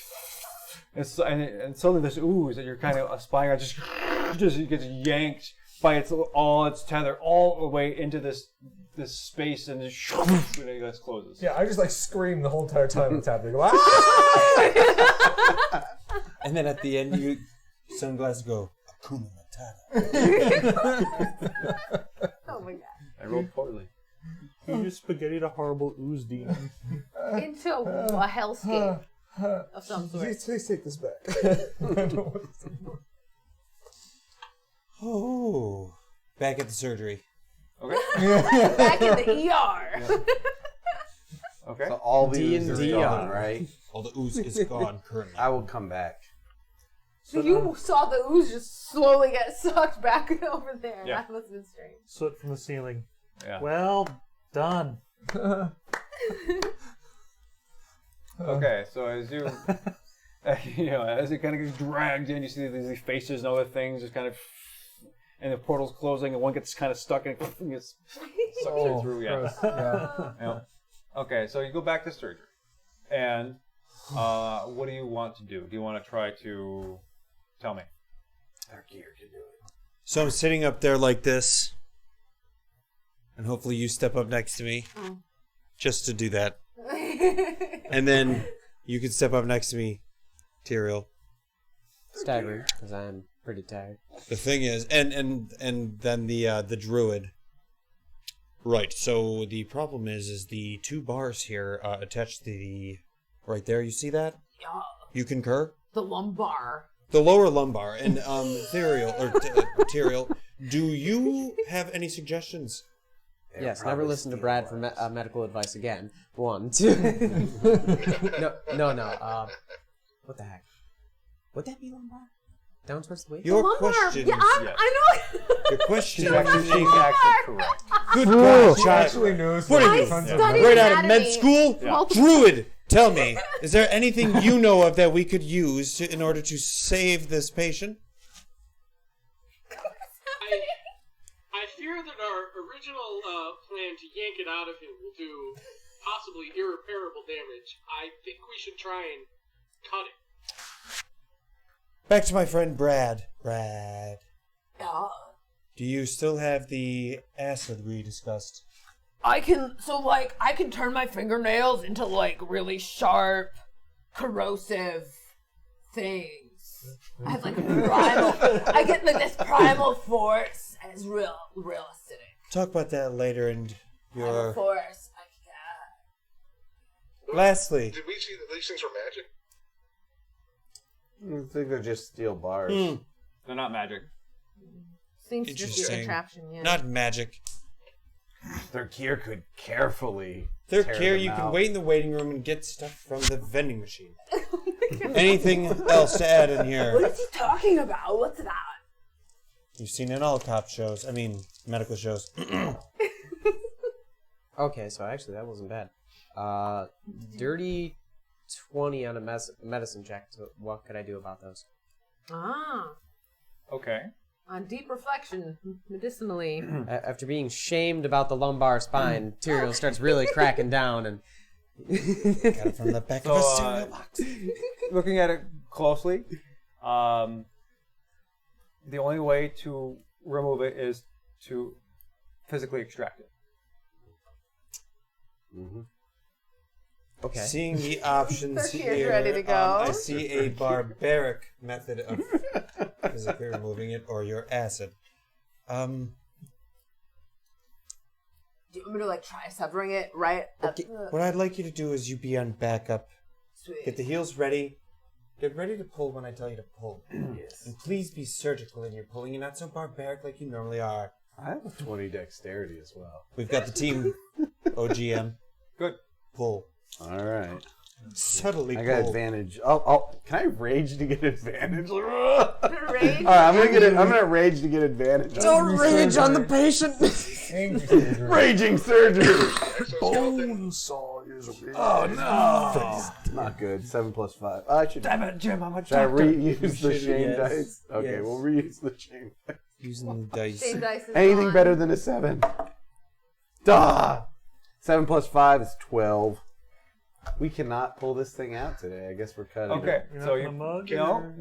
[SPEAKER 1] and suddenly this ooze that you're kind of aspiring at just gets yanked by its tether all the way into this space, and just and it just closes.
[SPEAKER 3] Yeah, I just like scream the whole entire time it's happening. Go, "Ah!"
[SPEAKER 2] And then at the end, sunglasses go, Akuna Matata.
[SPEAKER 4] Oh my god.
[SPEAKER 1] I rolled poorly.
[SPEAKER 5] You just spaghettied a horrible ooze demon.
[SPEAKER 4] Into a hellscape of some sort.
[SPEAKER 3] Please take this back. I don't want this anymore.
[SPEAKER 2] Oh. Back at the surgery.
[SPEAKER 1] Okay.
[SPEAKER 4] Back in the ER.
[SPEAKER 1] Okay.
[SPEAKER 6] So all the ooze is
[SPEAKER 2] D&D
[SPEAKER 6] gone,
[SPEAKER 2] on.
[SPEAKER 6] right?
[SPEAKER 2] All the ooze is gone currently.
[SPEAKER 6] I will come back.
[SPEAKER 4] So you saw the ooze just slowly get sucked back over there.
[SPEAKER 1] Yeah.
[SPEAKER 4] That must have been strange.
[SPEAKER 5] Soot from the ceiling.
[SPEAKER 1] Yeah.
[SPEAKER 5] Well done.
[SPEAKER 1] Okay, so as you, as it kind of gets dragged in, you see these faces and other things, just kind of, and the portal's closing, and one gets kind of stuck and it gets sucked through. Yeah.
[SPEAKER 3] Gross. Yeah.
[SPEAKER 1] Yeah. Okay, so you go back to surgery, and what do you want to do? Do you want to try to tell me?
[SPEAKER 6] Our gear can do it.
[SPEAKER 2] So I'm sitting up there like this, and hopefully you step up next to me, just to do that. And then you can step up next to me, Tyrael.
[SPEAKER 8] Staggering, because I'm pretty tired.
[SPEAKER 2] The thing is, and then the druid. Right. So the problem is the two bars here attached to the right there. You see that?
[SPEAKER 4] Yeah.
[SPEAKER 2] You concur?
[SPEAKER 4] The lumbar.
[SPEAKER 2] The lower lumbar. And Tyrael, do you have any suggestions?
[SPEAKER 8] Yes, never listen to Brad for medical advice again. 1, 2. No. What the heck? Would that be lumbar? Down towards the waist?
[SPEAKER 2] Your
[SPEAKER 4] lumbar.
[SPEAKER 2] question.
[SPEAKER 4] Yeah, I know.
[SPEAKER 2] Your question.
[SPEAKER 1] She's actually correct.
[SPEAKER 2] Good God,
[SPEAKER 3] She
[SPEAKER 2] child.
[SPEAKER 3] actually knows
[SPEAKER 2] What
[SPEAKER 3] what
[SPEAKER 2] are
[SPEAKER 3] in
[SPEAKER 2] you,
[SPEAKER 3] front of
[SPEAKER 4] studied
[SPEAKER 3] her.
[SPEAKER 2] right out of med
[SPEAKER 4] anatomy.
[SPEAKER 2] school?
[SPEAKER 1] Yeah.
[SPEAKER 2] Druid, tell me, is there anything you know of that we could use in order to save this patient?
[SPEAKER 7] I fear that our original plan to yank it out of him will do possibly irreparable damage. I think we should try and cut it.
[SPEAKER 2] Back to my friend Brad. Brad,
[SPEAKER 4] Yeah.
[SPEAKER 2] do you still have the acid we discussed?
[SPEAKER 4] I can turn my fingernails into like really sharp, corrosive things. I have like a primal. I get like this primal force, and it's real acidic.
[SPEAKER 2] Talk about that later in
[SPEAKER 4] Primal
[SPEAKER 2] your...
[SPEAKER 4] force.
[SPEAKER 2] Lastly,
[SPEAKER 10] Did we see that these things are magic?
[SPEAKER 6] I think they're just steel bars.
[SPEAKER 1] They're not magic.
[SPEAKER 4] Seems to just be
[SPEAKER 2] Interesting.
[SPEAKER 4] contraption. Yeah.
[SPEAKER 2] not magic.
[SPEAKER 6] Their gear could carefully.
[SPEAKER 2] They're
[SPEAKER 6] tear
[SPEAKER 2] care
[SPEAKER 6] them
[SPEAKER 2] you can
[SPEAKER 6] out.
[SPEAKER 2] wait in the waiting room and get stuff from the vending machine. Anything else to add in
[SPEAKER 4] What
[SPEAKER 2] here?
[SPEAKER 4] is he talking about? What's that?
[SPEAKER 2] You've seen it in all cop shows. I mean, medical shows.
[SPEAKER 8] Okay, so actually that wasn't bad. Dirty 20 on a medicine check. So what could I do about those?
[SPEAKER 4] Ah,
[SPEAKER 1] Okay.
[SPEAKER 4] on deep reflection, medicinally.
[SPEAKER 8] After being shamed about the lumbar spine, Tyrael starts really cracking down and...
[SPEAKER 2] Got it from the back
[SPEAKER 1] So,
[SPEAKER 2] of a cereal box.
[SPEAKER 1] Looking at it closely, the only way to remove it is to physically extract it.
[SPEAKER 8] Mm-hmm. Okay.
[SPEAKER 2] Seeing the options
[SPEAKER 4] He's
[SPEAKER 2] here,
[SPEAKER 4] ready to go.
[SPEAKER 2] I see a barbaric method of physically removing it, or your acid.
[SPEAKER 4] Do you want me to like try severing it right?
[SPEAKER 2] Okay. What I'd like you to do is you be on backup.
[SPEAKER 4] Sweet.
[SPEAKER 2] Get the heels ready. Get ready to pull when I tell you to pull. Yes. And please be surgical in your pulling. You're not so barbaric like you normally are.
[SPEAKER 6] I have a 20 dexterity as well.
[SPEAKER 2] We've got the team OGM.
[SPEAKER 1] Good.
[SPEAKER 2] Pull.
[SPEAKER 6] All right.
[SPEAKER 2] Subtly
[SPEAKER 6] I
[SPEAKER 2] pull.
[SPEAKER 6] got advantage. Oh, can I rage to get advantage?
[SPEAKER 4] Rage?
[SPEAKER 6] All right, I'm gonna rage to get advantage.
[SPEAKER 8] Don't rage on the patient.
[SPEAKER 6] Raging surgery.
[SPEAKER 10] Bone saw is a big
[SPEAKER 6] Oh no! Not good. 7 plus 5. I should.
[SPEAKER 1] Damn it, Jim! I'm a
[SPEAKER 6] Should I
[SPEAKER 1] doctor.
[SPEAKER 6] reuse the
[SPEAKER 2] should,
[SPEAKER 6] shame
[SPEAKER 2] yes.
[SPEAKER 6] dice? Okay,
[SPEAKER 2] Yes.
[SPEAKER 6] we'll reuse the shame dice.
[SPEAKER 2] Using the dice.
[SPEAKER 4] Shame dice is
[SPEAKER 6] Anything
[SPEAKER 4] gone.
[SPEAKER 6] better than a 7. Duh! 7 plus 5 is 12. We cannot pull this thing out today. I guess we're cutting
[SPEAKER 1] Okay,
[SPEAKER 6] it.
[SPEAKER 1] so
[SPEAKER 5] You're
[SPEAKER 1] you
[SPEAKER 5] not gonna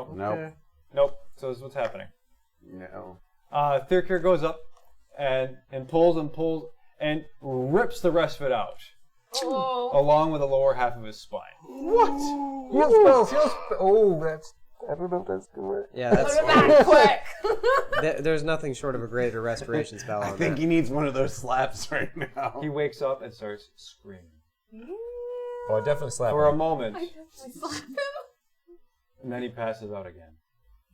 [SPEAKER 5] mug
[SPEAKER 1] no.
[SPEAKER 6] Nope.
[SPEAKER 1] So this is what's happening.
[SPEAKER 6] No.
[SPEAKER 1] Thirkir goes up and pulls and rips the rest of it out,
[SPEAKER 4] Oh.
[SPEAKER 1] along with the lower half of his spine.
[SPEAKER 3] Heal spells. Oh, that's.
[SPEAKER 9] I don't know if that's good.
[SPEAKER 8] Yeah,
[SPEAKER 4] Put
[SPEAKER 8] that's.
[SPEAKER 4] it back quick.
[SPEAKER 8] There's nothing short of a greater restoration spell
[SPEAKER 6] I
[SPEAKER 8] on
[SPEAKER 6] think
[SPEAKER 8] that.
[SPEAKER 6] he needs one of those slaps right now.
[SPEAKER 1] He wakes up and starts screaming.
[SPEAKER 3] Oh, I definitely slap
[SPEAKER 1] For a
[SPEAKER 3] him.
[SPEAKER 1] moment,
[SPEAKER 4] I definitely slap him.
[SPEAKER 1] and then he passes out again.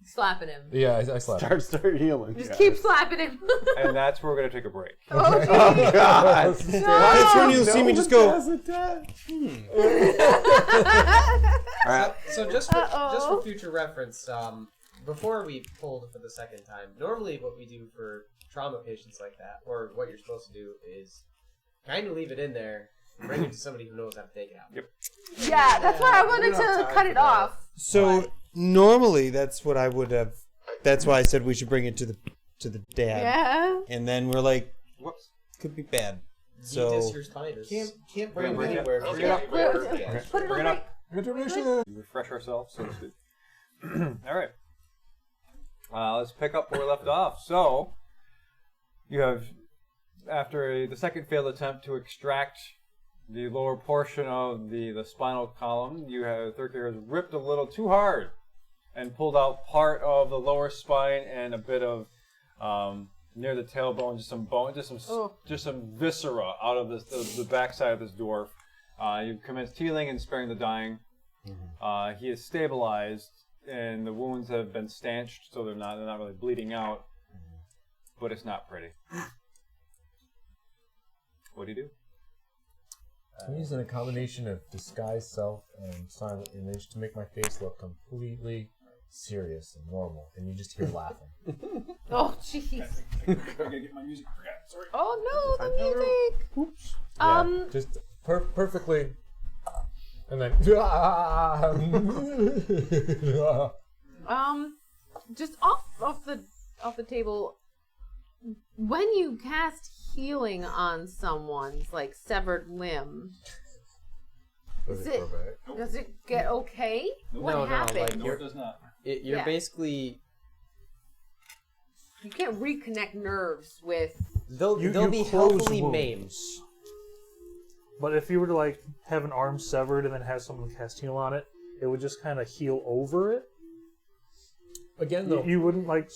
[SPEAKER 4] Slapping him.
[SPEAKER 3] Yeah, I slap him.
[SPEAKER 6] Start healing.
[SPEAKER 4] Just
[SPEAKER 6] guys.
[SPEAKER 4] keep slapping him.
[SPEAKER 1] And that's where we're going to take a break.
[SPEAKER 4] Oh,
[SPEAKER 6] Oh God!
[SPEAKER 2] That's when you'll see me just go.
[SPEAKER 8] Alright, so just
[SPEAKER 4] Uh-oh.
[SPEAKER 8] for future reference, before we pulled for the second time, normally what we do for trauma patients like that, or what you're supposed to do, is kind of leave it in there, bring it to somebody who knows how to take it out.
[SPEAKER 1] Yep.
[SPEAKER 4] Yeah, that's why I
[SPEAKER 8] we
[SPEAKER 4] wanted
[SPEAKER 8] don't have
[SPEAKER 4] to
[SPEAKER 8] time
[SPEAKER 4] cut
[SPEAKER 8] for
[SPEAKER 4] it
[SPEAKER 8] that.
[SPEAKER 4] off.
[SPEAKER 2] So normally that's what I would have. That's why I said we should bring it to the dad.
[SPEAKER 4] Yeah.
[SPEAKER 2] And then we're like,
[SPEAKER 1] Whoops.
[SPEAKER 2] could be bad.
[SPEAKER 8] Detus
[SPEAKER 2] So
[SPEAKER 8] your spiders.
[SPEAKER 2] can't
[SPEAKER 1] bring
[SPEAKER 2] bring
[SPEAKER 1] it
[SPEAKER 2] it anywhere.
[SPEAKER 1] Bring it up.
[SPEAKER 4] Put it
[SPEAKER 1] Bring
[SPEAKER 4] on
[SPEAKER 1] it
[SPEAKER 4] right.
[SPEAKER 1] up. Refresh ourselves, so to speak. All right. Let's pick up where we left off. So, you have, after the second failed attempt to extract the lower portion of the spinal column, you have Thurkir has ripped a little too hard and pulled out part of the lower spine and a bit of near the tailbone, just some bone, just some viscera out of the backside of this dwarf. You've commenced healing and sparing the dying. He is stabilized, and the wounds have been stanched, so they're not really bleeding out. But it's not pretty. What do you do?
[SPEAKER 3] I'm using a combination of disguise self and silent image to make my face look completely serious and normal, and you just hear laughing.
[SPEAKER 4] Oh, jeez.
[SPEAKER 1] I gotta get my music. Sorry.
[SPEAKER 4] Oh no, the music.
[SPEAKER 1] Oops.
[SPEAKER 3] Just perfectly, and then
[SPEAKER 4] Just off the table. When you cast healing on someone's like severed limb, does it get okay? What happens?
[SPEAKER 8] like
[SPEAKER 1] No, it does not.
[SPEAKER 8] you're
[SPEAKER 4] Yeah.
[SPEAKER 8] basically
[SPEAKER 4] You can't reconnect nerves with.
[SPEAKER 8] they'll
[SPEAKER 5] You
[SPEAKER 8] be
[SPEAKER 5] close
[SPEAKER 8] healthily
[SPEAKER 5] wounds.
[SPEAKER 8] maimed.
[SPEAKER 5] But if you were to like have an arm severed and then have someone cast heal on it, it would just kind of heal over it.
[SPEAKER 3] again though,
[SPEAKER 5] You wouldn't like.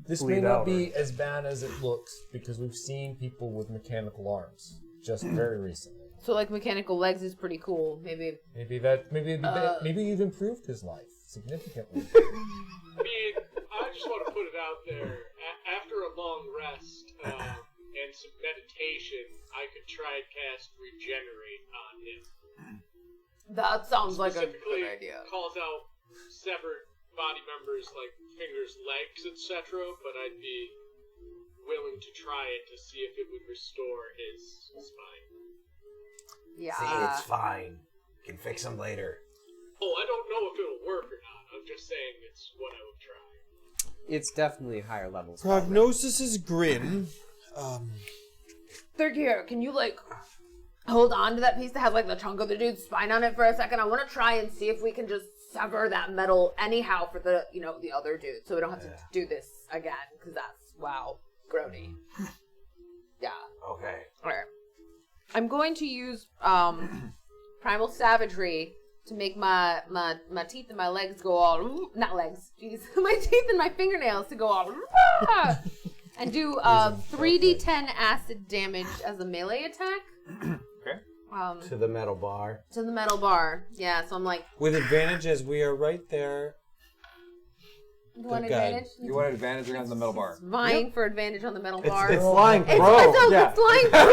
[SPEAKER 3] this
[SPEAKER 5] bleed
[SPEAKER 3] may not
[SPEAKER 5] out
[SPEAKER 3] be as bad as it looks because we've seen people with mechanical arms just very recently.
[SPEAKER 4] So like mechanical legs is pretty cool. Maybe.
[SPEAKER 3] Maybe you've improved his life significantly.
[SPEAKER 7] I mean, I just want to put it out there. After a long rest and some meditation, I could try and cast Regenerate on him.
[SPEAKER 4] That sounds like a
[SPEAKER 7] Specifically,
[SPEAKER 4] good idea.
[SPEAKER 7] calls out severed body members like fingers, legs, etc. But I'd be willing to try it to see if it would restore his spine.
[SPEAKER 4] Yeah.
[SPEAKER 6] See, it's fine. Can fix them later.
[SPEAKER 7] Oh, I don't know if it'll work or not. I'm just saying it's what I would try.
[SPEAKER 8] It's definitely higher levels.
[SPEAKER 2] Prognosis is grim.
[SPEAKER 4] Third year, can you like hold on to that piece that has like the chunk of the dude's spine on it for a second? I want to try and see if we can just sever that metal anyhow for the the other dude, so we don't have to do this again, because that's, wow, grody. Yeah.
[SPEAKER 6] Okay.
[SPEAKER 4] Alright. I'm going to use Primal Savagery to make my teeth and my legs go all, not legs, jeez, my teeth and my fingernails to go all, and do 3d10 acid damage as a melee attack.
[SPEAKER 1] Okay.
[SPEAKER 6] To the metal bar.
[SPEAKER 4] To the metal bar. Yeah, so I'm like,
[SPEAKER 2] With advantage, as we are right there.
[SPEAKER 4] you want
[SPEAKER 2] Good guide.
[SPEAKER 4] advantage?
[SPEAKER 1] You want advantage against the metal bar.
[SPEAKER 4] Vying for advantage on the metal bar.
[SPEAKER 6] It's flying
[SPEAKER 4] It's
[SPEAKER 6] prone.
[SPEAKER 4] it's flying prone.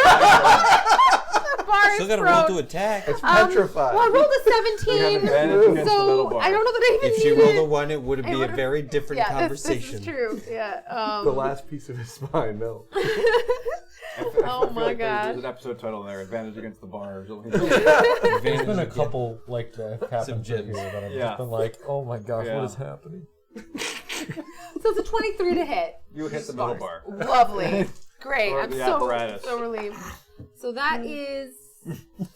[SPEAKER 4] The bar
[SPEAKER 2] Still
[SPEAKER 4] is
[SPEAKER 2] gotta roll
[SPEAKER 4] prone.
[SPEAKER 2] to attack.
[SPEAKER 6] It's petrified.
[SPEAKER 4] Well, I rolled a
[SPEAKER 1] You have
[SPEAKER 4] 17,
[SPEAKER 1] advantage against the metal
[SPEAKER 4] so
[SPEAKER 1] bar.
[SPEAKER 4] I don't know that I even
[SPEAKER 2] If
[SPEAKER 4] need
[SPEAKER 2] she
[SPEAKER 4] it.
[SPEAKER 2] rolled a 1, it would
[SPEAKER 4] It
[SPEAKER 2] be a
[SPEAKER 4] would've-
[SPEAKER 2] very different
[SPEAKER 4] Yeah,
[SPEAKER 2] conversation.
[SPEAKER 4] This is true. Yeah.
[SPEAKER 6] The last piece of his spine, no.
[SPEAKER 4] Oh my god.
[SPEAKER 1] There's an episode title in there, Advantage Against the Bar.
[SPEAKER 3] There's been a couple like that have happened here
[SPEAKER 2] gems.
[SPEAKER 3] that I've
[SPEAKER 1] Yeah.
[SPEAKER 3] just been like, oh my gosh,
[SPEAKER 1] Yeah.
[SPEAKER 3] what is happening?
[SPEAKER 4] So it's a 23 to hit.
[SPEAKER 1] You hit the metal bar.
[SPEAKER 4] Lovely. Great.
[SPEAKER 1] Or
[SPEAKER 4] I'm
[SPEAKER 1] the
[SPEAKER 4] so
[SPEAKER 1] apparatus.
[SPEAKER 4] relieved. So that is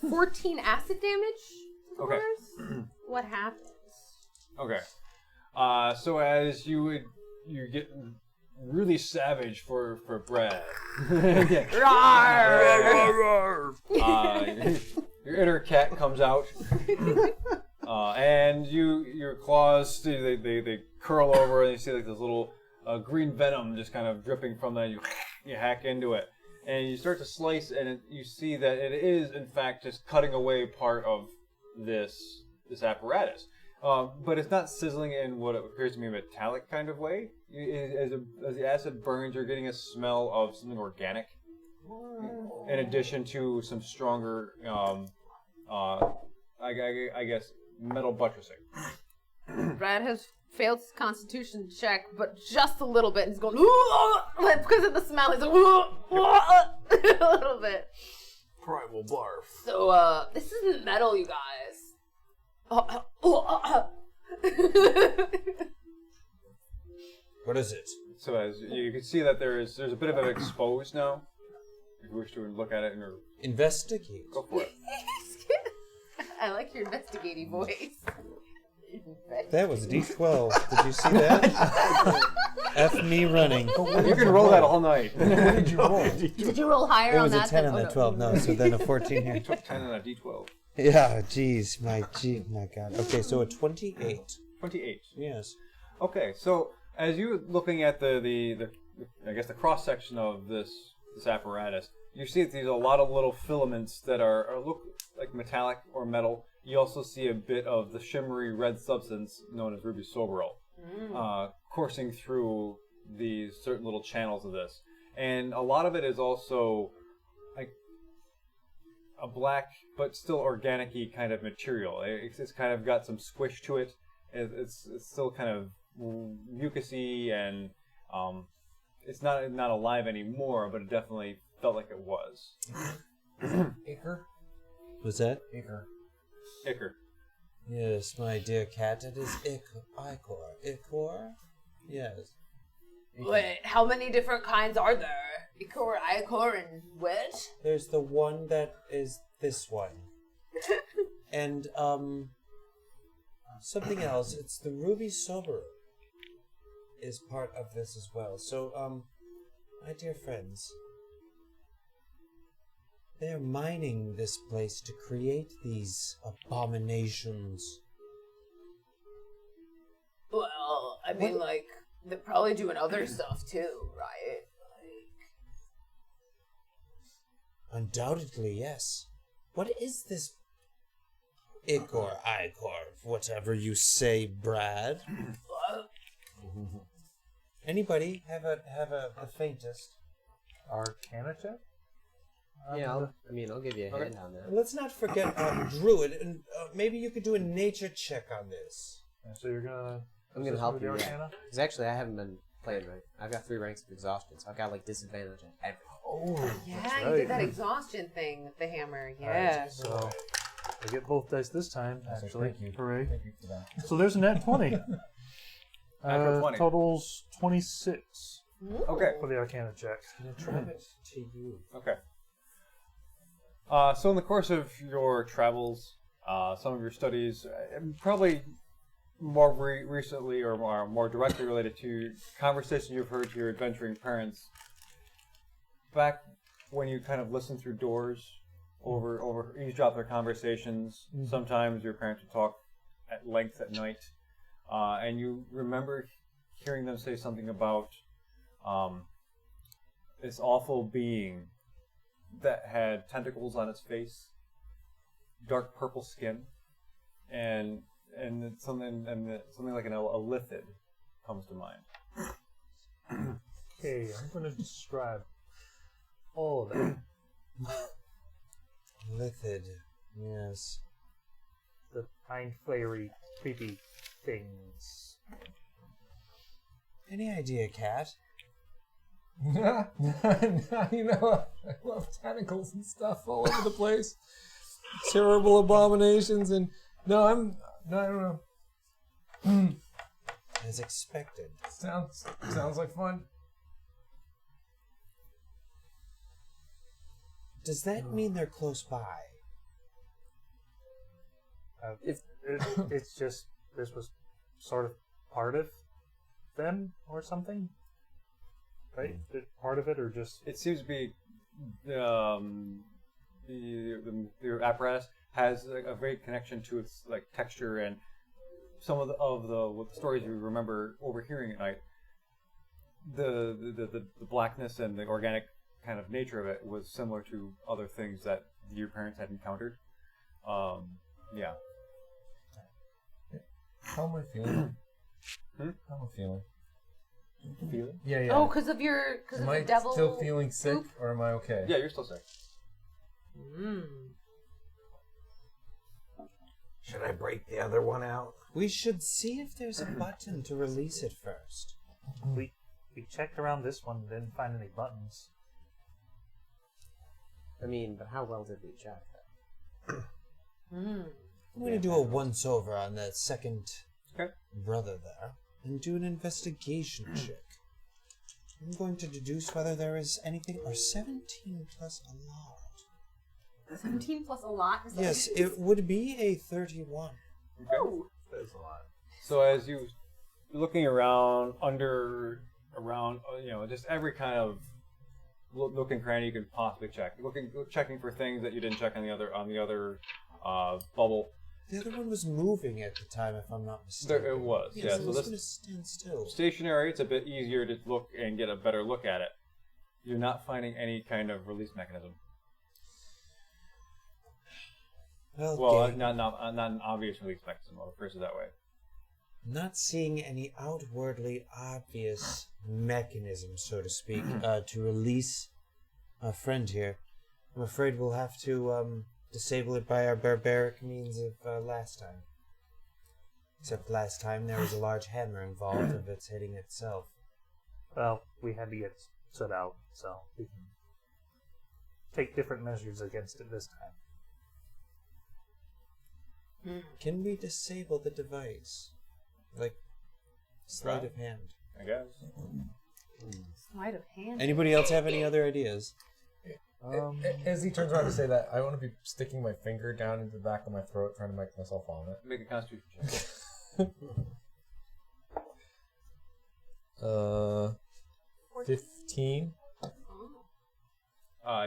[SPEAKER 4] 14 acid damage. to the
[SPEAKER 1] Okay.
[SPEAKER 4] bars. What happens?
[SPEAKER 1] Okay. So as you get really savage for Brad. Your inner cat comes out, and your claws they curl over, and you see like this little green venom just kind of dripping from that. You hack into it, and you start to slice, and you see that it is in fact just cutting away part of this apparatus. But it's not sizzling in what appears to be a metallic kind of way. As the acid burns, you're getting a smell of something organic, in addition to some stronger, I guess, metal buttressing.
[SPEAKER 4] Brad has failed his constitution check, but just a little bit. He's going, because of the smell, he's like, a little bit.
[SPEAKER 6] Primal barf.
[SPEAKER 4] So, this isn't metal, you guys.
[SPEAKER 2] What is it?
[SPEAKER 1] So as you can see that there's a bit of it exposed now. If you wish to look at it and
[SPEAKER 2] Investigate.
[SPEAKER 1] go for it.
[SPEAKER 4] I like your investigating voice.
[SPEAKER 2] That was a D12. Did you see that? F me running.
[SPEAKER 1] You can roll that all night.
[SPEAKER 3] What did you roll?
[SPEAKER 4] Did you roll higher
[SPEAKER 2] It
[SPEAKER 4] on
[SPEAKER 2] was a
[SPEAKER 4] that?
[SPEAKER 2] 10
[SPEAKER 4] than-
[SPEAKER 2] on
[SPEAKER 4] oh,
[SPEAKER 2] that 12, no, so then a 14 here.
[SPEAKER 1] Took 10 on a d12.
[SPEAKER 2] Yeah, jeez, my god. Okay, so a 28.
[SPEAKER 1] 28.
[SPEAKER 2] Yes.
[SPEAKER 1] Okay, so as you're looking at the I guess the cross section of this apparatus, you see that there's a lot of little filaments that are look like metallic or metal. You also see a bit of the shimmery red substance known as ruby soberol coursing through these certain little channels of this, and a lot of it is also like a black but still organic-y kind of material. It's kind of got some squish to it. It's still kind of mucusy, and it's not alive anymore, but it definitely felt like it was.
[SPEAKER 3] Ichor?
[SPEAKER 2] Was that?
[SPEAKER 3] Ichor.
[SPEAKER 1] Ichor.
[SPEAKER 2] Yes, my dear cat, it is Ichor. Ichor? Yes.
[SPEAKER 4] Wait, how many different kinds are there? Ichor, and which?
[SPEAKER 2] There's the one that is this one. And, something else. It's the ruby sober is part of this as well. So, my dear friends, they're mining this place to create these abominations.
[SPEAKER 4] Well, I mean, like, they're probably doing other stuff too, right?
[SPEAKER 2] Undoubtedly, yes. What is this Ichor, whatever you say, Brad? Anybody have a faintest?
[SPEAKER 5] Arcana check?
[SPEAKER 8] Yeah, I'll give you a hand on that.
[SPEAKER 2] Let's not forget Druid, and maybe you could do a nature check on this.
[SPEAKER 5] So you're gonna...
[SPEAKER 8] I'm gonna help
[SPEAKER 5] with
[SPEAKER 8] you.
[SPEAKER 5] the
[SPEAKER 8] Yeah.
[SPEAKER 5] Arcana?
[SPEAKER 8] Because actually, I haven't been playing right. I've got 3 ranks of exhaustion, so I've got like disadvantage on everything.
[SPEAKER 5] Oh,
[SPEAKER 4] Yeah, you did that exhaustion thing with the hammer. Yeah.
[SPEAKER 5] so I get both dice this time, actually.
[SPEAKER 3] Thank you.
[SPEAKER 5] Hooray.
[SPEAKER 3] Thank you for that.
[SPEAKER 5] So there's a net 20.
[SPEAKER 1] Natural 20.
[SPEAKER 5] Totals 26
[SPEAKER 1] Okay.
[SPEAKER 5] for the Arcana check.
[SPEAKER 2] Drive it to you.
[SPEAKER 1] Okay. So in the course of your travels, some of your studies, probably more recently or more directly related to conversations you've heard to your adventuring parents, back when you kind of listened through doors, eavesdrop their conversations. Sometimes your parents would talk at length at night, and you remember hearing them say something about this awful being that had tentacles on its face, dark purple skin, and something like a lithid comes to mind.
[SPEAKER 5] Okay, I'm going to describe all of that.
[SPEAKER 2] Lithid, yes.
[SPEAKER 5] The mind flayery, creepy things.
[SPEAKER 2] Any idea, Cat?
[SPEAKER 3] You know, I love tentacles and stuff all over the place. Terrible abominations and I don't know.
[SPEAKER 2] As expected.
[SPEAKER 3] Sounds like fun.
[SPEAKER 2] Does that mean they're close by?
[SPEAKER 5] It's just this was sort of part of them or something, right? Part of it, or just
[SPEAKER 1] It seems to be the apparatus has a very connection to its like texture and some of the stories you remember overhearing at night. The blackness and the organic kind of nature of it was similar to other things that your parents had encountered. Yeah.
[SPEAKER 3] How am I feeling? How am I feeling?
[SPEAKER 1] Feeling?
[SPEAKER 3] Yeah.
[SPEAKER 4] Oh, because of
[SPEAKER 3] Am
[SPEAKER 4] the
[SPEAKER 3] I
[SPEAKER 4] devil.
[SPEAKER 3] still feeling sick,
[SPEAKER 4] poop?
[SPEAKER 3] or am I okay?
[SPEAKER 1] Yeah, you're still sick.
[SPEAKER 6] Should I break the other one out?
[SPEAKER 2] We should see if there's a button to release it first.
[SPEAKER 5] we checked around this one, didn't find any buttons.
[SPEAKER 8] I mean, but how well did we check that?
[SPEAKER 2] I'm going to do a once-over on that second brother there and do an investigation check. I'm going to deduce whether there is anything, or 17 plus a lot.
[SPEAKER 4] 17 plus a lot? Is that
[SPEAKER 2] Yes, it would be a 31.
[SPEAKER 4] Ooh.
[SPEAKER 6] That's a lot.
[SPEAKER 1] So as you looking around, just every kind of nook and cranny you can possibly check. Checking for things that you didn't check on the other bubble.
[SPEAKER 2] The other one was moving at the time, if I'm not mistaken.
[SPEAKER 1] There it was,
[SPEAKER 2] Yes,
[SPEAKER 1] yeah.
[SPEAKER 2] it
[SPEAKER 1] So
[SPEAKER 2] was
[SPEAKER 1] this
[SPEAKER 2] going to stand still.
[SPEAKER 1] stationary, it's a bit easier to look and get a better look at it. You're not finding any kind of release mechanism. Well,
[SPEAKER 2] Okay.
[SPEAKER 1] not an obvious release mechanism. I'll phrase it that way.
[SPEAKER 2] Not seeing any outwardly obvious mechanism, so to speak, to release our friend here. I'm afraid we'll have to disable it by our barbaric means of last time. Except last time there was a large hammer involved of its hitting itself.
[SPEAKER 5] Well, we had to get set out, so we can take different measures against it this time.
[SPEAKER 2] Can we disable the device? Like, sleight of hand.
[SPEAKER 1] I guess.
[SPEAKER 4] Sleight of hand.
[SPEAKER 2] Anybody else have any other ideas?
[SPEAKER 3] As he turns around to say that, I want to be sticking my finger down into the back of my throat, trying to make myself vomit.
[SPEAKER 1] Make a Constitution check.
[SPEAKER 3] 15.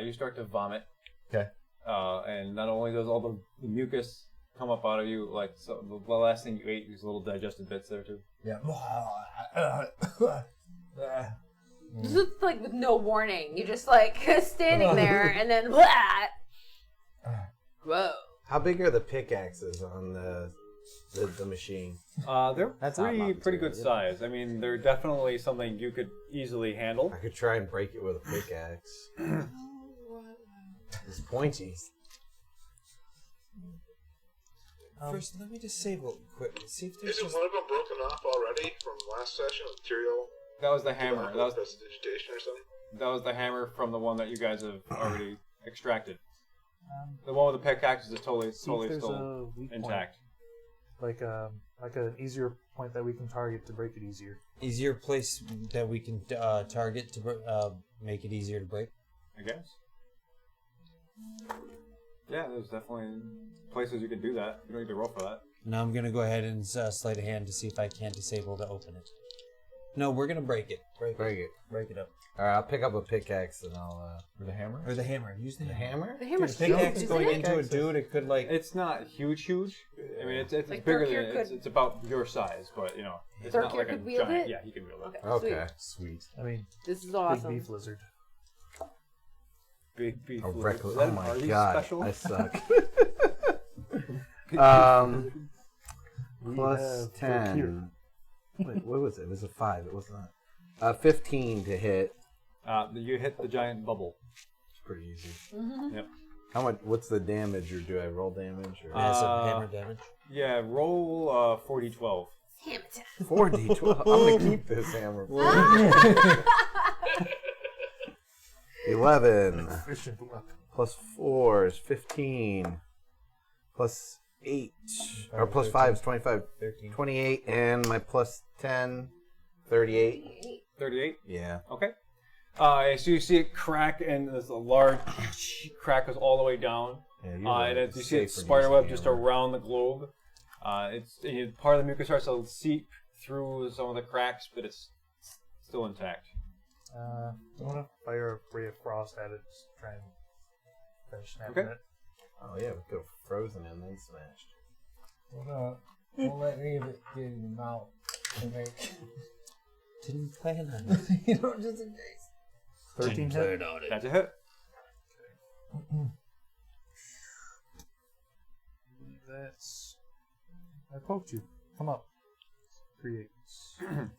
[SPEAKER 1] You start to vomit.
[SPEAKER 3] Okay.
[SPEAKER 1] And not only does all the mucus come up out of you, like so the last thing you ate, these little digested bits there too.
[SPEAKER 3] Yeah.
[SPEAKER 4] This is like with no warning. You just like standing there and then blah. Whoa.
[SPEAKER 6] How big are the pickaxes on the machine?
[SPEAKER 1] They're
[SPEAKER 8] That's
[SPEAKER 1] pretty
[SPEAKER 8] Oddlot
[SPEAKER 1] good
[SPEAKER 8] material.
[SPEAKER 1] size. I mean, they're definitely something you could easily handle.
[SPEAKER 6] I could try and break it with a pickaxe. It's pointy.
[SPEAKER 2] First, let me disable it quickly. See if there's
[SPEAKER 10] Isn't
[SPEAKER 2] just...
[SPEAKER 10] one of them broken off already from last session? Material?
[SPEAKER 1] That was the hammer. That was
[SPEAKER 10] prestidigitation or something?
[SPEAKER 1] that was the hammer from the one that you guys have already extracted. The one with the pickaxe is totally
[SPEAKER 5] See if there's
[SPEAKER 1] still
[SPEAKER 5] a weak
[SPEAKER 1] intact.
[SPEAKER 5] point, like an easier point that we can target to break it easier.
[SPEAKER 2] Easier place that we can target to make it easier to break.
[SPEAKER 1] I guess. Yeah, there's definitely places you can do that. You don't need to roll for that.
[SPEAKER 2] Now I'm gonna go ahead and sleight of hand to see if I can't disable to open it. No, we're gonna break it. Break it up.
[SPEAKER 6] All right, I'll pick up a pickaxe and I'll.
[SPEAKER 3] Or the hammer?
[SPEAKER 2] Or the hammer. Use the hammer.
[SPEAKER 4] The hammer's
[SPEAKER 2] Dude,
[SPEAKER 4] huge,
[SPEAKER 2] pickaxe
[SPEAKER 4] isn't
[SPEAKER 2] going
[SPEAKER 4] it?
[SPEAKER 2] into a dude, it could like.
[SPEAKER 1] It's not huge. I mean, it's
[SPEAKER 4] Like
[SPEAKER 1] bigger
[SPEAKER 4] Thorkir
[SPEAKER 1] than it's about your size, but you know, it's
[SPEAKER 4] Thorkir
[SPEAKER 1] not like a
[SPEAKER 4] could wield
[SPEAKER 1] giant.
[SPEAKER 4] it?
[SPEAKER 1] Yeah, he can wield it.
[SPEAKER 4] Okay,
[SPEAKER 6] Okay, sweet.
[SPEAKER 5] I mean,
[SPEAKER 4] This is
[SPEAKER 5] big
[SPEAKER 4] awesome.
[SPEAKER 5] beef lizard.
[SPEAKER 1] Big beef.
[SPEAKER 6] Oh,
[SPEAKER 1] lizard.
[SPEAKER 6] reckless.
[SPEAKER 1] Is that
[SPEAKER 6] Oh
[SPEAKER 1] an
[SPEAKER 6] my
[SPEAKER 1] Artie
[SPEAKER 6] god,
[SPEAKER 1] special?
[SPEAKER 6] I suck.
[SPEAKER 5] We
[SPEAKER 6] Plus
[SPEAKER 5] have
[SPEAKER 6] 10. Wait, what was it? It was a 5. It was not. 15 to hit.
[SPEAKER 1] You hit the giant bubble.
[SPEAKER 6] It's pretty easy.
[SPEAKER 1] Yep.
[SPEAKER 6] How much? What's the damage, or do I roll damage? Or
[SPEAKER 2] Massive hammer damage.
[SPEAKER 1] Yeah, roll 4d12.
[SPEAKER 4] Damn it.
[SPEAKER 6] 4d12. I'm gonna keep this hammer. 11
[SPEAKER 5] efficient weapon.
[SPEAKER 6] plus 4 is 15. Plus 8 or plus 5 is 25.
[SPEAKER 2] 13.
[SPEAKER 6] 28, and my plus 10, 38.
[SPEAKER 1] 38.
[SPEAKER 6] Yeah.
[SPEAKER 1] Okay. So you see it crack, and there's a large crack goes all the way down.
[SPEAKER 6] Yeah,
[SPEAKER 1] And as you see it spiderweb just around the globe. Part of the mucus starts to seep through some of the cracks, but it's still intact.
[SPEAKER 5] I want to fire a ray of frost at it, just try and finish snapping
[SPEAKER 1] Okay.
[SPEAKER 5] it.
[SPEAKER 6] Oh yeah, we could have frozen and then smashed.
[SPEAKER 9] Don't let any of it get in your mouth and make.
[SPEAKER 2] Didn't plan on it.
[SPEAKER 9] You know, just in case.
[SPEAKER 5] 13 hit.
[SPEAKER 1] That's a hit.
[SPEAKER 5] That's. I poked you. Come up. 3 8s.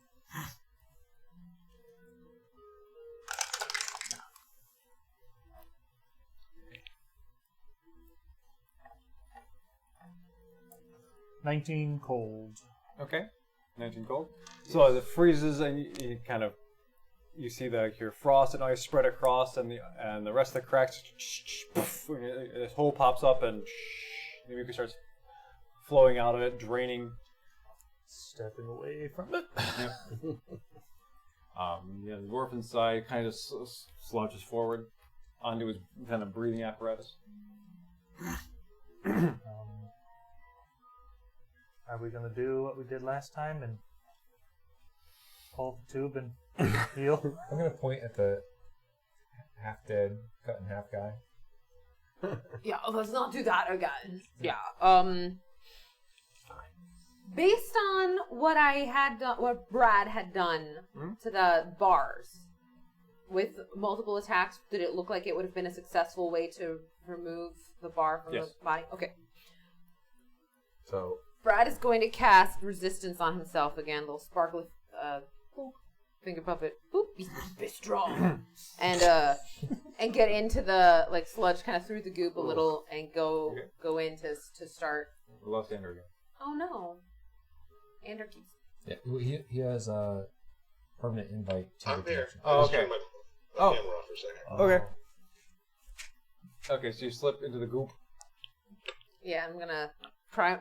[SPEAKER 5] $19 cold.
[SPEAKER 1] Okay. 19 cold. So as it freezes, and you kind of you see your frost and ice spread across, and the rest of the cracks. This hole pops up, and the mucus starts flowing out of it, draining.
[SPEAKER 5] Stepping away from it.
[SPEAKER 1] The dwarf inside kind of slouches forward onto his kind of breathing apparatus.
[SPEAKER 5] Are we gonna do what we did last time and pull the tube and heal?
[SPEAKER 3] I'm gonna point at the half dead, cut in half guy.
[SPEAKER 4] Yeah, let's not do that again. Yeah. Based on what I had done, what Brad had done to the bars with multiple attacks, did it look like it would have been a successful way to remove the bar from
[SPEAKER 1] Yes.
[SPEAKER 4] the body? Okay.
[SPEAKER 6] So
[SPEAKER 4] Brad is going to cast resistance on himself again. Little sparkly finger puppet. Boop, be strong, and get into the sludge kind of through the goop a little, and go in to start.
[SPEAKER 1] We lost Andrew again.
[SPEAKER 4] Oh no, Andrew keeps.
[SPEAKER 3] Yeah, he has a permanent invite to
[SPEAKER 10] I'm
[SPEAKER 3] the
[SPEAKER 10] there.
[SPEAKER 3] connection.
[SPEAKER 10] I just
[SPEAKER 1] okay.
[SPEAKER 10] turned my
[SPEAKER 1] Oh.
[SPEAKER 10] camera off for a second.
[SPEAKER 1] Okay. Okay, so you slip into the goop.
[SPEAKER 4] Yeah, I'm gonna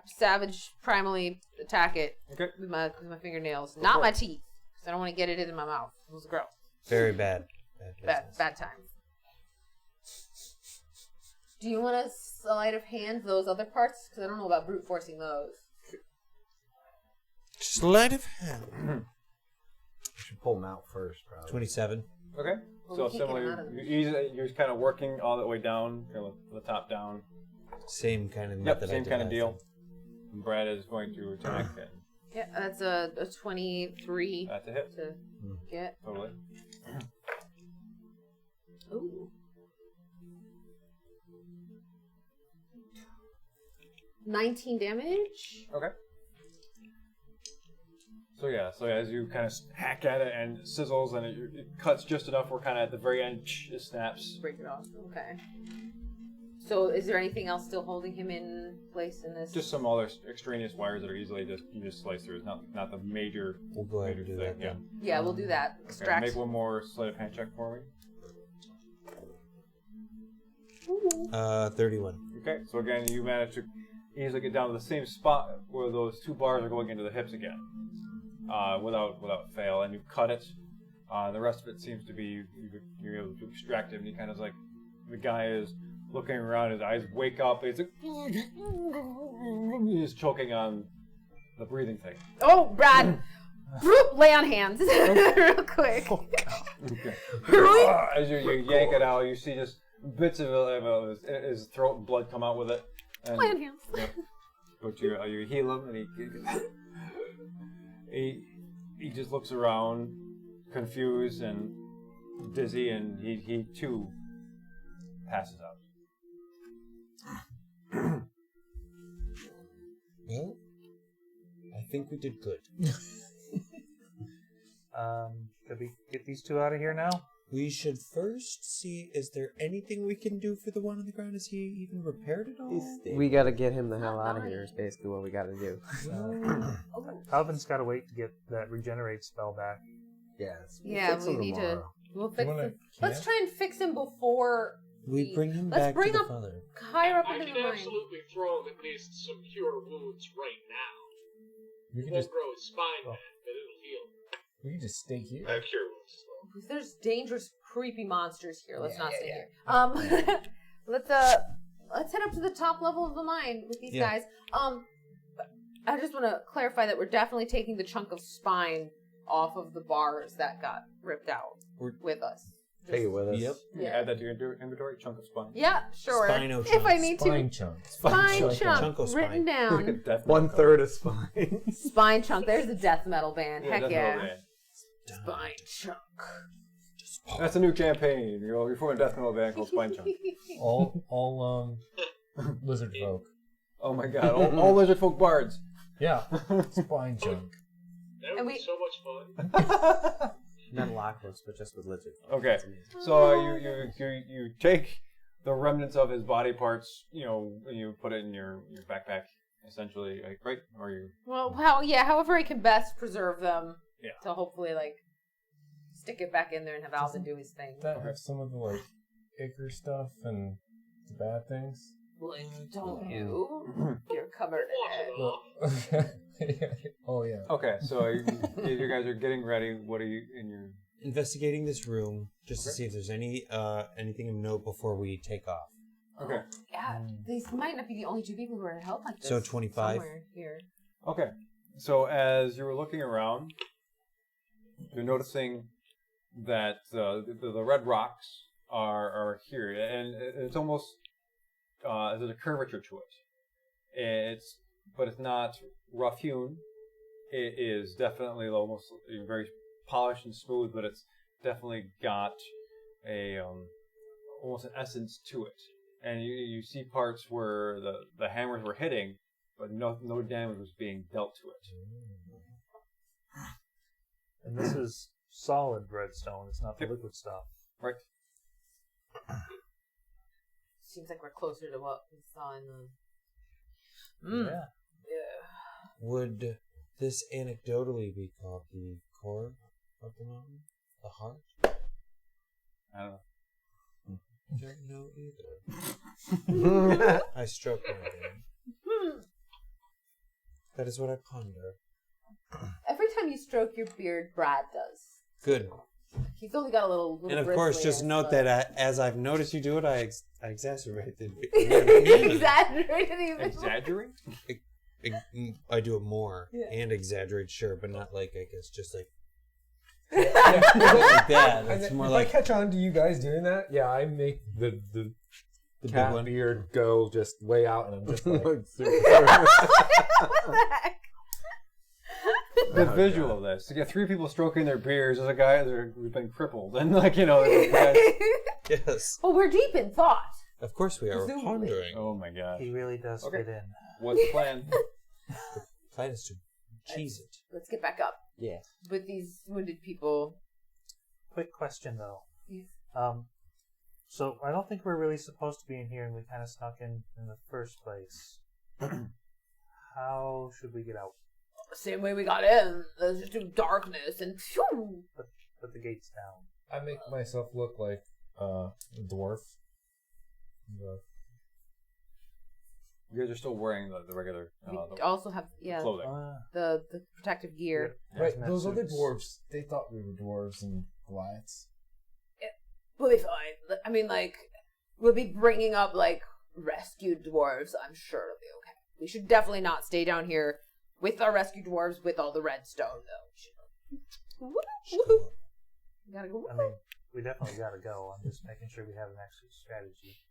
[SPEAKER 4] savage primally attack it
[SPEAKER 1] Okay.
[SPEAKER 4] with my fingernails, not my teeth, because I don't want to get it in my mouth. It was gross.
[SPEAKER 2] Very bad.
[SPEAKER 4] Bad times. Do you want to sleight of hand those other parts? Because I don't know about brute forcing those.
[SPEAKER 2] Sleight of hand.
[SPEAKER 6] we should pull them out first, probably.
[SPEAKER 2] 27.
[SPEAKER 1] Okay.
[SPEAKER 4] Well,
[SPEAKER 1] So
[SPEAKER 4] we can't get
[SPEAKER 1] similarly,
[SPEAKER 4] him out of
[SPEAKER 1] you're kind of working all the way down, from the top down.
[SPEAKER 2] Same kind of
[SPEAKER 1] Yep,
[SPEAKER 2] method.
[SPEAKER 1] same kind of deal. And Brad is going to attack, and
[SPEAKER 4] Yeah, that's a 23
[SPEAKER 1] that's a hit.
[SPEAKER 4] to get.
[SPEAKER 1] Totally.
[SPEAKER 4] Ooh. 19 damage.
[SPEAKER 1] Okay. So as you kind of hack at it and it sizzles and it cuts just enough where kind of at the very end it snaps.
[SPEAKER 4] Break it off. Okay. So is there anything else still holding him in place in this?
[SPEAKER 1] Just some other extraneous wires that are easily you just slice through. It's not the major.
[SPEAKER 2] We'll go ahead and do that
[SPEAKER 1] Yeah.
[SPEAKER 2] then.
[SPEAKER 4] Yeah, we'll do that.
[SPEAKER 1] Okay,
[SPEAKER 4] Extract.
[SPEAKER 1] make one more sleight of hand check for me.
[SPEAKER 2] 31.
[SPEAKER 1] Okay. So again, you manage to easily get down to the same spot where those two bars are going into the hips again, without fail, and you cut it. The rest of it seems to be you're able to extract it, and he kind of the guy is looking around. His eyes wake up. He's like, he's choking on the breathing thing.
[SPEAKER 4] Oh, Brad, lay on hands real quick.
[SPEAKER 1] Okay. As you yank it out, you see just bits of his throat and blood come out with it. And,
[SPEAKER 4] Lay on hands.
[SPEAKER 1] Yep. But you heal him, and he just looks around, confused and dizzy, and he too passes out.
[SPEAKER 2] Well, I think we did good.
[SPEAKER 5] Should we get these two out of here now?
[SPEAKER 2] We should first see, is there anything we can do for the one on the ground? Is he even repaired at all?
[SPEAKER 8] We gotta get him the hell out of here is basically what we gotta do.
[SPEAKER 5] Calvin's got to wait to get that regenerate spell back.
[SPEAKER 6] Yes.
[SPEAKER 4] Yeah, we need to. We'll fix
[SPEAKER 3] wanna
[SPEAKER 4] him. Let's try and fix him before
[SPEAKER 2] We bring him
[SPEAKER 4] Let's
[SPEAKER 2] back
[SPEAKER 4] bring
[SPEAKER 2] to the
[SPEAKER 4] up
[SPEAKER 2] father.
[SPEAKER 4] higher up
[SPEAKER 7] I
[SPEAKER 4] into
[SPEAKER 7] can
[SPEAKER 4] the mind.
[SPEAKER 7] absolutely throw him at least some cure wounds right now.
[SPEAKER 3] We
[SPEAKER 7] It
[SPEAKER 3] can
[SPEAKER 7] won't
[SPEAKER 3] just
[SPEAKER 7] grow his spine back, but it'll heal.
[SPEAKER 3] stay here.
[SPEAKER 10] I have cure wounds as well.
[SPEAKER 4] Because there's dangerous, creepy monsters here. Let's not stay here. Let's head up to the top level of the mine with these guys. I just want to clarify that we're definitely taking the chunk of spine off of the bars that got ripped out with us.
[SPEAKER 6] Take it with us.
[SPEAKER 2] Yep.
[SPEAKER 1] You add that to your inventory, chunk of spine.
[SPEAKER 4] Yeah, sure.
[SPEAKER 2] Spino
[SPEAKER 4] if I
[SPEAKER 2] chunks.
[SPEAKER 4] need
[SPEAKER 3] Spine
[SPEAKER 4] to.
[SPEAKER 3] chunk.
[SPEAKER 4] Spine
[SPEAKER 2] chunk.
[SPEAKER 4] chunk.
[SPEAKER 2] Chunko spine.
[SPEAKER 4] Written down.
[SPEAKER 6] 1/3 of spine.
[SPEAKER 4] Spine chunk. There's a death metal band. Heck
[SPEAKER 1] that's
[SPEAKER 4] yeah.
[SPEAKER 1] what it is.
[SPEAKER 4] Spine chunk.
[SPEAKER 1] That's a new campaign. You're forming a death metal band called Spine Chunk.
[SPEAKER 3] All lizard folk.
[SPEAKER 1] Oh my god, all lizard folk bards.
[SPEAKER 3] Yeah. Spine chunk.
[SPEAKER 7] That
[SPEAKER 4] And
[SPEAKER 7] would
[SPEAKER 4] we-
[SPEAKER 7] be so much fun.
[SPEAKER 8] Metalocalypse, but just with lizard.
[SPEAKER 1] Okay, so you take the remnants of his body parts, and you put it in your backpack, essentially, right? Or you.
[SPEAKER 4] Well, however I can best preserve them.
[SPEAKER 1] Yeah.
[SPEAKER 4] To hopefully, stick it back in there and have Alvin do his thing.
[SPEAKER 3] That have some of the ichor stuff and the bad things.
[SPEAKER 4] Don't you? You're covered
[SPEAKER 7] Wash
[SPEAKER 4] in
[SPEAKER 7] it
[SPEAKER 4] it.
[SPEAKER 7] off.
[SPEAKER 3] Oh yeah.
[SPEAKER 1] Okay, so you guys are getting ready. What are you in your?
[SPEAKER 2] Investigating this room just to see if there's anything of note before we take off.
[SPEAKER 1] Okay.
[SPEAKER 4] Yeah, these might not be the only two people who are to help like this.
[SPEAKER 2] So 25?
[SPEAKER 4] Somewhere here.
[SPEAKER 1] Okay, so as you were looking around, you're noticing that the red rocks are here, and it's almost there's a curvature to it. But it's not rough hewn. It is definitely almost very polished and smooth, but it's definitely got a almost an essence to it. And you see parts where the hammers were hitting, but no damage was being dealt to it.
[SPEAKER 5] And this is solid redstone. It's not the liquid stuff.
[SPEAKER 1] Right.
[SPEAKER 4] Seems like we're closer to what we saw in the.
[SPEAKER 5] Yeah.
[SPEAKER 2] Would this anecdotally be called the core of the mountain? The heart?
[SPEAKER 1] I don't know.
[SPEAKER 2] Don't know either. I stroke my beard. That is what I ponder.
[SPEAKER 4] Every time you stroke your beard, Brad does.
[SPEAKER 2] Good.
[SPEAKER 4] He's only got a little.
[SPEAKER 2] And of course,
[SPEAKER 4] bristly
[SPEAKER 2] just
[SPEAKER 4] in
[SPEAKER 2] note
[SPEAKER 4] his
[SPEAKER 2] that as I've noticed you do it, I exacerbate the
[SPEAKER 4] Exaggerated even.
[SPEAKER 1] Exaggerate?
[SPEAKER 2] I do it more
[SPEAKER 4] Yeah.
[SPEAKER 2] and exaggerate, sure, but not I guess, just like
[SPEAKER 3] Like
[SPEAKER 2] that. It's more
[SPEAKER 3] if
[SPEAKER 2] like
[SPEAKER 3] I catch on to you guys doing that, yeah, I make the
[SPEAKER 2] the big
[SPEAKER 3] cat
[SPEAKER 2] one.
[SPEAKER 3] beard go just way out, and I'm just like,
[SPEAKER 4] What the heck?
[SPEAKER 1] The visual of this. To get three people stroking their beards, there's a guy who's been crippled. And, there's a guy-
[SPEAKER 2] Yes.
[SPEAKER 4] Well, we're deep in thought.
[SPEAKER 2] Of course we are. We're
[SPEAKER 4] Presumably.
[SPEAKER 2] pondering.
[SPEAKER 1] Oh my god.
[SPEAKER 5] He really does
[SPEAKER 1] Okay.
[SPEAKER 5] fit in.
[SPEAKER 1] What's the plan?
[SPEAKER 2] The plan is to cheese it.
[SPEAKER 4] Let's get back up
[SPEAKER 8] Yeah.
[SPEAKER 4] with these wounded people.
[SPEAKER 5] Quick question though.
[SPEAKER 4] Yes.
[SPEAKER 5] So I don't think we're really supposed to be in here, and we kind of snuck in the first place. How should we get out?
[SPEAKER 4] Same way we got in. There's just darkness and phew.
[SPEAKER 5] Put the gates down.
[SPEAKER 3] I make myself look like a dwarf.
[SPEAKER 1] You guys are still wearing the regular
[SPEAKER 4] We also have
[SPEAKER 1] clothing.
[SPEAKER 4] the protective gear.
[SPEAKER 3] Right,
[SPEAKER 5] Hazmat
[SPEAKER 3] those other
[SPEAKER 5] suits.
[SPEAKER 3] dwarves, they thought we were dwarves and Goliaths.
[SPEAKER 4] We'll be fine. I mean, we'll be bringing up like rescued dwarves. I'm sure it'll be okay. We should definitely not stay down here with our rescued dwarves with all the redstone, though. Woo-hoo. We gotta go.
[SPEAKER 5] I mean, we definitely gotta go. I'm just making sure we have an exit strategy.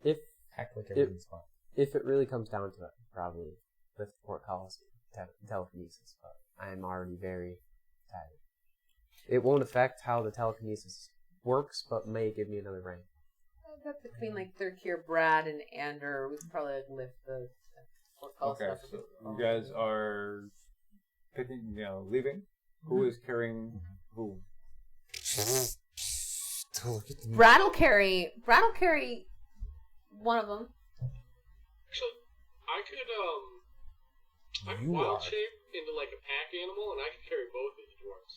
[SPEAKER 8] If
[SPEAKER 3] Act like everything's fine.
[SPEAKER 8] if it really comes down to it, probably with Port Colossus telekinesis, but I'm already very tired. It won't affect how the telekinesis works, but may give me another rank.
[SPEAKER 4] I bet between like third tier Brad and Ander, we could probably like, lift the portcullis
[SPEAKER 1] Okay,
[SPEAKER 4] up.
[SPEAKER 1] so you guys are picking, leaving. Who is carrying who?
[SPEAKER 4] Brad'll carry one of them.
[SPEAKER 7] Actually, I could wild shape into like a pack animal, and I could carry both of the dwarves.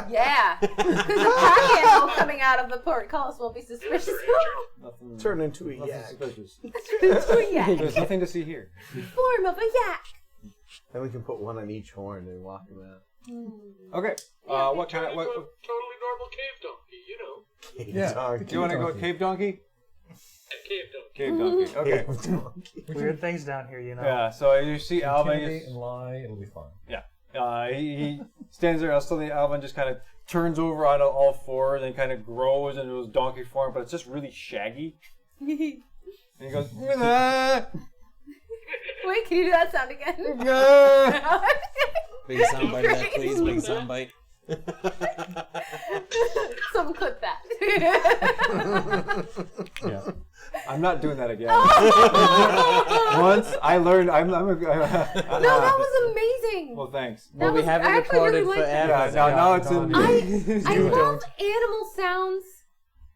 [SPEAKER 4] Yeah, because the pack animal coming out of the portcullis will be suspicious.
[SPEAKER 1] Nothing.
[SPEAKER 6] Turn into a
[SPEAKER 1] Nothing
[SPEAKER 6] yak.
[SPEAKER 1] suspicious.
[SPEAKER 4] Into a yak.
[SPEAKER 1] There's nothing to see here.
[SPEAKER 4] Form of a yak.
[SPEAKER 6] Then we can put one on each horn and walk them out.
[SPEAKER 1] Okay. What kind of what?
[SPEAKER 7] Totally normal cave donkey, you know.
[SPEAKER 3] Yeah.
[SPEAKER 1] Do you want to go cave donkey?
[SPEAKER 7] Cave donkey.
[SPEAKER 1] Cave donkey. Okay.
[SPEAKER 5] Weird things down here, you know.
[SPEAKER 1] Yeah. So you see Alvin.
[SPEAKER 3] Intimidate and lie, it'll be fun.
[SPEAKER 1] Yeah. He stands there. Suddenly, Alvin just kind of turns over on all fours and kind of grows into his donkey form, but it's just really shaggy. And he goes.
[SPEAKER 4] Wait, can you do that sound again?
[SPEAKER 2] Big soundbite of that, please. Big soundbite.
[SPEAKER 4] Someone clip that.
[SPEAKER 1] Yeah. I'm not doing that again. Once I learned, No,
[SPEAKER 4] that was amazing.
[SPEAKER 1] Well, thanks.
[SPEAKER 8] Well, we haven't recorded
[SPEAKER 4] really
[SPEAKER 8] forever.
[SPEAKER 1] Yeah, now it's in.
[SPEAKER 4] I love animal sounds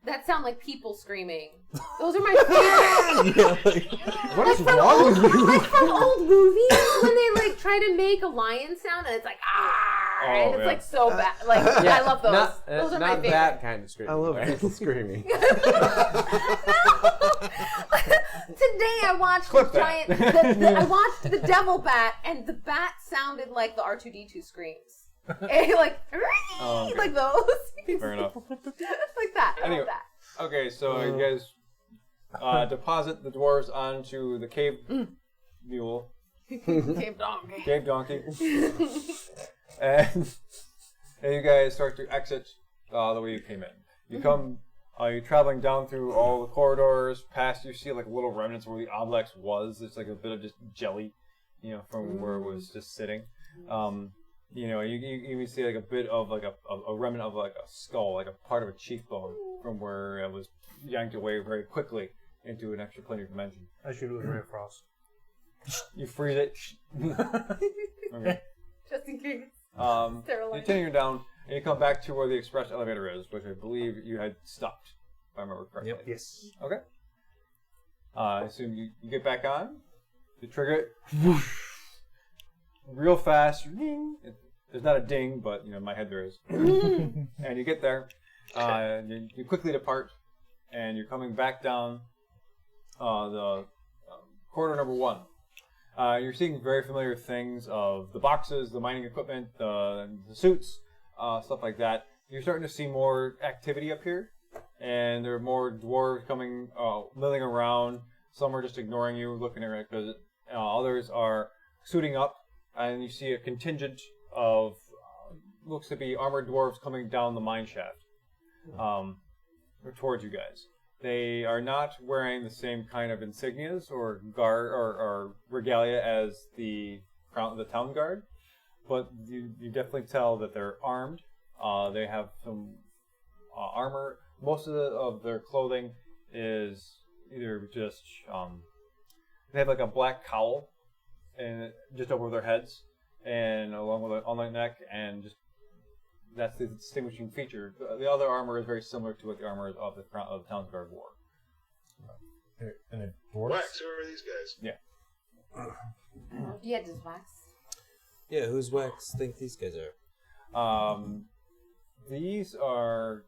[SPEAKER 4] that sound like people screaming. Those are my favorite.
[SPEAKER 1] What is wrong with you?
[SPEAKER 4] Like from old movies when they like try to make a lion sound and it's like and it's like so bad. Like I love those. Those are my favorite.
[SPEAKER 8] Not that kind of screaming.
[SPEAKER 6] I love people screaming.
[SPEAKER 4] Today I watched
[SPEAKER 1] Clip
[SPEAKER 4] the giant. I watched the devil bat, and the bat sounded like the R2D2 screams. And like like those.
[SPEAKER 1] Fair enough.
[SPEAKER 4] Like that. I
[SPEAKER 1] Anyway.
[SPEAKER 4] love that.
[SPEAKER 1] Okay, so you guys deposit the dwarves onto the cave mule,
[SPEAKER 4] Cave donkey.
[SPEAKER 1] cave donkey, and you guys start to exit the way you came in. You come, you're traveling down through all the corridors. Past, you see like little remnants where the obelisk was. It's like a bit of just jelly, from where it was just sitting. You even see like a bit of like a remnant of like a skull, like a part of a cheekbone from where it was yanked away very quickly into an extraplanar dimension.
[SPEAKER 5] I shoot it with Ray Frost.
[SPEAKER 1] You freeze it. Okay.
[SPEAKER 4] Just in case.
[SPEAKER 1] You
[SPEAKER 4] Sterilized.
[SPEAKER 1] continue down, and you come back to where the express elevator is, which I believe you had stopped, if I remember correctly.
[SPEAKER 3] Yep.
[SPEAKER 5] Yes.
[SPEAKER 1] Okay. I assume you get back on. You trigger it. Whoosh, real fast. Ding. There's not a ding, but in my head there is. And you get there. And you quickly depart, and you're coming back down the corridor number 1. You're seeing very familiar things of the boxes, the mining equipment, the suits, stuff like that. You're starting to see more activity up here, and there are more dwarves coming, milling around. Some are just ignoring you, looking at it, because others are suiting up, and you see a contingent of looks to be armored dwarves coming down the mine shaft towards you guys. They are not wearing the same kind of insignias or guard or regalia as the town guard, but you definitely tell that they're armed. They have some armor. Most of their clothing is either just they have like a black cowl and just over their heads, and along with on their neck, and just that's the distinguishing feature. The other armor is very similar to what the armor of the town guard wore.
[SPEAKER 3] And a dwarf?
[SPEAKER 10] Wax, who are these guys?
[SPEAKER 1] Yeah.
[SPEAKER 4] Yeah, just wax.
[SPEAKER 2] Yeah, who's Wax think these guys are?
[SPEAKER 1] These are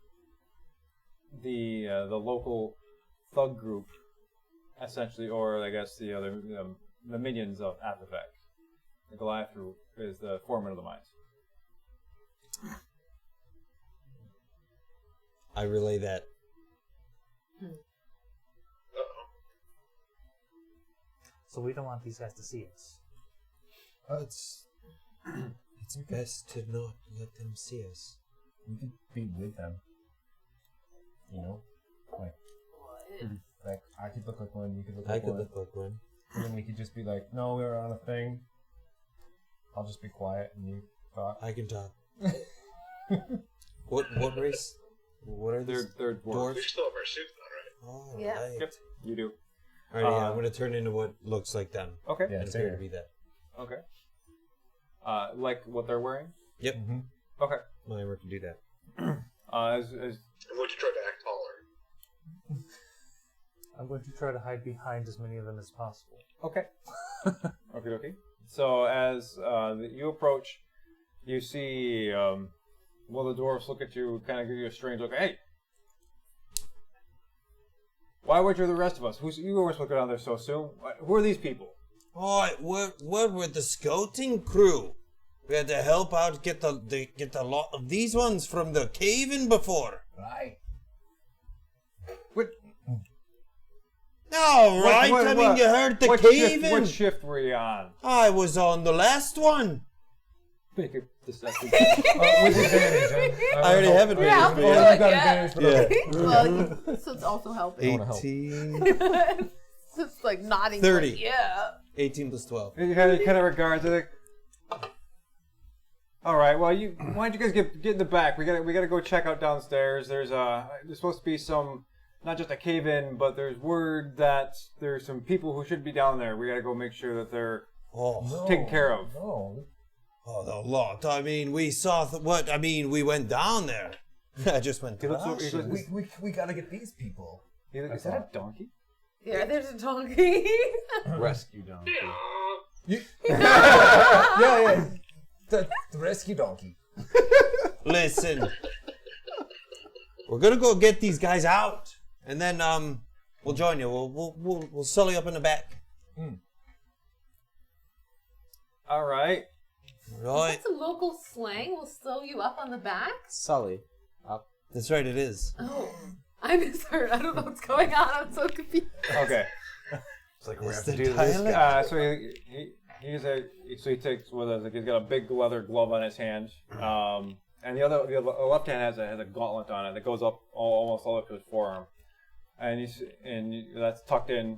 [SPEAKER 1] the local thug group, essentially, or I guess the minions of Athafek. The Goliath group is the foreman of the mines.
[SPEAKER 2] I relay that
[SPEAKER 10] Uh-oh.
[SPEAKER 5] So we don't want these guys to see us.
[SPEAKER 3] It's
[SPEAKER 2] Best to not let them see us.
[SPEAKER 3] we could be with them. You know, like I could look like one, you could look
[SPEAKER 2] I
[SPEAKER 3] like
[SPEAKER 2] could
[SPEAKER 3] one,
[SPEAKER 2] look like one.
[SPEAKER 3] and then we could just be like, no, we were on a thing. I'll just be quiet, and you talk.
[SPEAKER 2] I can talk. What race? What are these?
[SPEAKER 1] They're dwarves.
[SPEAKER 10] We still have our suits on, right?
[SPEAKER 2] All
[SPEAKER 4] Yeah.
[SPEAKER 2] right.
[SPEAKER 1] Yep, you do.
[SPEAKER 2] All right, yeah, I'm going to turn into what looks like them.
[SPEAKER 1] Okay.
[SPEAKER 3] Yeah,
[SPEAKER 2] And
[SPEAKER 3] same
[SPEAKER 2] appear to
[SPEAKER 3] here.
[SPEAKER 2] be that.
[SPEAKER 1] Okay. Like what they're wearing?
[SPEAKER 2] Yep.
[SPEAKER 3] Mm-hmm.
[SPEAKER 1] Okay.
[SPEAKER 2] My armor can do that.
[SPEAKER 1] As
[SPEAKER 10] And would you try to act taller?
[SPEAKER 5] I'm going to try to hide behind as many of them as possible.
[SPEAKER 1] okay. Okay. So as you approach, you see one of the dwarves look at you, kind of give you a strange look. Hey, why weren't you the rest of us? You weren't supposed to go down there so soon. Who are these people?
[SPEAKER 2] Oh, we're the scouting crew. We had to help out get the lot of these ones from the cave-in before.
[SPEAKER 9] Right.
[SPEAKER 1] What?
[SPEAKER 2] All right, I mean, you heard the cave-in.
[SPEAKER 1] What shift were you on?
[SPEAKER 2] I was on the last one.
[SPEAKER 1] Make a deception.
[SPEAKER 3] With advantage.
[SPEAKER 2] I already have advantage.
[SPEAKER 4] Yeah,
[SPEAKER 2] but
[SPEAKER 4] we'll
[SPEAKER 2] yeah.
[SPEAKER 3] You've got advantage for the
[SPEAKER 4] Well, so it's also helping.
[SPEAKER 3] wanna help.
[SPEAKER 2] 18.
[SPEAKER 4] So it's like nodding.
[SPEAKER 2] 30.
[SPEAKER 4] Like, yeah.
[SPEAKER 2] 18 plus 12.
[SPEAKER 1] You kind of regards it. All right. Well, why don't you guys get in the back? We gotta go check out downstairs. There's supposed to be some, not just a cave in, but there's word that there's some people who should be down there. We gotta go make sure that they're
[SPEAKER 2] Oh,
[SPEAKER 1] taken care of.
[SPEAKER 3] No.
[SPEAKER 2] oh, the lot. I mean, we saw we went down there. I just went
[SPEAKER 1] He looks over- he
[SPEAKER 2] crashing.
[SPEAKER 1] looks-
[SPEAKER 9] We gotta get these people.
[SPEAKER 1] Is that a donkey?
[SPEAKER 4] Yeah, there's a donkey.
[SPEAKER 1] Rescue donkey.
[SPEAKER 3] Yeah.
[SPEAKER 9] The rescue donkey.
[SPEAKER 2] Listen, we're gonna go get these guys out, and then we'll join you. We'll sully up in the back.
[SPEAKER 1] All right.
[SPEAKER 2] Right.
[SPEAKER 4] That's a local slang. We'll sew you up on the back.
[SPEAKER 8] Sully. Up.
[SPEAKER 2] That's right. It is.
[SPEAKER 4] Oh, I misheard. I don't know what's going on. I'm so confused.
[SPEAKER 1] Okay.
[SPEAKER 6] It's like
[SPEAKER 2] It's
[SPEAKER 6] have to
[SPEAKER 2] the
[SPEAKER 6] do this.
[SPEAKER 2] dialect.
[SPEAKER 1] So he takes with us. He's got a big leather glove on his hand, and the left hand has a gauntlet on it that goes up almost all up to his forearm, and that's tucked in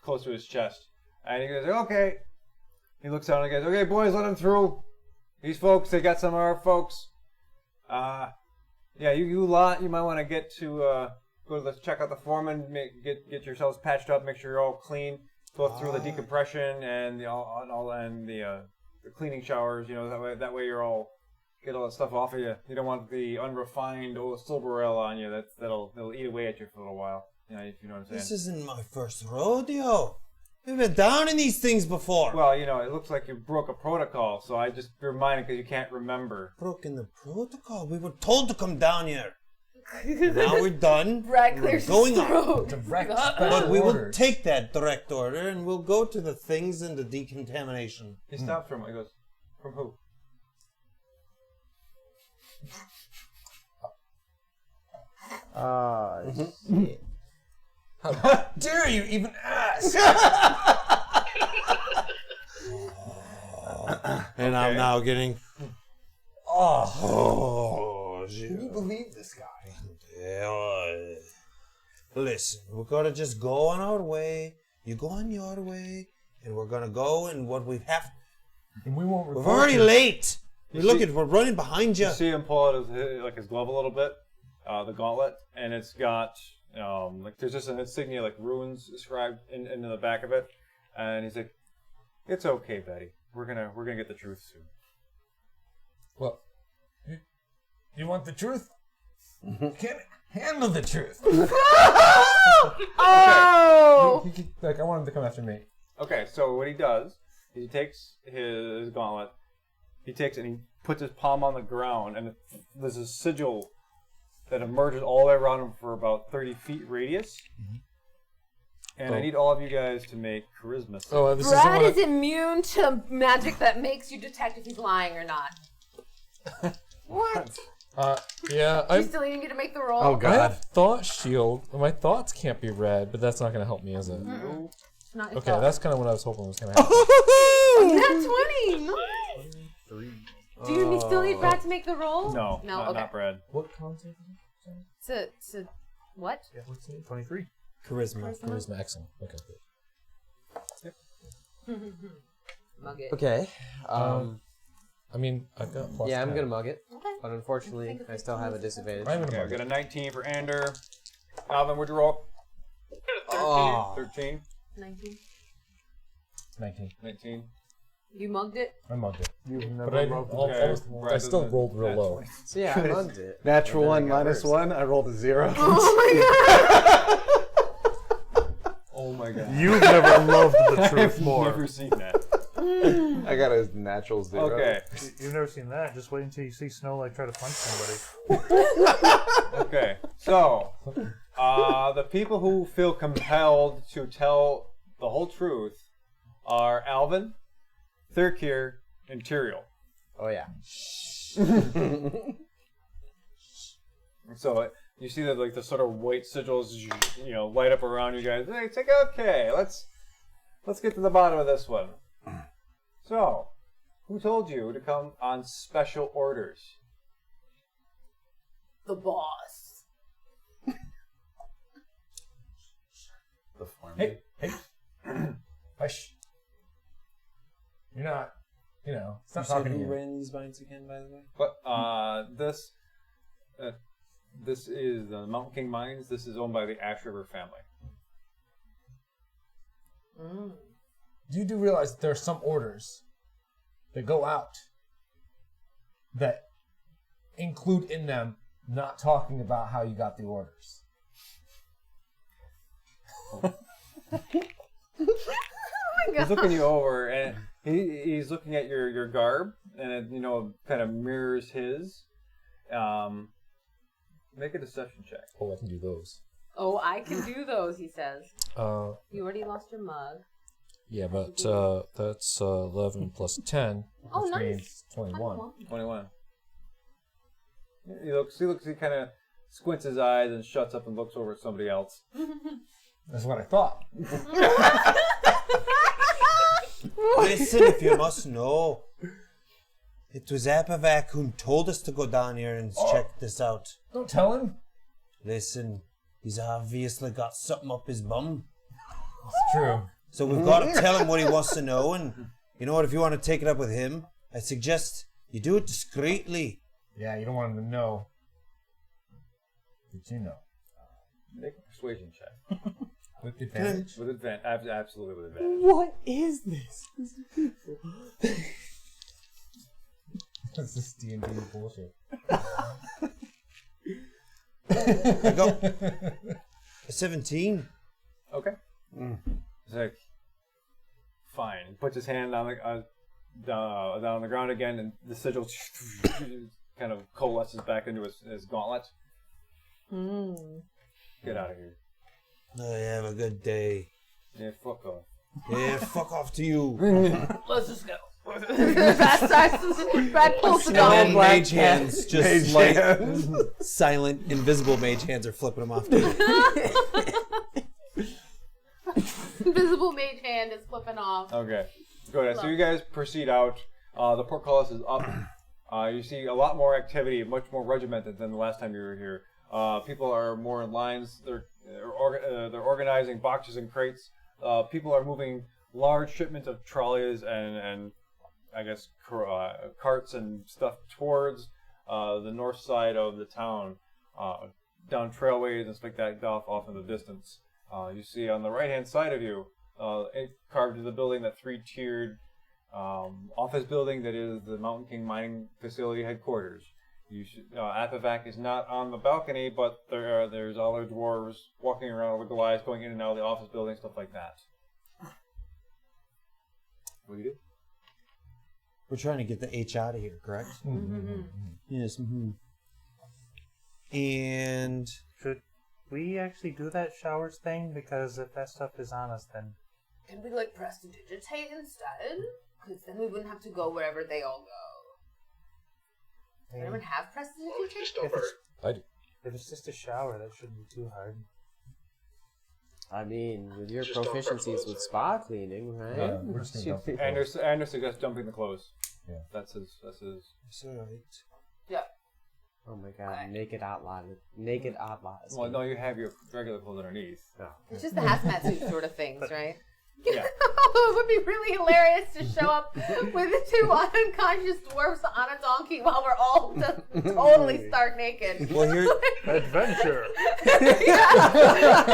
[SPEAKER 1] close to his chest. And he goes, "Okay." He looks down and goes, "Okay, boys, let him through. These folks, they got some of our folks. Yeah, you lot, you might want to get to check out the foreman, get yourselves patched up, make sure you're all clean. Go through the decompression and the cleaning showers. You know, that way you're all get all that stuff off of you. You don't want the unrefined old silver ale on you that'll eat away at you for a little while. You know, if you know what I'm saying.
[SPEAKER 2] This isn't my first rodeo. We've been down in these things before.
[SPEAKER 1] Well, you know, it looks like you broke a protocol, so I just reminded because you can't remember.
[SPEAKER 2] Broken the protocol. We were told to come down here. Now we're done.
[SPEAKER 4] Brad
[SPEAKER 2] We're
[SPEAKER 4] clears
[SPEAKER 2] going
[SPEAKER 4] his
[SPEAKER 2] on.
[SPEAKER 4] throat.
[SPEAKER 9] Direct
[SPEAKER 2] But we will
[SPEAKER 9] orders.
[SPEAKER 2] take that direct order and we'll go to the things and the decontamination.
[SPEAKER 1] He stops from it. He goes, "From who?"
[SPEAKER 8] Shit.
[SPEAKER 9] How dare you even ask?
[SPEAKER 2] And I'm now getting. Oh,
[SPEAKER 9] Can you believe this guy?
[SPEAKER 2] yeah. Listen, we're gonna just go on our way. You go on your way, and we're gonna go. And what we have,
[SPEAKER 9] And we won't
[SPEAKER 2] we're
[SPEAKER 9] report
[SPEAKER 2] already
[SPEAKER 9] you.
[SPEAKER 2] late.
[SPEAKER 1] You
[SPEAKER 2] Look
[SPEAKER 1] see-
[SPEAKER 2] at, we're running behind you.
[SPEAKER 1] You see him pull out his glove a little bit, the gauntlet, and it's got there's just an insignia like runes inscribed into the back of it, and he's like, "It's okay, Betty. We're gonna get the truth soon."
[SPEAKER 9] Well, you want the truth? You can't handle the truth.
[SPEAKER 4] Oh!
[SPEAKER 3] Like, I want him to come after me.
[SPEAKER 1] Okay, so what he does is he takes his gauntlet, he takes it and he puts his palm on the ground, and there's a sigil that emerges all the way around him for about 30 feet radius. And I need all of you guys to make charisma saves.
[SPEAKER 3] Oh, this
[SPEAKER 4] Brad
[SPEAKER 3] is
[SPEAKER 4] is immune to magic that makes you detect if he's lying or not. What?
[SPEAKER 3] Yeah,
[SPEAKER 4] You still need me to make the roll?
[SPEAKER 6] Oh,
[SPEAKER 3] I
[SPEAKER 6] God.
[SPEAKER 3] have thought shield. My thoughts can't be read, but that's not going to help me, is it?
[SPEAKER 4] It's not your
[SPEAKER 3] Okay,
[SPEAKER 4] fault.
[SPEAKER 3] that's kind of what I was hoping was going to happen.
[SPEAKER 4] Nat 20! Nice! Do you still need Brad to make the roll?
[SPEAKER 1] No,
[SPEAKER 4] No,
[SPEAKER 1] not,
[SPEAKER 4] okay.
[SPEAKER 1] not Brad.
[SPEAKER 3] What concept?
[SPEAKER 4] To what?
[SPEAKER 5] Yeah, 23.
[SPEAKER 2] Charisma.
[SPEAKER 3] Charisma, excellent. Okay, good.
[SPEAKER 4] Mug it.
[SPEAKER 8] Okay.
[SPEAKER 3] I mean, I've got plus
[SPEAKER 8] Yeah, I'm
[SPEAKER 3] 10.
[SPEAKER 8] gonna mug it.
[SPEAKER 4] Okay.
[SPEAKER 8] But unfortunately, I still have a disadvantage.
[SPEAKER 3] I'm gonna
[SPEAKER 1] Okay,
[SPEAKER 3] mug
[SPEAKER 1] we got
[SPEAKER 3] it.
[SPEAKER 1] a 19 for Ander. Alvin, what'd you roll?
[SPEAKER 8] Oh.
[SPEAKER 1] 13.
[SPEAKER 4] 19.
[SPEAKER 3] 19.
[SPEAKER 1] 19.
[SPEAKER 4] You mugged it?
[SPEAKER 3] I mugged it.
[SPEAKER 5] You've never
[SPEAKER 3] But I,
[SPEAKER 5] rolled the
[SPEAKER 3] almost,
[SPEAKER 1] Brad
[SPEAKER 3] I still
[SPEAKER 1] doesn't-
[SPEAKER 3] rolled real
[SPEAKER 1] Nat
[SPEAKER 3] low.
[SPEAKER 1] 20.
[SPEAKER 8] So yeah, I mugged it.
[SPEAKER 6] Natural
[SPEAKER 8] And then I
[SPEAKER 6] 1
[SPEAKER 8] got
[SPEAKER 6] minus
[SPEAKER 8] worse.
[SPEAKER 6] 1. I rolled a 0.
[SPEAKER 1] Oh my god.
[SPEAKER 5] You've never loved the truth
[SPEAKER 1] I've
[SPEAKER 5] more.
[SPEAKER 1] never seen that.
[SPEAKER 6] I got a natural 0.
[SPEAKER 1] Okay.
[SPEAKER 5] You've never seen that. Just wait until you see Snow like try to punch somebody.
[SPEAKER 1] Okay. So, the people who feel compelled to tell the whole truth are Alvin, Thurkir, and Tyrael.
[SPEAKER 8] Oh yeah.
[SPEAKER 1] So you see that like the sort of white sigils, light up around you guys. It's like, okay, let's get to the bottom of this one. So, who told you to come on special orders?
[SPEAKER 4] The boss.
[SPEAKER 6] The farm.
[SPEAKER 3] Hey. Hush. You're not, it's not talking to you.
[SPEAKER 2] ran these vines again, by the way?
[SPEAKER 1] But this is the Mountain King Mines. This is owned by the Ash River family.
[SPEAKER 3] You do realize that there are some orders that go out that include in them not talking about how you got the orders.
[SPEAKER 1] He's looking you over, and he's looking at your garb, and it kind of mirrors his. Make a deception check.
[SPEAKER 3] Oh, I can do those.
[SPEAKER 4] Oh, I can do those, he says.
[SPEAKER 3] You
[SPEAKER 4] already lost your mug.
[SPEAKER 3] Yeah, but that's 11 plus 10,
[SPEAKER 4] Oh,
[SPEAKER 3] which
[SPEAKER 4] nice.
[SPEAKER 3] means 21.
[SPEAKER 1] 21. He looks. He kind of squints his eyes and shuts up and looks over at somebody else.
[SPEAKER 3] That's what I thought.
[SPEAKER 2] Listen, if you must know. It was Apavac who told us to go down here and check this out.
[SPEAKER 3] Don't tell him.
[SPEAKER 2] Listen, he's obviously got something up his bum.
[SPEAKER 3] It's true.
[SPEAKER 2] So we've got to tell him what he wants to know, and you know what, if you want to take it up with him, I suggest you do it discreetly.
[SPEAKER 3] Yeah, you don't want him to know. But you know.
[SPEAKER 1] Make a persuasion check.
[SPEAKER 3] With advantage?
[SPEAKER 1] With advantage. Absolutely with advantage.
[SPEAKER 2] What is this?
[SPEAKER 3] This is D&D bullshit.
[SPEAKER 2] I got a 17.
[SPEAKER 1] Okay. He's like, fine. He puts his hand down down on the ground again, and the sigil kind of coalesces back into his gauntlet. Get out of here.
[SPEAKER 2] Oh, have a good day.
[SPEAKER 1] Yeah, fuck off.
[SPEAKER 2] Yeah, fuck off to you.
[SPEAKER 4] Let's just go. Brad pulls the
[SPEAKER 2] And then
[SPEAKER 4] gun.
[SPEAKER 2] mage hands, just silent, invisible mage hands are flipping them off.
[SPEAKER 4] Invisible mage hand is flipping off.
[SPEAKER 1] Okay. Go ahead. So you guys proceed out. The portcullis is up. You see a lot more activity, much more regimented than the last time you were here. People are more in lines. They're organizing boxes and crates. People are moving large shipments of trolleys and I guess carts and stuff towards the north side of the town, down trailways and stuff like that off in the distance. You see on the right-hand side of you, carved into the building, that three-tiered office building that is the Mountain King Mining Facility headquarters. Apavac is not on the balcony, but there's all the dwarves walking around, all the Goliaths going in and out of the office building, stuff like that. What do you do?
[SPEAKER 2] We're trying to get the H out of here, correct? Yes. And
[SPEAKER 5] Should we actually do that showers thing? Because if that stuff is on us, then
[SPEAKER 4] Can we prestidigitate instead? Because then we wouldn't have to go wherever they all go. Does anyone have
[SPEAKER 10] Well, we
[SPEAKER 4] prestidigitation?
[SPEAKER 10] can just dump
[SPEAKER 5] If
[SPEAKER 10] our...
[SPEAKER 5] it's,
[SPEAKER 3] I do.
[SPEAKER 5] if it's just a shower, that shouldn't be too hard.
[SPEAKER 8] I mean, with your
[SPEAKER 10] Just don't
[SPEAKER 8] proficiencies
[SPEAKER 10] clothes,
[SPEAKER 8] with
[SPEAKER 10] right?
[SPEAKER 8] spa cleaning, right?
[SPEAKER 3] Yeah, we're just gonna dump it.
[SPEAKER 1] Anders suggests dumping the clothes.
[SPEAKER 3] Yeah.
[SPEAKER 1] That's his.
[SPEAKER 2] It's alright.
[SPEAKER 8] Oh my god,
[SPEAKER 4] Okay.
[SPEAKER 8] naked Oddlot. Naked Oddlot.
[SPEAKER 1] Well, no, you have your regular clothes underneath.
[SPEAKER 4] It's just the hazmat suit sort of things, right?
[SPEAKER 1] Yeah.
[SPEAKER 4] It would be really hilarious to show up with the two unconscious dwarfs on a donkey while we're all just totally stark naked.
[SPEAKER 2] Well, here
[SPEAKER 5] Adventure!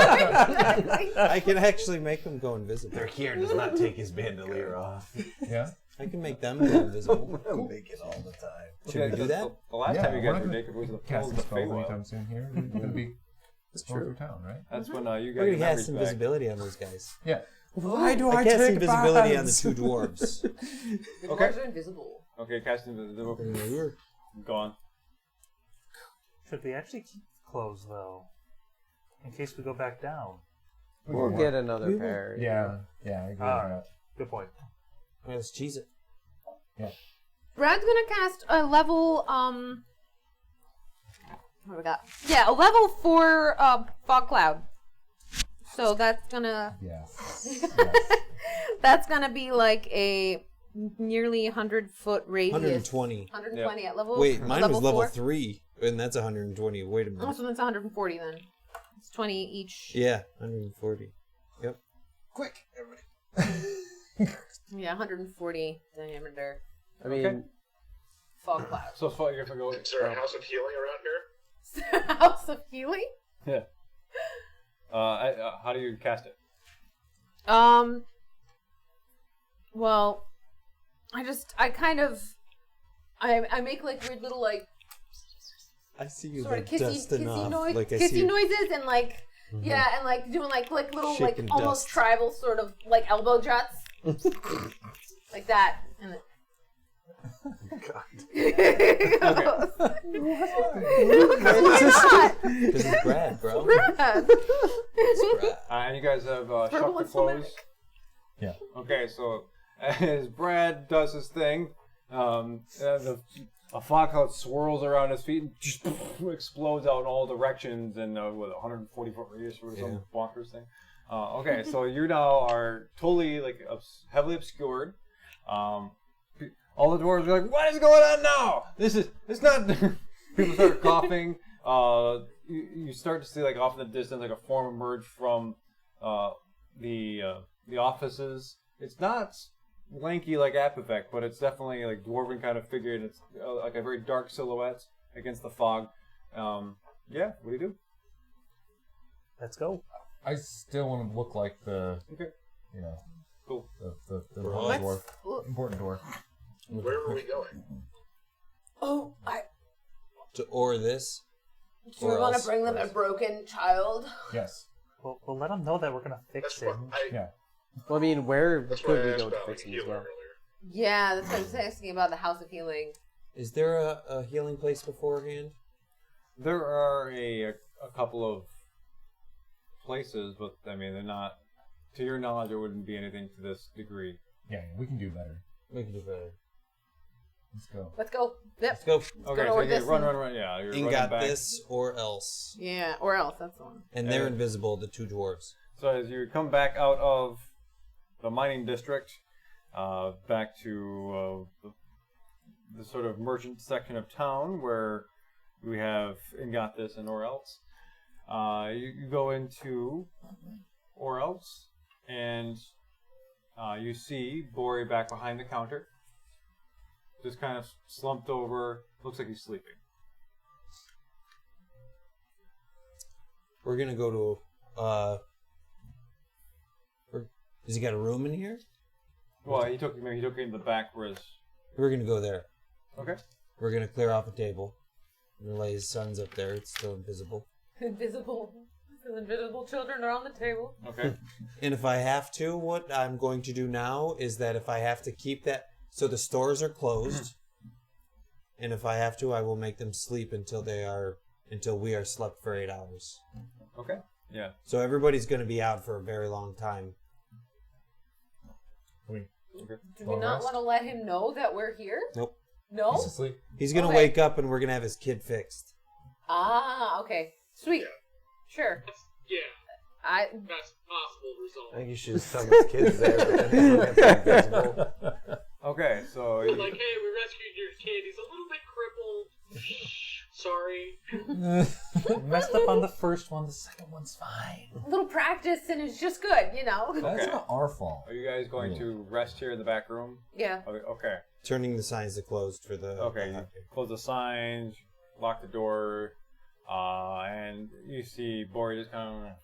[SPEAKER 4] Exactly.
[SPEAKER 2] I can actually make them go invisible.
[SPEAKER 6] Their gear does not take his bandolier off.
[SPEAKER 3] Yeah.
[SPEAKER 2] I can make them go invisible.
[SPEAKER 6] We'll make it all the time.
[SPEAKER 2] Should we do that?
[SPEAKER 1] The last
[SPEAKER 3] Yeah,
[SPEAKER 1] time you
[SPEAKER 3] we're
[SPEAKER 1] guys
[SPEAKER 3] not
[SPEAKER 1] were
[SPEAKER 3] gonna
[SPEAKER 1] naked was the
[SPEAKER 3] Cast
[SPEAKER 1] full
[SPEAKER 3] the spell
[SPEAKER 1] Feywild.
[SPEAKER 3] anytime soon here. We're gonna be
[SPEAKER 2] That's
[SPEAKER 3] going
[SPEAKER 2] true.
[SPEAKER 3] through town, right?
[SPEAKER 1] That's when you
[SPEAKER 2] We're
[SPEAKER 1] guys
[SPEAKER 2] gonna cast
[SPEAKER 1] memories back.
[SPEAKER 2] invisibility on those guys.
[SPEAKER 3] Yeah.
[SPEAKER 6] Why do
[SPEAKER 2] I cast invisibility on the two dwarves.
[SPEAKER 4] The
[SPEAKER 1] Okay.
[SPEAKER 4] dwarves are invisible.
[SPEAKER 1] Okay, cast invisible.
[SPEAKER 2] We're
[SPEAKER 1] Gone.
[SPEAKER 5] Should we actually keep the clothes, though? In case we go back down.
[SPEAKER 8] We'll get another pair.
[SPEAKER 3] Yeah. Yeah, I agree
[SPEAKER 5] All
[SPEAKER 3] with
[SPEAKER 5] right.
[SPEAKER 3] that.
[SPEAKER 5] Good point.
[SPEAKER 2] let's cheese it.
[SPEAKER 4] Brad's gonna cast a level, what do we got? Yeah, a level 4 fog cloud. So that's gonna
[SPEAKER 3] Yes.
[SPEAKER 4] that's gonna be like a nearly 100-foot radius.
[SPEAKER 2] 120.
[SPEAKER 4] 120 at level.
[SPEAKER 2] Wait, mine was level
[SPEAKER 4] 4?
[SPEAKER 2] 3, and that's 120. Wait a
[SPEAKER 4] Oh,
[SPEAKER 2] minute.
[SPEAKER 4] so that's 140 then. It's 20 each.
[SPEAKER 2] Yeah, 140. Yep.
[SPEAKER 3] Quick, everybody.
[SPEAKER 4] Yeah, 140 diameter
[SPEAKER 8] I mean,
[SPEAKER 1] Okay.
[SPEAKER 4] fog cloud.
[SPEAKER 1] So far, you're gonna go.
[SPEAKER 10] Is there a house of healing around here?
[SPEAKER 4] House of healing.
[SPEAKER 1] Yeah. How do you cast it?
[SPEAKER 4] Well, I make like weird little like
[SPEAKER 2] I see you
[SPEAKER 4] sort of
[SPEAKER 2] like
[SPEAKER 4] kissy
[SPEAKER 2] dusting off.
[SPEAKER 4] noise,
[SPEAKER 2] Like I
[SPEAKER 4] kissy
[SPEAKER 2] see
[SPEAKER 4] noises and like yeah, and like doing like little
[SPEAKER 2] Shaking
[SPEAKER 4] like almost
[SPEAKER 2] dust.
[SPEAKER 4] tribal sort of like elbow juts, like that. And
[SPEAKER 2] This is Brad, bro.
[SPEAKER 4] Brad.
[SPEAKER 1] And you guys have shucked the
[SPEAKER 4] Verbal and
[SPEAKER 1] clothes.
[SPEAKER 3] Yeah.
[SPEAKER 1] Okay, so as Brad does his thing, a fog cloud swirls around his feet and just explodes out in all directions in what 140-foot radius or some bonkers thing. Okay, so you now are totally like heavily obscured. All the dwarves are like, "What is going on now? It's not." People start coughing. You start to see like off in the distance like a form emerge from the offices. It's not lanky like Apivec, but it's definitely like dwarven kind of figure, and it's like a very dark silhouette against the fog. Yeah, what do you do?
[SPEAKER 5] Let's go.
[SPEAKER 3] I still want to look like the,
[SPEAKER 1] Okay,
[SPEAKER 3] you know,
[SPEAKER 1] cool.
[SPEAKER 3] the
[SPEAKER 2] Right.
[SPEAKER 3] dwarf, important dwarf.
[SPEAKER 10] Where were we going?
[SPEAKER 4] Oh,
[SPEAKER 2] Or this.
[SPEAKER 4] do we
[SPEAKER 2] Or
[SPEAKER 4] want to
[SPEAKER 2] else-
[SPEAKER 4] bring them a broken child?
[SPEAKER 3] Yes.
[SPEAKER 5] We'll let them know that we're gonna fix
[SPEAKER 10] That's what
[SPEAKER 5] him.
[SPEAKER 3] Yeah.
[SPEAKER 8] well, I mean, where
[SPEAKER 10] That's
[SPEAKER 8] could
[SPEAKER 10] why I
[SPEAKER 8] we
[SPEAKER 10] asked
[SPEAKER 8] go to
[SPEAKER 10] about
[SPEAKER 8] fix him as
[SPEAKER 10] healer
[SPEAKER 8] well?
[SPEAKER 10] earlier.
[SPEAKER 4] Yeah, that's what I was asking about the House of Healing.
[SPEAKER 2] Is there a healing place beforehand?
[SPEAKER 1] There are a couple of places, but I mean they're not. To your knowledge, there wouldn't be anything to this degree.
[SPEAKER 3] Yeah, we can do better.
[SPEAKER 2] We can do better.
[SPEAKER 3] Let's go.
[SPEAKER 4] Let's go. Yep.
[SPEAKER 2] Let's go.
[SPEAKER 1] Okay,
[SPEAKER 4] to
[SPEAKER 1] so
[SPEAKER 4] or
[SPEAKER 1] you
[SPEAKER 4] this
[SPEAKER 1] run. Yeah, you're
[SPEAKER 2] And
[SPEAKER 1] running
[SPEAKER 2] got
[SPEAKER 1] back.
[SPEAKER 2] this or else.
[SPEAKER 4] Yeah, or else. That's the one.
[SPEAKER 2] And they're invisible, the two dwarves.
[SPEAKER 1] So as you come back out of the mining district, back to the sort of merchant section of town where we have and got this and or else, you go into or else, and you see Bori back behind the counter, just kind of slumped over. Looks like he's sleeping.
[SPEAKER 2] We're gonna go to has he got a room in here?
[SPEAKER 1] Well, he took you in the back where his.
[SPEAKER 2] We're gonna go there.
[SPEAKER 1] Okay.
[SPEAKER 2] We're gonna clear off a table. We're gonna lay his sons up there. It's still invisible.
[SPEAKER 4] Invisible. The invisible children are on the table.
[SPEAKER 1] Okay.
[SPEAKER 2] And if I have to, what I'm going to do now is that if I have to keep that, so the stores are closed, and if I have to, I will make them sleep until we are slept for 8 hours.
[SPEAKER 1] Okay. Yeah.
[SPEAKER 2] So everybody's going to be out for a very long time.
[SPEAKER 3] We
[SPEAKER 4] Do we not want to let him know that we're here?
[SPEAKER 2] Nope.
[SPEAKER 4] No?
[SPEAKER 3] He's asleep.
[SPEAKER 2] He's gonna
[SPEAKER 4] Okay.
[SPEAKER 2] wake up and we're gonna have his kid fixed.
[SPEAKER 4] Ah, okay. Sweet. Sure.
[SPEAKER 7] Yeah,
[SPEAKER 4] I
[SPEAKER 7] that's a possible result.
[SPEAKER 6] I think you should just tell his kids there, but then he's looking at the invisible.
[SPEAKER 1] Okay, so
[SPEAKER 7] Like, hey, we rescued your kid. He's a little bit crippled. Sorry.
[SPEAKER 5] Messed up on the first one, the second one's fine.
[SPEAKER 4] a little practice and it's just good, you know?
[SPEAKER 3] That's
[SPEAKER 1] Okay.
[SPEAKER 3] not our fault.
[SPEAKER 1] are you guys going to rest here in the back room?
[SPEAKER 4] Yeah.
[SPEAKER 1] Okay.
[SPEAKER 2] Turning the signs to closed for the.
[SPEAKER 1] Okay. You close the signs, lock the door, and you see Bori just kind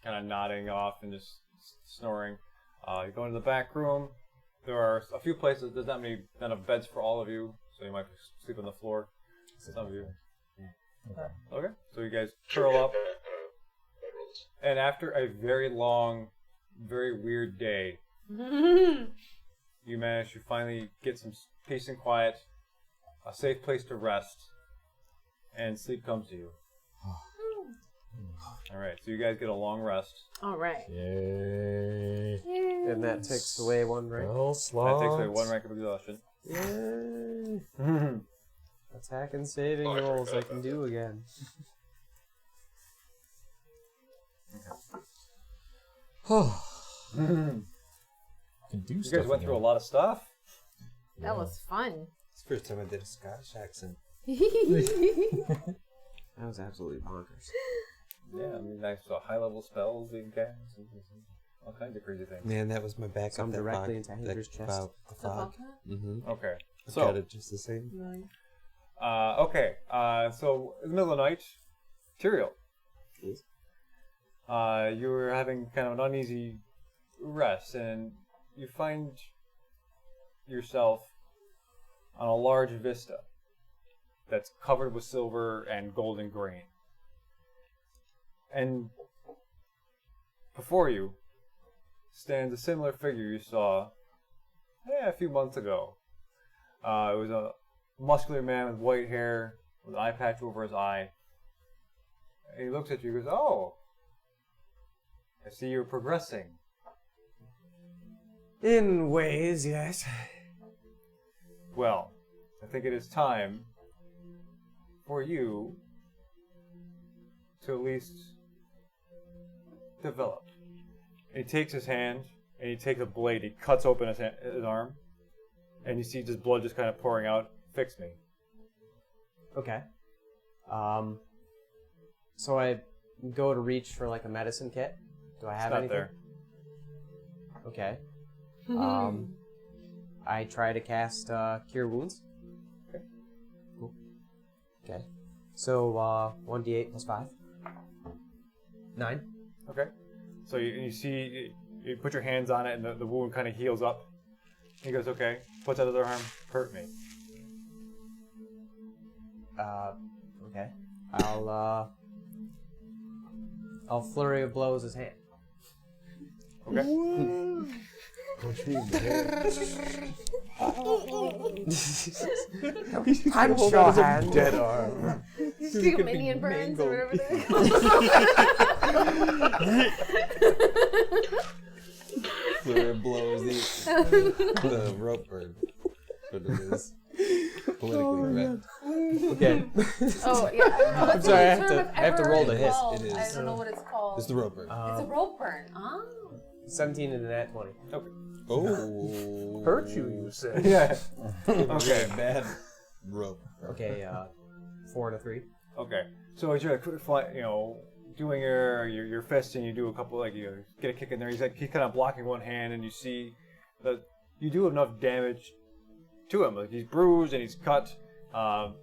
[SPEAKER 1] of nodding off and just snoring. You go into the back room. There are a few places. There's not enough beds for all of you, so you might sleep on the floor. Some of you. Okay. So you guys curl up,
[SPEAKER 10] Bedrolls.
[SPEAKER 1] and after a very long, very weird day, you manage to finally get some peace and quiet, a safe place to rest, and sleep comes to you. All right. So you guys get a long rest.
[SPEAKER 4] All right.
[SPEAKER 3] Yay.
[SPEAKER 8] And that takes away one rank.
[SPEAKER 3] Well,
[SPEAKER 1] That takes away 1 rank of exhaustion.
[SPEAKER 8] Yay! Attack and saving
[SPEAKER 10] Oh, I
[SPEAKER 8] rolls I
[SPEAKER 10] forgot
[SPEAKER 8] can
[SPEAKER 10] about
[SPEAKER 8] do again.
[SPEAKER 3] Can do
[SPEAKER 1] You
[SPEAKER 3] stuff
[SPEAKER 1] guys went
[SPEAKER 3] again.
[SPEAKER 1] through a lot of stuff.
[SPEAKER 4] That was fun.
[SPEAKER 2] It's the first time I did a Scottish accent.
[SPEAKER 8] That was absolutely bonkers.
[SPEAKER 1] Yeah, I mean, nice high-level spells you can cast, and all kinds of crazy things.
[SPEAKER 2] Man, that was my backup.
[SPEAKER 8] Some
[SPEAKER 2] that
[SPEAKER 8] directly
[SPEAKER 2] fog-
[SPEAKER 8] into
[SPEAKER 2] that
[SPEAKER 8] Andrew's chest.
[SPEAKER 2] fog- The fog. Mm-hmm.
[SPEAKER 1] Okay.
[SPEAKER 2] Got
[SPEAKER 1] So,
[SPEAKER 2] it just the same.
[SPEAKER 1] so in the middle of the night, Tyrael,
[SPEAKER 8] Yes.
[SPEAKER 1] you were having kind of an uneasy rest, and you find yourself on a large vista that's covered with silver and golden grain. And before you stands a similar figure you saw a few months ago. It was a muscular man with white hair, with an eye patch over his eye. And he looks at you and goes, "Oh, I see you're progressing."
[SPEAKER 8] In ways, yes.
[SPEAKER 1] Well, I think it is time for you to at least develop. And he takes his hand and he takes a blade, he cuts open his arm, and you see just blood just kind of pouring out. Fix me.
[SPEAKER 8] Okay. So I go to reach for like a medicine kit. Do I have
[SPEAKER 1] It's not
[SPEAKER 8] anything?
[SPEAKER 1] there.
[SPEAKER 8] Okay. I try to cast Cure Wounds.
[SPEAKER 1] Okay.
[SPEAKER 8] Cool. Okay. So 1d8 plus 5. 9.
[SPEAKER 1] Okay. So you see, you put your hands on it, and the wound kind of heals up. He goes, "Okay." Puts out his other arm. "Hurt me."
[SPEAKER 8] Okay. I'll flurry of blows his hand.
[SPEAKER 1] Okay.
[SPEAKER 8] Punch your hand.
[SPEAKER 6] Dead arm.
[SPEAKER 4] See minion burns or whatever they're
[SPEAKER 2] Flurry of blows the rope burn. What it is. Politically correct.
[SPEAKER 8] Okay.
[SPEAKER 4] Oh, yeah. I don't know.
[SPEAKER 8] I'm sorry, I have
[SPEAKER 4] Term
[SPEAKER 8] to-
[SPEAKER 4] I've
[SPEAKER 8] I have to
[SPEAKER 4] ever
[SPEAKER 8] roll
[SPEAKER 4] heard
[SPEAKER 8] to hit.
[SPEAKER 4] called.
[SPEAKER 2] It is.
[SPEAKER 4] I don't know what it's called.
[SPEAKER 2] It's the rope burn.
[SPEAKER 4] It's a rope burn. Oh.
[SPEAKER 8] 17 and a nat 20.
[SPEAKER 2] Oh.
[SPEAKER 5] Hurt you, you say?
[SPEAKER 1] Yeah.
[SPEAKER 2] Okay. Bad rope.
[SPEAKER 8] Okay, 4 and a 3.
[SPEAKER 1] Okay. So as you're doing your fist, and you do a couple, like, you get a kick in there. He's kind of blocking one hand, and you see that you do enough damage to him. Like, he's bruised and he's cut, and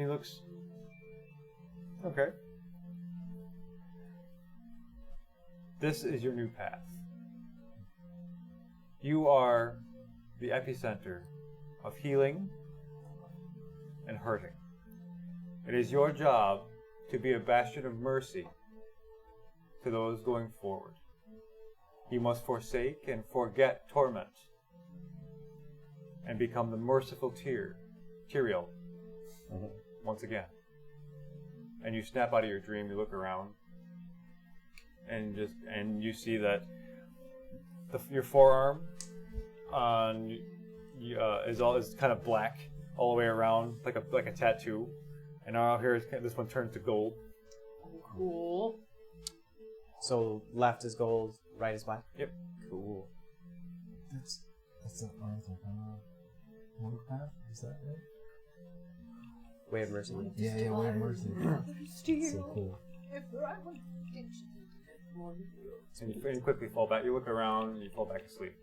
[SPEAKER 1] he looks okay. This is your new path. You are the epicenter of healing and hurting. It is your job to be a bastion of mercy to those going forward. You must forsake and forget torment and become the merciful Tyrael once again. And you snap out of your dream, you look around, and you see that your forearm is kind of black, all the way around, like a tattoo. And now here this one turns to gold.
[SPEAKER 4] Cool.
[SPEAKER 8] So left is gold, right is black?
[SPEAKER 1] Yep.
[SPEAKER 8] Cool.
[SPEAKER 3] That's an Arthur path. Is that right?
[SPEAKER 8] Way of Mercy.
[SPEAKER 3] Yeah, Way of Mercy. So cool.
[SPEAKER 1] And you quickly fall back. You look around and you fall back asleep.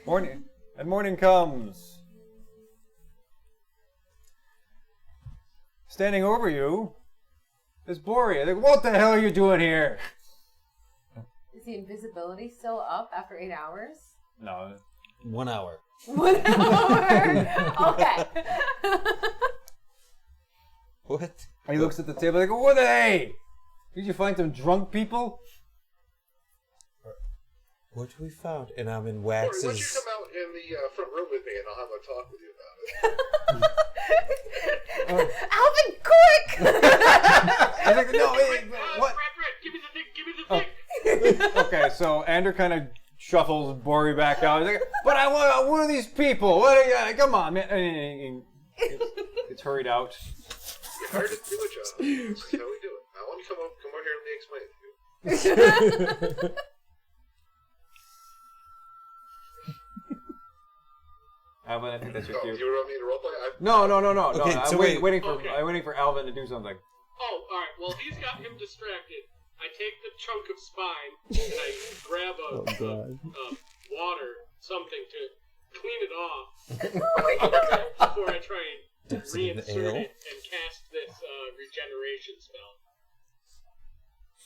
[SPEAKER 1] Morning. And morning comes. Standing over you is Borea. Like, what the hell are you doing here?
[SPEAKER 4] Is the invisibility still up after 8 hours?
[SPEAKER 1] No.
[SPEAKER 2] 1 hour.
[SPEAKER 4] 1 hour. Okay.
[SPEAKER 2] What?
[SPEAKER 1] And he looks at the table like, what are they? Did you find some drunk people?
[SPEAKER 2] What we found? And I'm in
[SPEAKER 10] Why don't you
[SPEAKER 2] Wax's.
[SPEAKER 10] come out in the front room with me and I'll have a talk with you about it.
[SPEAKER 4] Alvin, quick!
[SPEAKER 1] I was like, no, wait, what?
[SPEAKER 7] Brad, give me the thing.
[SPEAKER 1] Okay, so Ander kind of shuffles Bori back out. He's like, but I want one of these people. What are you? Come on, man. And it's hurried out.
[SPEAKER 10] You're hired to do a job. This is how we do it. I want you to come over here and explain it to you.
[SPEAKER 1] Alvin, I think that's just
[SPEAKER 10] Oh,
[SPEAKER 1] you.
[SPEAKER 10] you want me to roleplay?
[SPEAKER 1] No.
[SPEAKER 2] Okay,
[SPEAKER 1] I'm
[SPEAKER 2] so
[SPEAKER 1] waiting for
[SPEAKER 7] Okay.
[SPEAKER 1] I'm waiting for Alvin to do something.
[SPEAKER 7] Oh, alright. Well, he's got him distracted. I take the chunk of spine and I grab a water, something to clean it off before I try and
[SPEAKER 2] Dips it in the
[SPEAKER 7] reinsert
[SPEAKER 2] ale.
[SPEAKER 7] it and cast this regeneration spell.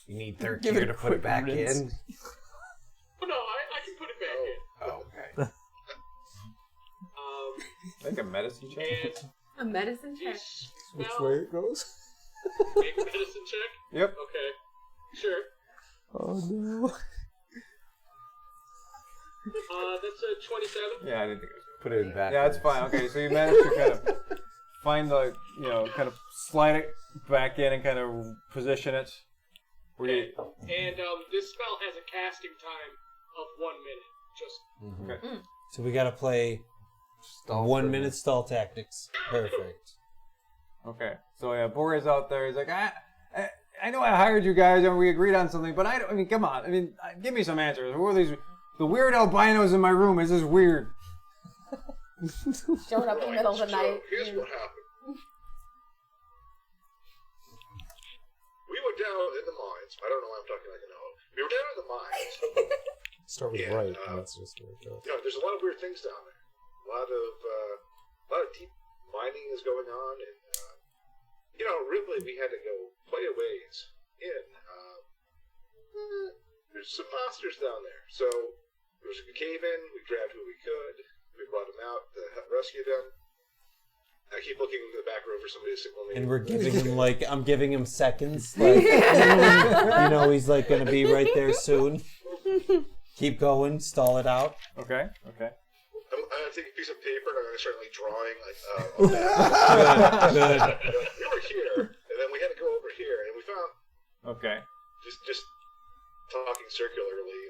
[SPEAKER 6] You need third gear to put it back in.
[SPEAKER 7] Oh no, I can put it back in.
[SPEAKER 6] Oh, okay.
[SPEAKER 1] Make a medicine check.
[SPEAKER 7] And
[SPEAKER 4] A medicine check.
[SPEAKER 7] this
[SPEAKER 2] Which
[SPEAKER 7] spell,
[SPEAKER 2] way it goes?
[SPEAKER 7] make a medicine check?
[SPEAKER 1] Yep.
[SPEAKER 7] Okay. Sure.
[SPEAKER 2] Oh no.
[SPEAKER 7] That's a 27.
[SPEAKER 1] Yeah, I didn't think it was.
[SPEAKER 6] Put it in back.
[SPEAKER 1] Yeah, it's fine. Okay, so you managed to kind of find the, kind of slide it back in and kind of position it. Where you,
[SPEAKER 7] And this spell has a casting time of 1 minute. Just
[SPEAKER 1] okay.
[SPEAKER 2] So we gotta play
[SPEAKER 6] Stall
[SPEAKER 2] 1
[SPEAKER 6] for a
[SPEAKER 2] minute stall tactics. Perfect.
[SPEAKER 1] Okay. So yeah, Borea's out there. He's like, I know I hired you guys and we agreed on something, but I mean, come on. I mean, give me some answers. Who are these? The weird albinos in my room. Is this weird?
[SPEAKER 4] Showing up in the middle of the
[SPEAKER 10] So,
[SPEAKER 4] night.
[SPEAKER 10] here's what happened. We went down in the mines. I don't know why I'm talking like an owl. We were down in the mines.
[SPEAKER 2] Start with
[SPEAKER 10] Yeah,
[SPEAKER 2] right, and that's just where it goes.
[SPEAKER 10] There's a lot of weird things down there. A lot of deep mining is going on, and really we had to go quite a ways in. There's some monsters down there, so there was a cave in. We grabbed who we could. We brought them out to rescue them. I keep looking in the back room for somebody to signal me.
[SPEAKER 2] And we're giving him I'm giving him seconds. He's like gonna be right there soon. Keep going, stall it out.
[SPEAKER 1] Okay.
[SPEAKER 10] I'm gonna take a piece of paper and I'm gonna start drawing a map.
[SPEAKER 2] Good.
[SPEAKER 10] We were here, and then we had to go over here, and we found
[SPEAKER 1] Okay.
[SPEAKER 10] just talking circularly.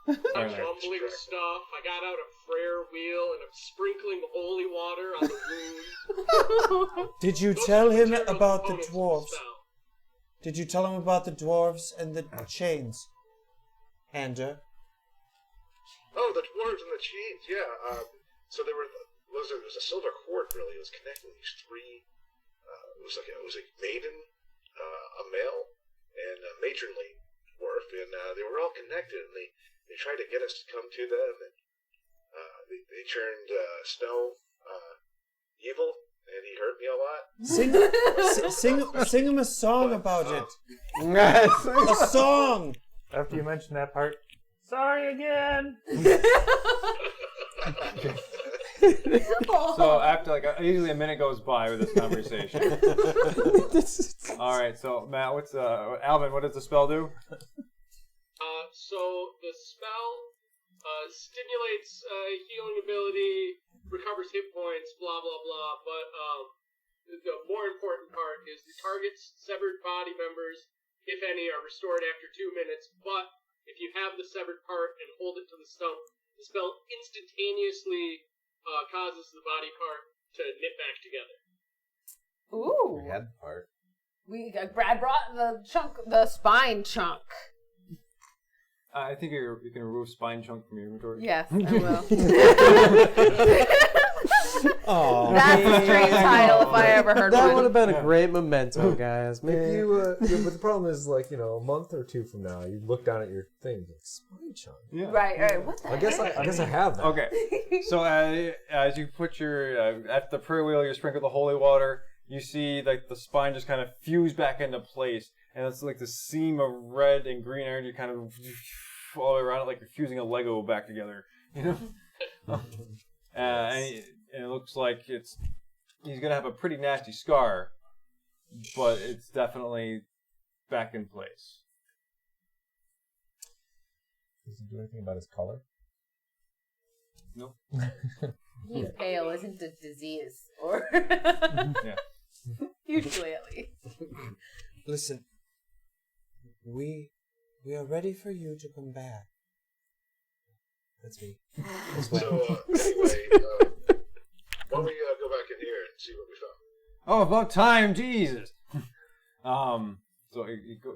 [SPEAKER 7] I'm
[SPEAKER 1] Alright.
[SPEAKER 7] mumbling stuff. I got out a Frere wheel and I'm sprinkling holy water on the wound.
[SPEAKER 2] Did you
[SPEAKER 7] Those
[SPEAKER 2] tell
[SPEAKER 7] are
[SPEAKER 2] him
[SPEAKER 7] material
[SPEAKER 2] about the
[SPEAKER 7] components of
[SPEAKER 2] dwarves?
[SPEAKER 7] spell.
[SPEAKER 2] Did you tell him about the dwarves and the chains? Ander?
[SPEAKER 10] Oh, the dwarves and the chains, yeah. So there was a silver cord, really. It was connecting these three. It was a maiden, a male, and a matronly dwarf, and they were all connected, and they tried to get us to come to them, and they turned Snow evil, and he hurt me a lot.
[SPEAKER 2] Sing him a song about it.
[SPEAKER 6] Okay.
[SPEAKER 2] A song.
[SPEAKER 5] After you mention that part, sorry again.
[SPEAKER 1] So after usually a minute goes by with this conversation. All right. So Matt, what's Alvin? What does the spell do?
[SPEAKER 7] So the spell stimulates healing ability, recovers hit points, blah blah blah. But the more important part is the target's severed body members, if any, are restored after 2 minutes. But if you have the severed part and hold it to the stump, the spell instantaneously causes the body part to knit back together.
[SPEAKER 4] Ooh.
[SPEAKER 6] We had the part.
[SPEAKER 4] Brad brought the spine chunk.
[SPEAKER 1] I think you can remove spine chunk from your inventory.
[SPEAKER 4] Yes, I will.
[SPEAKER 2] Oh,
[SPEAKER 4] That's a straight title if I ever heard
[SPEAKER 8] That
[SPEAKER 4] one.
[SPEAKER 8] would have been a great memento, guys.
[SPEAKER 3] If
[SPEAKER 8] Man.
[SPEAKER 3] you, but the problem is, like, a month or two from now, you look down at your thing, like, spine chunk.
[SPEAKER 1] Yeah.
[SPEAKER 4] Right. What the
[SPEAKER 3] I guess
[SPEAKER 4] heck?
[SPEAKER 3] I have that.
[SPEAKER 1] Okay. So as you put your at the prayer wheel, you sprinkle the holy water. You see like the spine just kind of fuse back into place, and it's like the seam of red and green energy kind of all the way around it, like you're fusing a Lego back together. And it looks like he's gonna have a pretty nasty scar, but it's definitely back in place.
[SPEAKER 3] Does he do anything about his color?
[SPEAKER 1] Nope.
[SPEAKER 4] He's pale isn't a disease, or
[SPEAKER 1] Yeah.
[SPEAKER 2] usually at least. Listen, we are ready for you to come back. That's me.
[SPEAKER 10] So, anyway, why don't we go back in here and see what we found?
[SPEAKER 1] Oh, about time, Jesus. So you go.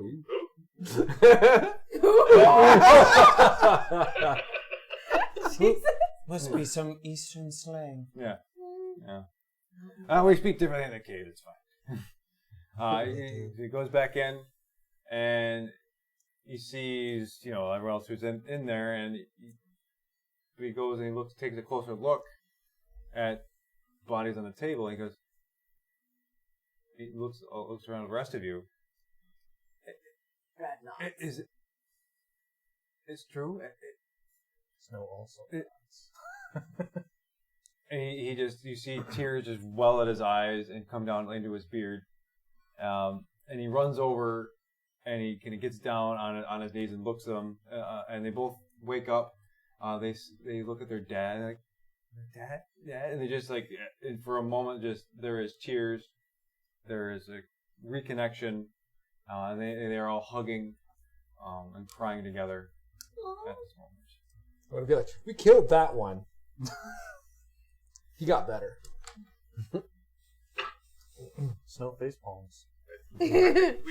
[SPEAKER 2] Must be some Eastern slang.
[SPEAKER 1] Yeah. We speak differently in the cave. It's fine. He goes back in, and he sees everyone else who's in there, and he goes and he takes a closer look at bodies on the table, and he looks around the rest of you.
[SPEAKER 4] Brad nods.
[SPEAKER 1] Is it? It's true.
[SPEAKER 3] Snow also.
[SPEAKER 1] And you see tears just well at his eyes and come down into his beard. And he runs over and he kind of gets down on his knees and looks at them. And they both wake up. They look at their dad and like, Dad? And they just and for a moment there is tears. There is a reconnection. And they are all hugging and crying together at this moment.
[SPEAKER 3] I'm gonna be like, we killed that one. He got better.
[SPEAKER 5] Snow face palms.
[SPEAKER 10] We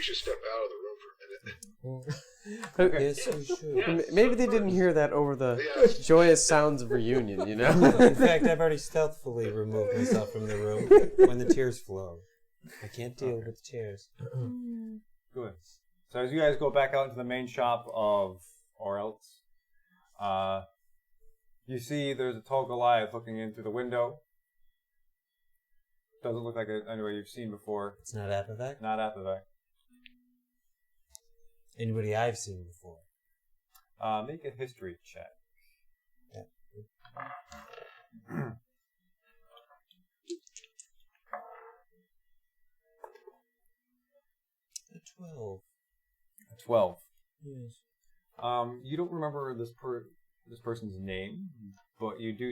[SPEAKER 10] should step out of the room for a minute.
[SPEAKER 2] Yes, we should.
[SPEAKER 8] Maybe they didn't hear that over the joyous sounds of reunion,
[SPEAKER 2] In fact, I've already stealthily removed myself from the room when the tears flow. I can't deal with tears.
[SPEAKER 1] Good. So as you guys go back out into the main shop of Orelts, you see there's a tall Goliath looking in through the window. Doesn't look like anywhere you've seen before.
[SPEAKER 2] It's not Apavak?
[SPEAKER 1] Not Apavak.
[SPEAKER 2] Anybody I've seen before?
[SPEAKER 1] Make a history check.
[SPEAKER 2] A 12.
[SPEAKER 1] A 12.
[SPEAKER 2] Yes.
[SPEAKER 1] You don't remember this person's name, but you do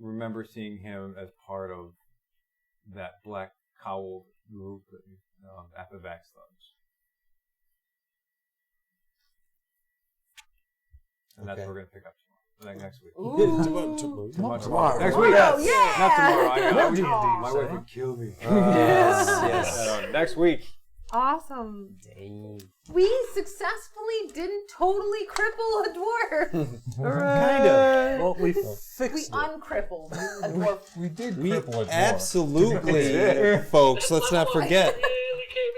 [SPEAKER 1] remember seeing him as part of that black cowled group that Apavak's thugs. And that's what we're going to pick up tomorrow. Next week.
[SPEAKER 2] Tomorrow.
[SPEAKER 1] Next week.
[SPEAKER 4] Oh, yeah.
[SPEAKER 1] Not tomorrow.
[SPEAKER 5] D&D,
[SPEAKER 1] My
[SPEAKER 5] so.
[SPEAKER 1] wife would kill me.
[SPEAKER 2] Yes.
[SPEAKER 1] Next week.
[SPEAKER 4] Awesome.
[SPEAKER 8] Dang.
[SPEAKER 4] We successfully didn't totally cripple a dwarf.
[SPEAKER 2] Kind of.
[SPEAKER 5] Well, we
[SPEAKER 4] We
[SPEAKER 5] fixed it.
[SPEAKER 4] uncrippled a dwarf.
[SPEAKER 3] We did
[SPEAKER 2] We
[SPEAKER 3] cripple a dwarf.
[SPEAKER 2] absolutely, folks, let's not forget,
[SPEAKER 7] Really came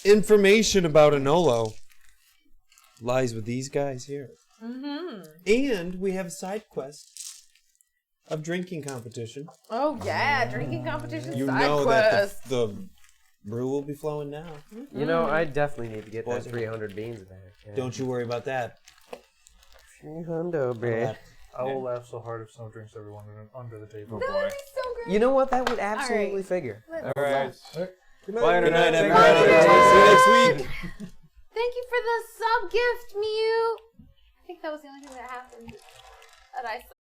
[SPEAKER 7] in handy.
[SPEAKER 2] information about Anolo lies with these guys here.
[SPEAKER 4] Mm-hmm.
[SPEAKER 2] And we have a side quest of drinking competition.
[SPEAKER 4] Oh yeah, drinking competition
[SPEAKER 2] You
[SPEAKER 4] side
[SPEAKER 2] know
[SPEAKER 4] quest.
[SPEAKER 2] that the brew will be flowing now.
[SPEAKER 8] You know, I definitely need to get
[SPEAKER 2] Was
[SPEAKER 8] that
[SPEAKER 2] it?
[SPEAKER 8] 300 beans back. Yeah.
[SPEAKER 2] Don't you worry about that.
[SPEAKER 8] 300, bruh.
[SPEAKER 5] I will laugh so hard if Snow drinks everyone under the table.
[SPEAKER 1] Oh boy.
[SPEAKER 4] so great.
[SPEAKER 8] You know what? That would absolutely
[SPEAKER 4] Alright.
[SPEAKER 8] figure.
[SPEAKER 1] All right.
[SPEAKER 3] Good
[SPEAKER 1] Bye,
[SPEAKER 2] Good night,
[SPEAKER 1] Internet.
[SPEAKER 2] everybody.
[SPEAKER 1] Thank you.
[SPEAKER 2] See you next week.
[SPEAKER 4] Thank you for the sub gift, Mew. I think that was the only thing that happened that I saw.